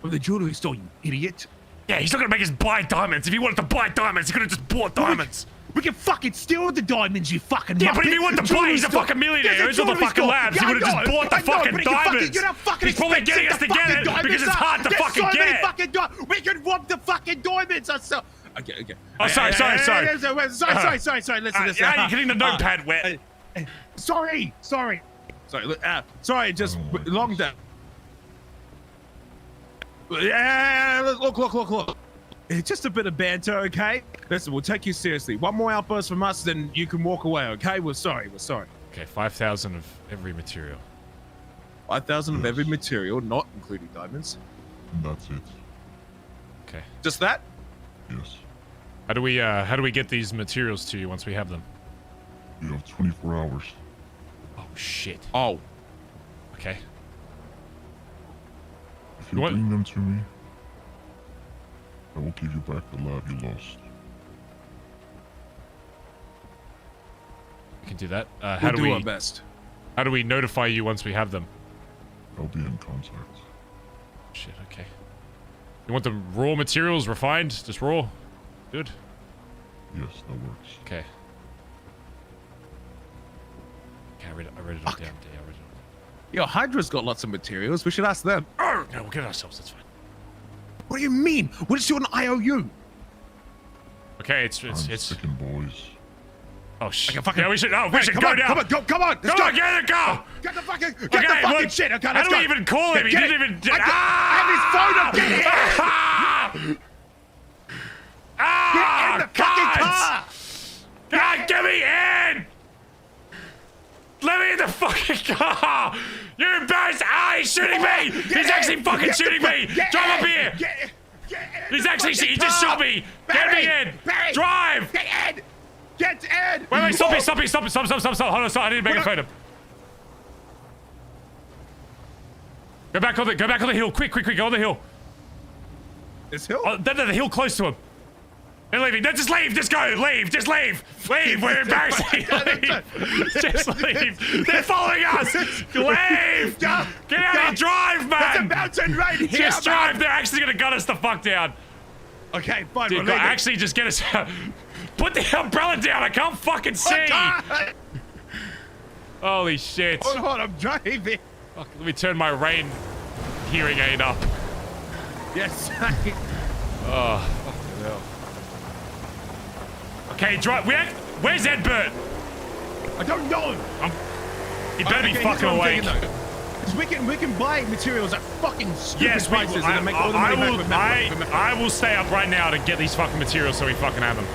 From the jewelry store, you idiot.
Yeah, he's not gonna make us buy diamonds. If he wanted to buy diamonds, he could have just bought diamonds.
We can fucking steal the diamonds, you fucking
Yeah,
muppet.
but if he wanted to buy, he's a fucking millionaire. He's all the fucking labs. He would have just bought the fucking diamonds. He's probably getting us to get it because it's hard to fucking get.
We can rob the fucking diamonds. Okay.
Oh, sorry.
Sorry. Listen.
Yeah, you're getting the notepad wet.
Sorry. Sorry. Just long down. Yeah, look. It's just a bit of banter, okay? Listen, we'll take you seriously. One more outburst from us, then you can walk away, okay? We're sorry.
Okay, 5,000 of every material.
5,000 of every material, not including diamonds.
That's it.
Okay.
Just that?
Yes.
How do we get these materials to you once we have them?
You have 24 hours.
Oh shit.
Oh.
Okay.
If you bring them to me, I will give you back the lab you lost.
We can do that.
We'll do our best.
How do we notify you once we have them?
I'll be in contact.
Shit, okay. You want the raw materials refined? Just raw? Good.
Yes, that works.
Okay. I read it all down.
Yo, Hydra's got lots of materials. We should ask them.
Oh, no, we'll get it ourselves. That's fine.
What do you mean? We'll just do an IOU.
Okay, it's
Second boys.
Oh shit!
Okay,
yeah, we should go down.
Come on! Let's go!
Get
the fucking shit! Okay,
how do we even call him? He didn't even.
I have his phone. Get in! Get in the fucking car!
God, get me in! Let me in the fucking car! You're embarrassed! Ah, he's shooting me! He's actually fucking shooting me! Drive up here! He's actually, he just shot me! Get me in! Drive!
Get in! Get Ed!
Wait, stop it. Hold on, stop. I need to megaphone him. Go back on the hill. Quick, go on the hill.
This hill?
Oh, the hill close to him. They're leaving. No, just leave. Just go. Leave. Just leave. Leave. We're embarrassing. Leave. Just leave. They're following us. Leave. Get out and drive, man.
There's a mountain right here.
Just drive. They're actually going to gun us the fuck down.
Okay, fine.
Dude, actually, just get us out. Put the umbrella down. I can't fucking see. Holy shit.
Hold on, I'm driving.
Fuck, let me turn my rain hearing aid up.
Yes.
Oh, fucking hell. Okay, drive. Where's Edbert?
I don't know.
He better be fucking awake.
Because we can buy materials at fucking stupid prices and make all the money back.
I will stay up right now to get these fucking materials so we fucking have them.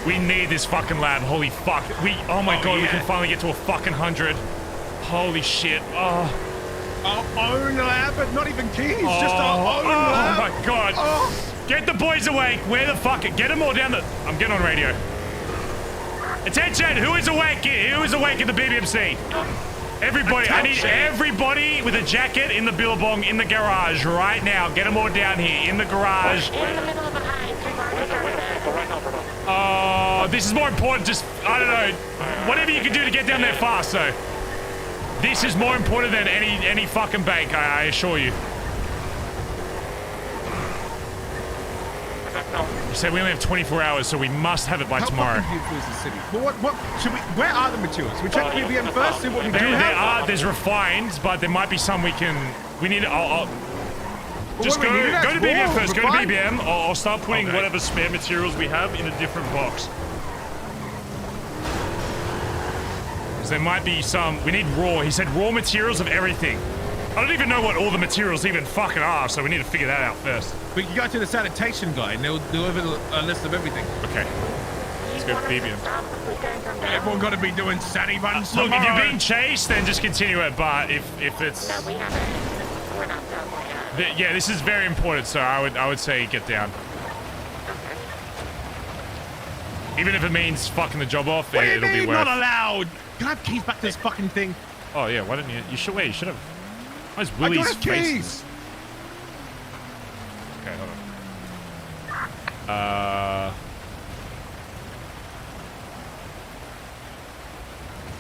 We need this fucking lab. Holy fuck. Oh my god, we can finally get to a fucking 100. Holy shit. Oh.
Our own lab, but not even keys. Just our own lab.
Oh my god. Oh. Get the boys awake. Where the fuck? Get them all down the... I'm getting on radio. Attention! Who is awake? Who is awake in the BBMC? Everybody. I need everybody with a jacket in the billabong in the garage right now. Get them all down here in the garage. Oh, this is more important. Just, I don't know. Whatever you can do to get down there fast, though. This is more important than any fucking bank, I assure you. You said we only have 24 hours, so we must have it by tomorrow.
How fucking beautiful is the city? Well, what should we... Where are the materials? We check BBM first, see what we do have?
There's refined, but there might be some we can... We need... Just go to BBM first. Go to BBM. I'll start putting whatever spare materials we have in a different box. Because there might be some... We need raw. He said raw materials of everything. I don't even know what all the materials even fucking are, so we need to figure that out first.
We can go to the sanitation guy and they'll deliver a list of everything.
Okay. Let's go to BBM.
Everyone got to be doing sanity runs.
Look, if you're being chased, then just continue it. But if it's... Yeah, this is very important, so I would say get down. Even if it means fucking the job off, it'll be worth.
Not allowed. Can I have keys back to this fucking thing?
Oh yeah, why didn't you? You should wait. You should have. Where's
I
Willie's
don't have keys.
Okay, hold on.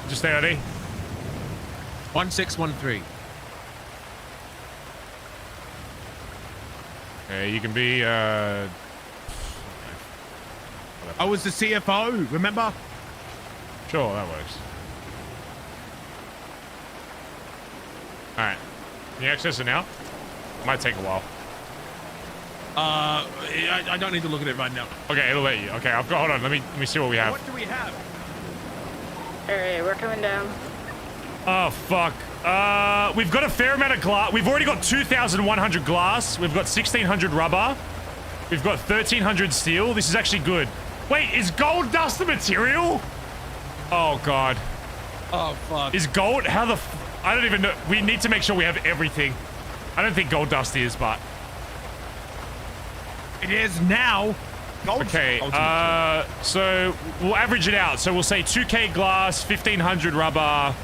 Just stay ready.
1613.
Okay, you can be.
I was the CFO. Remember?
Sure, that works. All right. Can you access it now? Might take a while.
I don't need to look at it right now.
Okay, it'll let you. Okay, I've got. Hold on. Let me see what we have.
What do we have?
Alright, we're coming down.
Oh fuck. We've got a fair amount of glass. We've already got 2,100 glass. We've got 1,600 rubber. We've got 1,300 steel. This is actually good. Wait, is gold dust the material? Oh god.
Oh fuck.
Is gold? How the? I don't even know. We need to make sure we have everything. I don't think gold dust is, but
it is now. Gold.
Okay. So we'll average it out. So we'll say 2K glass, 1,500 rubber,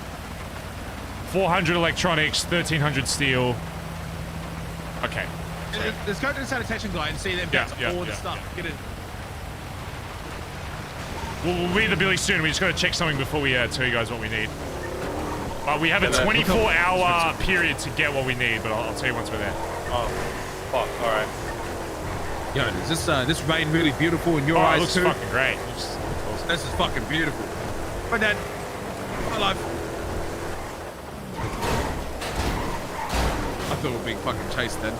400 electronics, 1,300 steel. Okay.
Let's go to the sanitation guy and see them get all the stuff. Get in.
We'll be the Billy soon. We just got to check something before we tell you guys what we need. But we have a 24-hour period to get what we need, but I'll tell you once we're there.
Oh, fuck. All right.
Yo, is this rain really beautiful in your eyes
it looks
too?
fucking great.
This is fucking beautiful. But then, my life. I thought we were being fucking chased then.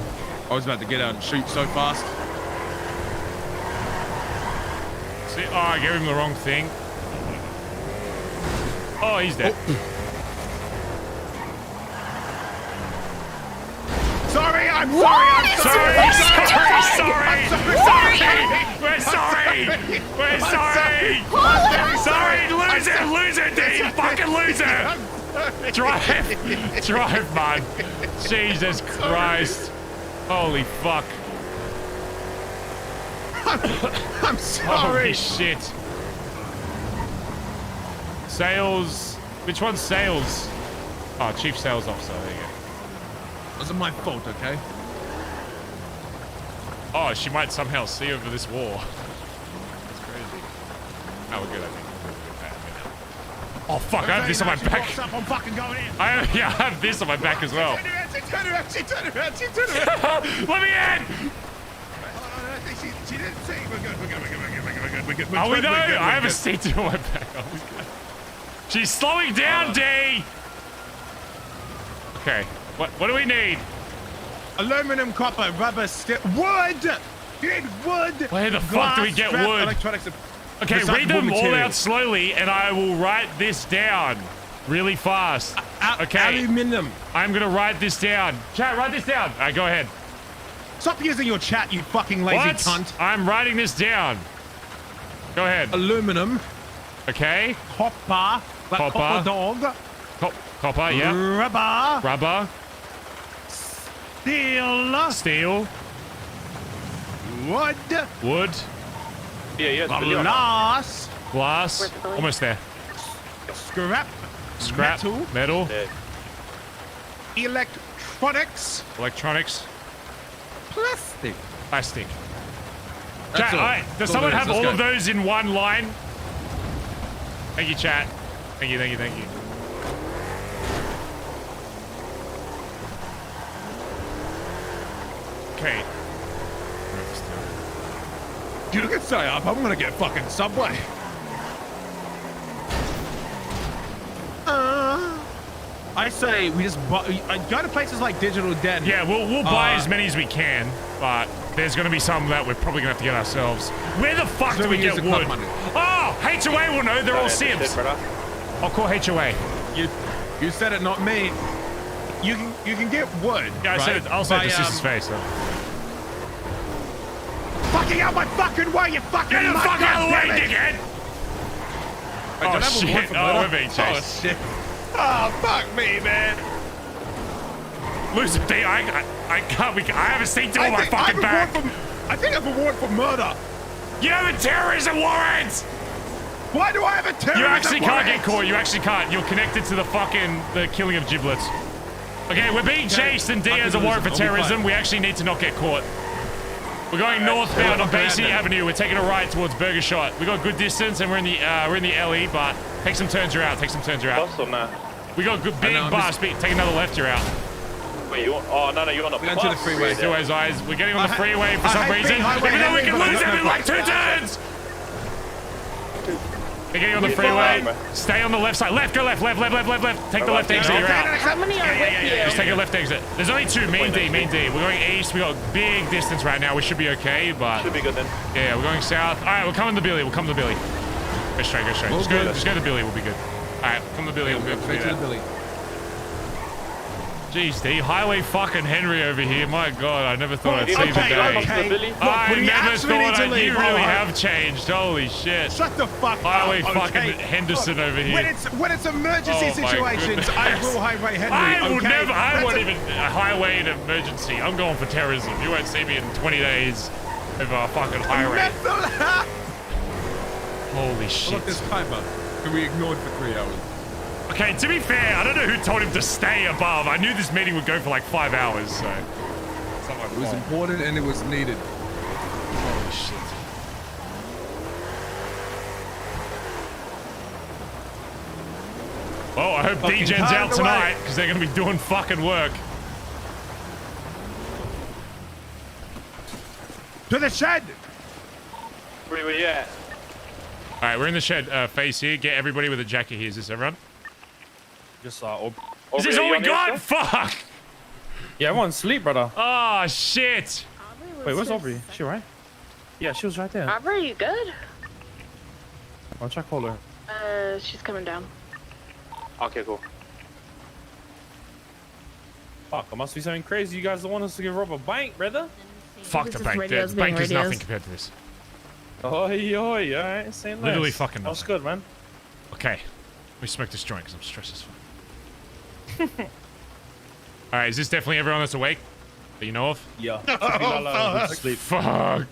I was about to get out and shoot so fast.
See, I gave him the wrong thing. Oh, he's dead.
Sorry, I'm sorry.
We're sorry. Loser, Dean, fucking loser. Drive, man. Jesus Christ. Holy fuck.
I'm sorry.
Holy shit. Sales. Which one's sales? Oh, chief sales officer. There you go.
Wasn't my fault, okay?
Oh, she might somehow see over this wall. That's crazy. Oh, we're good, I think. Oh, fuck, I have this on my back.
I'm fucking going in.
I have this on my back as well.
Turn around.
Let me in!
She didn't say we're good.
Oh, we know. I have a seat on my back. She's slowing down, D. Okay. What do we need?
Aluminum, copper, rubber, wood. Get wood.
Where the fuck do we get wood?
Electronics.
Okay, read them all out slowly, and I will write this down really fast. Okay.
Aluminum.
I'm gonna write this down. Chat, write this down. All right, go ahead.
Stop using your chat, you fucking lazy cunt.
I'm writing this down. Go ahead.
Aluminum.
Okay.
Copper. Like copper dog.
Copper, yeah. Rubber. Steel. Wood.
Yeah.
Glass. Almost there.
Scrap.
Metal.
Yeah.
Electronics.
Plastic. Chat, does someone have all of those in one line? Thank you, chat. Thank you. Okay.
You can stay up. I'm gonna get fucking Subway. I say we just go to places like Digital Den.
Yeah, we'll buy as many as we can, but there's gonna be some that we're probably gonna have to get ourselves. Where the fuck do we get wood? Oh, HOA will know. They're all simps. I'll call HOA.
You said it, not me. You can get wood.
Yeah, I said it. I'll say it to Sis's face.
Fucking out my fucking way, you fucking
get the fuck out of the way, dickhead! Oh shit! Oh, we're being chased.
Oh shit! Oh fuck me, man!
Lose a day. I can't. I have a seat on my fucking back.
I think I have a warrant for murder.
You have a terrorism warrant.
Why do I have a terrorism warrant?
You actually can't get caught. You actually can't. You're connected to the killing of giblets. Okay, we're being chased, and D has a warrant for terrorism. We actually need to not get caught. We're going northbound on Bay City Avenue. We're taking a right towards Burger Shot. We got good distance, and we're in the Ellie, but take some turns. You're out.
Bus or nah?
We got good big bus. Take another left. You're out.
Wait, you? Oh no, you're on the bus.
Into the freeway.
We're getting on the freeway for some reason. Even though we can lose it in like 2 turns. We're getting on the freeway. Stay on the left side. Go left. Take the left exit. You're out.
How many are with you?
Just take a left exit. There's only 2. Main D. We're going east. We got big distance right now. We should be okay, but
should be good then.
Yeah, we're going south. All right, we're coming to Billy. Go straight. Just go to Billy. We'll be good. All right, come to Billy. We'll be
straight to the Billy.
Jeez, D. Highway fucking Henry over here. My God, I never thought I'd see the day. I never thought you really have changed. Holy shit.
Shut the fuck up.
Highway fucking Henderson over here.
When it's emergency situations, I will Highway Henry.
I won't even highway an emergency. I'm going for terrorism. You won't see me in 20 days over a fucking highway. Holy shit.
Look, this timer can be ignored for 3 hours.
Okay, to be fair, I don't know who told him to stay above. I knew this meeting would go for like 5 hours, so...
It was important and it was needed.
Holy shit. Well, I hope D-Gen's out tonight, because they're going to be doing fucking work.
To the shed!
Where are you at?
Alright, we're in the shed phase here. Get everybody with a jacket here. Is this everyone?
Just
Is this all we got? Fuck!
Yeah, everyone's asleep, brother.
Oh, shit!
Wait, where's Aubrey? Is she right? Yeah, she was right there.
Aubrey, you good?
I'll try to call her.
She's coming down.
Okay, cool. Fuck, it must be something crazy. You guys don't want us to give rob a bank, brother?
Fuck the bank. The bank is nothing compared to this.
Oi, alright, saying less.
Literally fucking nothing.
That's good, man.
Okay, let me smoke this joint because I'm stressed as fuck. Alright, is this definitely everyone that's awake that you know of?
Yeah.
Oh, fuck.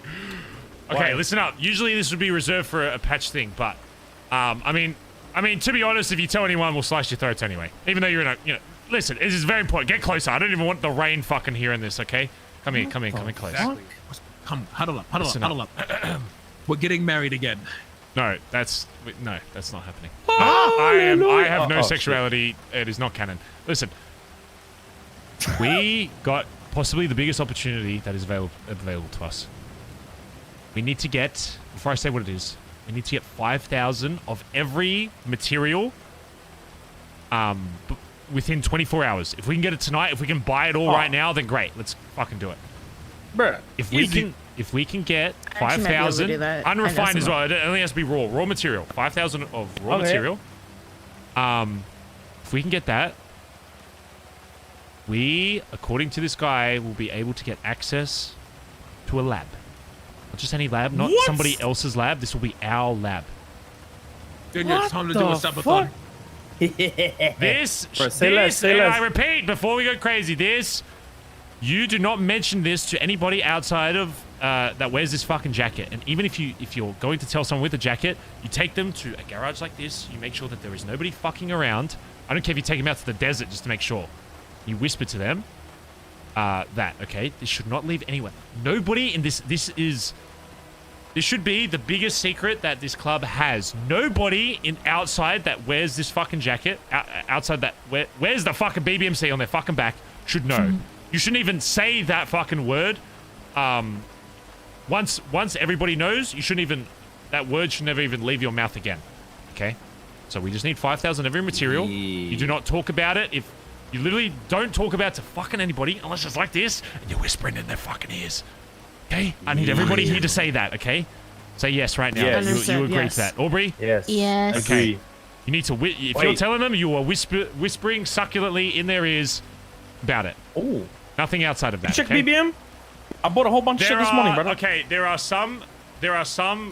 Okay, listen up. Usually this would be reserved for a patch thing, but I mean, I mean, to be honest, if you tell anyone, we'll slice your throats anyway. Even though you're in a, listen, this is very important. Get closer. I don't even want the rain fucking hearing this, okay? Come in close.
Exactly. Come, huddle up. We're getting married again.
No, that's not happening. I have no sexuality. Shit. It is not canon. Listen, we got possibly the biggest opportunity that is available to us. We need to get, before I say what it is, we need to get 5,000 of every material within 24 hours. If we can get it tonight, if we can buy it all right now, then great. Let's fucking do it.
Bruh.
If we can get 5,000 unrefined as well, it only has to be raw material. 5,000 of raw material. If we can get that, we, according to this guy, will be able to get access to a lab. Not just any lab, not somebody else's lab. This will be our lab.
Dude, it's time to do a subathon.
I repeat, before we go crazy, you do not mention this to anybody outside of that wears this fucking jacket. And even if you're going to tell someone with a jacket, you take them to a garage like this. You make sure that there is nobody fucking around. I don't care if you take them out to the desert just to make sure. You whisper to them okay? This should not leave anywhere. Nobody in this should be the biggest secret that this club has. Nobody outside that wears this fucking jacket, outside that wears the fucking BBMC on their fucking back, should know. You shouldn't even say that fucking word. Once everybody knows, that word should never even leave your mouth again. Okay? So we just need 5,000 every material. You do not talk about it. If you literally don't talk about it to fucking anybody unless it's like this and you're whispering in their fucking ears. Okay? I need everybody here to say that, okay? Say yes right now. Yes. You agree to that. Aubrey?
Yes.
Okay. You need to, if you're telling them, you are whispering succulently in their ears about it.
Oh.
Nothing outside of that.
You check BBM? I bought a whole bunch of shit this morning, brother.
Okay, there are some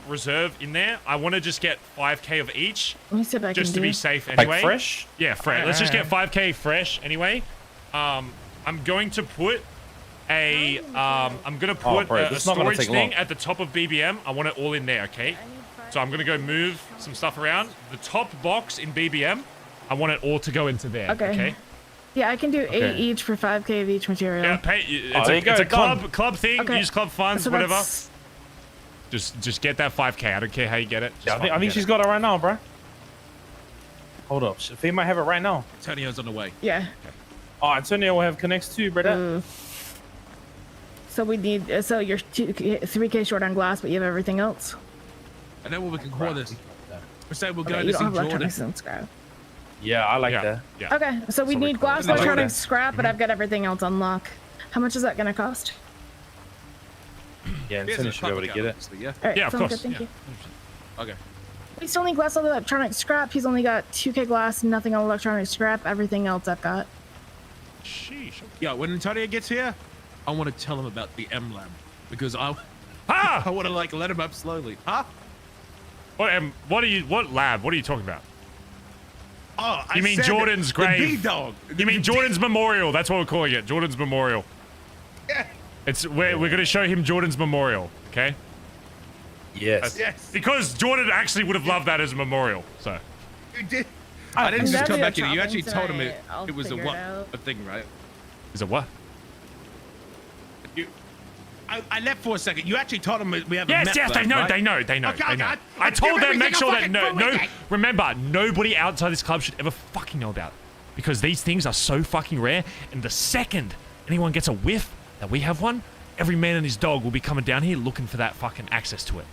reserve in there. I want to just get 5k of each.
Let me see if I
just
can
to
do.
be safe anyway.
Like fresh?
Yeah, fresh. Let's just get 5k fresh anyway. I'm going to put a storage thing at the top of BBM. I want it all in there, okay? So I'm gonna go move some stuff around. The top box in BBM, I want it all to go into there. Okay.
Yeah, I can do 8 each for 5k of each material.
Yeah, it's a club thing. Okay. Use club funds, whatever.
That's...
Just get that 5k. I don't care how you get it.
I think she's got it right now, bro. Hold up. She might have it right now.
Antonio's on the way.
Yeah.
Okay.
Oh, Antonio will have connects too, brother.
So we need. So you're 3k short on glass, but you have everything else.
And then we can call this. We say we're going
you
to
don't
see
have
Jordan.
electronics and scrap.
Yeah, I like that.
Yeah.
Okay, so we need glass, electronics, scrap, but I've got everything else on lock. How much is that gonna cost?
Yeah, Antonio should be able to get it.
Yeah.
All right,
Yeah, of course.
Good, thank you.
Okay.
We still need glass, electronics, scrap. He's only got 2k glass, nothing on electronics, scrap. Everything else I've got.
Sheesh.
Yeah, when Antonio gets here, I want to tell him about the M lab because I want to let him up slowly. Huh?
What lab? What are you talking about?
Oh,
you mean Jordan's grave?
The B-Dog.
You mean Jordan's memorial? That's what we're calling it. Jordan's memorial.
Yeah.
We're going to show him Jordan's memorial. Okay.
Yes.
Yes.
Because Jordan actually would have loved that as a memorial. So.
You did. I didn't just come back in. You actually told him it was a thing, right?
Is it what?
I left for a second. You actually told them we have a
Yes, they know, right? they know.
Okay,
I told them, make sure that remember, nobody outside this club should ever fucking know about it. Because these things are so fucking rare, and the second anyone gets a whiff that we have one, every man and his dog will be coming down here looking for that fucking access to it.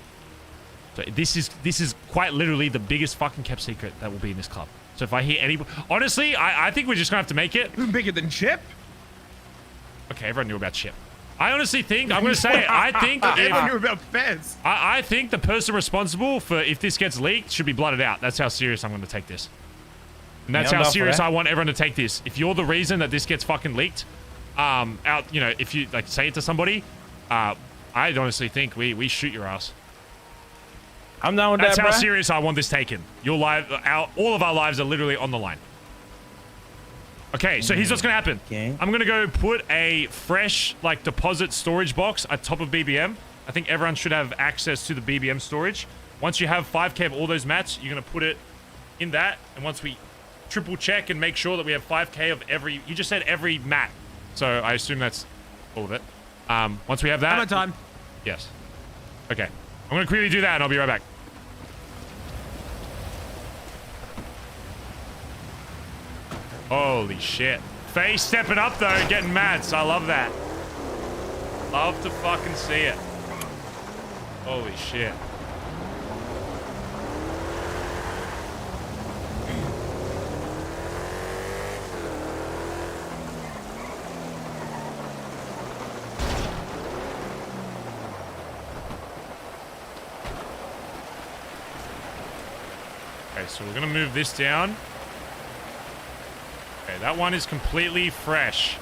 So this is quite literally the biggest fucking kept secret that will be in this club. So if I hear anybody, honestly, I think we're just gonna have to make it.
Bigger than Chip?
Okay, everyone knew about Chip. I honestly think, I'm going to say, I think
everyone knew about Fez.
I think the person responsible for if this gets leaked should be blotted out. That's how serious I'm going to take this. And that's how serious I want everyone to take this. If you're the reason that this gets fucking leaked, if you like say it to somebody, I honestly think we shoot your ass.
I'm down with
that,
bro.
That's how serious I want this taken. Your life, all of our lives are literally on the line. Okay, so here's what's gonna happen.
Okay.
I'm gonna go put a fresh, deposit storage box at top of BBM. I think everyone should have access to the BBM storage. Once you have 5k of all those mats, you're gonna put it in that, and once we triple check and make sure that we have 5K of every, you just said every mat, so I assume that's all of it. Once we have that,
I'm on time.
Yes. Okay, I'm gonna quickly do that and I'll be right back. Holy shit. Faye stepping up though, getting mad, so I love that. Love to fucking see it. Holy shit. Okay, so we're gonna move this down. Okay, that one is completely fresh.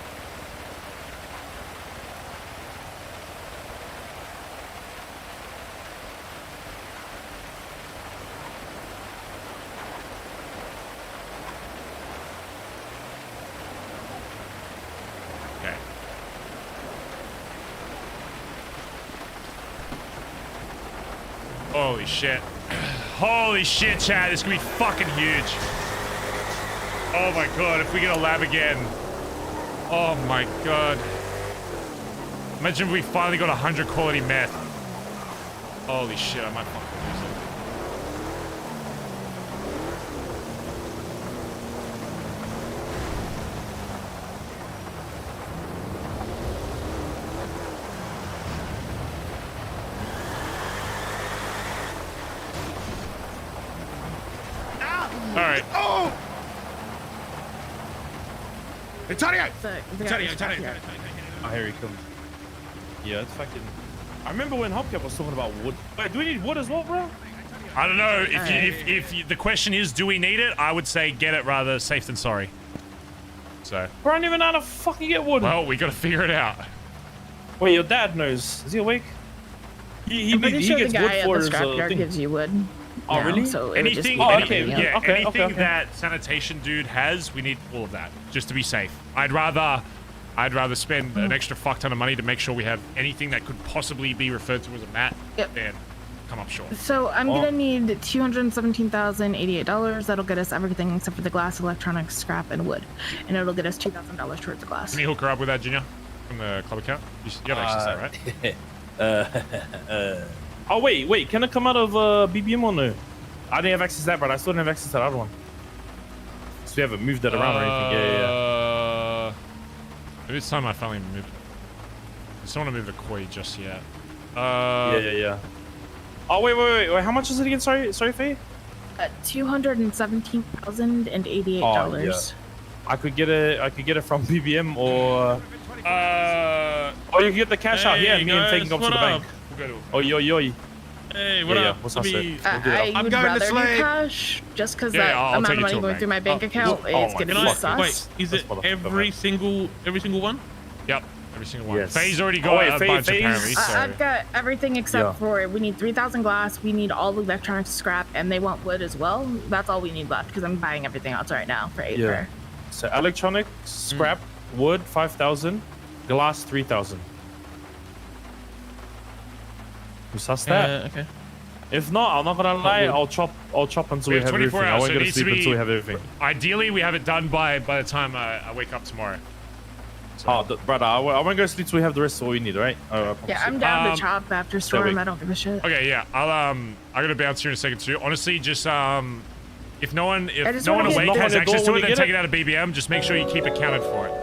Okay. Holy shit. Holy shit, Chad. This is gonna be fucking huge. Oh my god, if we get a lab again. Oh my god. Imagine if we finally got 100 quality meth. Holy shit, I might fucking lose it. Alright.
Oh! Antonio!
Antonio. Oh, here he comes. Yeah, it's fucking... I remember when Hubcap was talking about wood. Wait, do we need wood as well, bro?
I don't know. If the question is, do we need it? I would say get it rather safe than sorry. So.
Bro, I don't even know how to fucking get wood.
Well, we gotta figure it out.
Wait, your dad knows. Is he awake?
I'm pretty sure the guy at the scrapyard gives you wood.
Oh, really?
So
anything,
okay.
Anything that sanitation dude has, we need all of that, just to be safe. I'd rather spend an extra fuck ton of money to make sure we have anything that could possibly be referred to as a mat than come up short.
So I'm gonna need $217,088. That'll get us everything except for the glass, electronics, scrap, and wood, and it'll get us $2,000 towards the glass.
Can you hook her up with that, Junior, from the club account? You have access to that, right?
Oh wait, can it come out of BBM or no? I didn't have access to that, but I still didn't have access to the other one. So we haven't moved that around or anything. Yeah.
Maybe it's time I finally moved it. I just don't want to move the koi just yet.
Yeah. Oh wait. How much is it again? Sorry, Faye.
$217,088.
Oh, yeah. I could get it from BBM or you can get the cash out here. Me and Faye can go to the bank. Oh yo.
Hey, what up?
What's up, sir?
I would rather do cash, just because that amount of money going through my bank account is going to be sus.
Wait, is it every single one?
Yep, every single one.
Yes.
Faye's already got a bunch apparently. So.
I've got everything except for we need 3,000 glass, we need all the electronics scrap, and they want wood as well. That's all we need left because I'm buying everything else right now for 8 per.
So electronics, scrap, wood 5,000, glass 3,000. You suss that?
Okay.
If not, I'm not gonna lie. I'll chop until we have
24
everything.
hours,
I won't
so
go to sleep until we have everything.
Ideally, we have it done by the time I wake up tomorrow. So.
Brother, I won't go to sleep until we have the rest of what we need, right?
Yeah, I'm down to chop after storm. I don't give a shit.
Okay, yeah. I gotta bounce here in a second too. Honestly, just if no one awake has access to it, then take it out of BBM. Just make sure you keep accounted for it.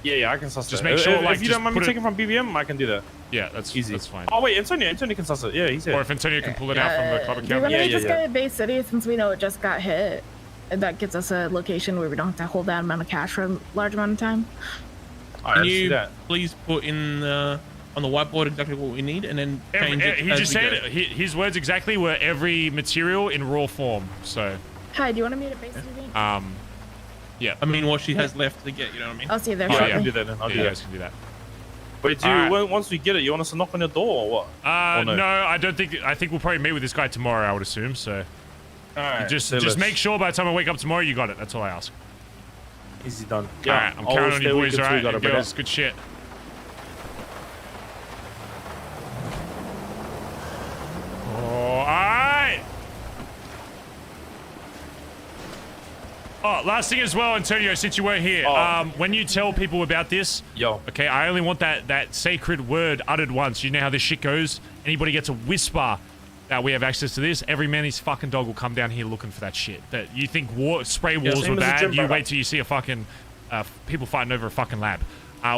Yeah, I can suss it.
Just make sure,
if you don't mind me taking from BBM, I can do that.
Yeah, that's easy. That's fine.
Oh wait, Antonio can suss it. Yeah, he's here.
Or if Antonio can pull it out from the club account.
Do you want to just go to Bay City since we know it just got hit? And that gets us a location where we don't have to hold that amount of cash for a large amount of time.
Can you please put in on the whiteboard exactly what we need and then change it?
He just said his words exactly were every material in raw form. So.
Hi, do you want to meet at Bay City?
Yeah.
I mean, what she has left to get, you know what I mean?
I'll see you there.
Yeah, I can do that then.
You guys can do that.
Wait, once we get it, you want us to knock on your door or what?
No, I don't think. I think we'll probably meet with this guy tomorrow. I would assume so.
All right.
Just make sure by the time I wake up tomorrow, you got it. That's all I ask.
Easy done.
Yeah. All right, I'm counting on you boys. All right, and girls, good shit. All right. Oh, last thing as well, Antonio, since you weren't here, when you tell people about this, okay, I only want that sacred word uttered once. You know how this shit goes? Anybody gets a whisper that we have access to this, every man his fucking dog will come down here looking for that shit. That you think spray walls were bad, you wait till you see a fucking people fighting over a fucking lab.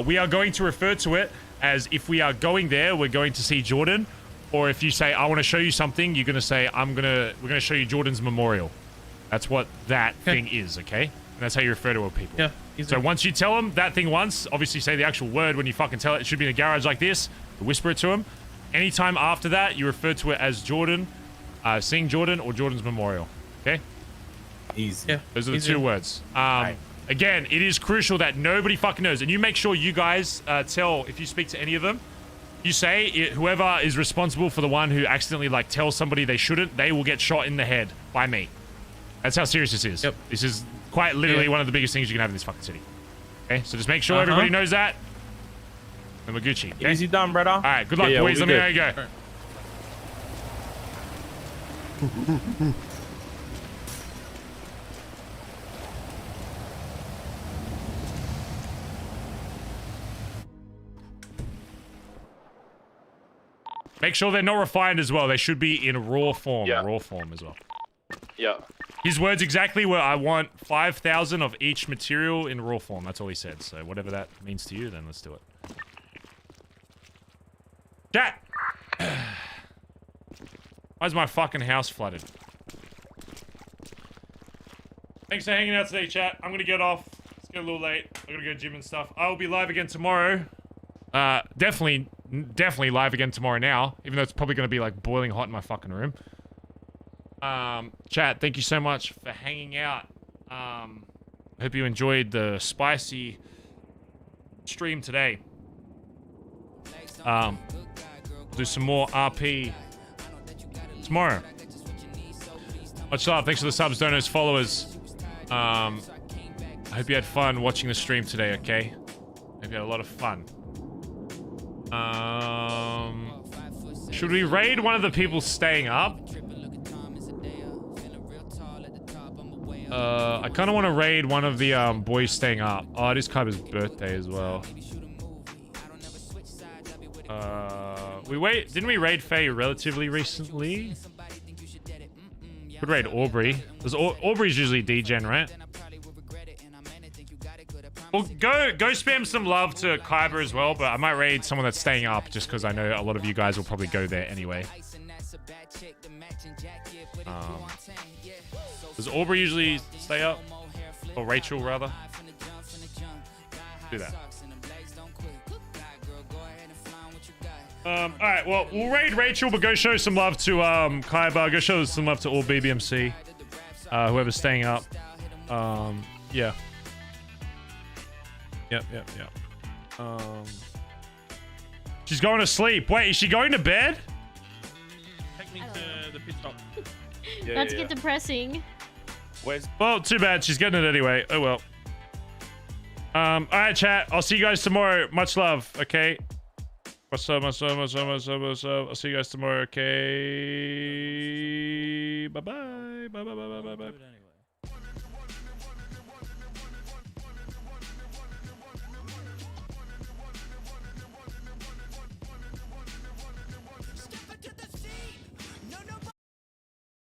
We are going to refer to it as if we are going there, we're going to see Jordan, or if you say I want to show you something, you're gonna say we're gonna show you Jordan's memorial. That's what that thing is, okay? And that's how you refer to people.
Yeah.
So once you tell them that thing once, obviously say the actual word when you fucking tell it. It should be in a garage like this. Whisper it to them. Anytime after that, you refer to it as Jordan, seeing Jordan, or Jordan's memorial. Okay?
Easy.
Yeah.
Those are the two words. Again, it is crucial that nobody fucking knows. And you make sure you guys tell, if you speak to any of them, you say whoever is responsible for the one who accidentally like tells somebody they shouldn't, they will get shot in the head by me. That's how serious this is. Yep. This is quite literally one of the biggest things you can have in this fucking city. Okay, so just make sure everybody knows that. And we're Gucci. Okay?
Easy done, brother.
All right, good luck, boys. Let me know how you go. Make sure they're not refined as well. They should be in raw form. Yeah. Raw form as well.
Yeah.
His words exactly were, I want 5,000 of each material in raw form. That's all he said. So whatever that means to you, then let's do it. Chat! Why is my fucking house flooded? Thanks for hanging out today, chat. I'm gonna get off. It's getting a little late. I'm gonna go gym and stuff. I will be live again tomorrow. Definitely live again tomorrow now. Even though it's probably gonna be like boiling hot in my fucking room. Chat, thank you so much for hanging out. I hope you enjoyed the spicy stream today. Do some more RP tomorrow. Much love. Thanks for the subs, donors, followers. I hope you had fun watching the stream today, okay? Hope you had a lot of fun. Should we raid one of the people staying up? I kind of want to raid one of the boys staying up. Oh, it is Kyber's birthday as well. Didn't we raid Faye relatively recently? Could raid Aubrey. Aubrey's usually D-gen, right? Well, go spam some love to Kyber as well, but I might raid someone that's staying up just because I know a lot of you guys will probably go there anyway. Does Aubrey usually stay up? Or Rachel, rather? Do that. Alright, well, we'll raid Rachel, but go show some love to Kyber. Go show some love to all BBMC. Whoever's staying up. Yeah. Yep. She's going to sleep. Wait, is she going to bed?
Take me to the pit stop.
Not to get depressing.
Well, too bad. She's getting it anyway. Oh, well. Alright, chat. I'll see you guys tomorrow. Much love, okay? What's up? I'll see you guys tomorrow, okay? Bye-bye. Bye.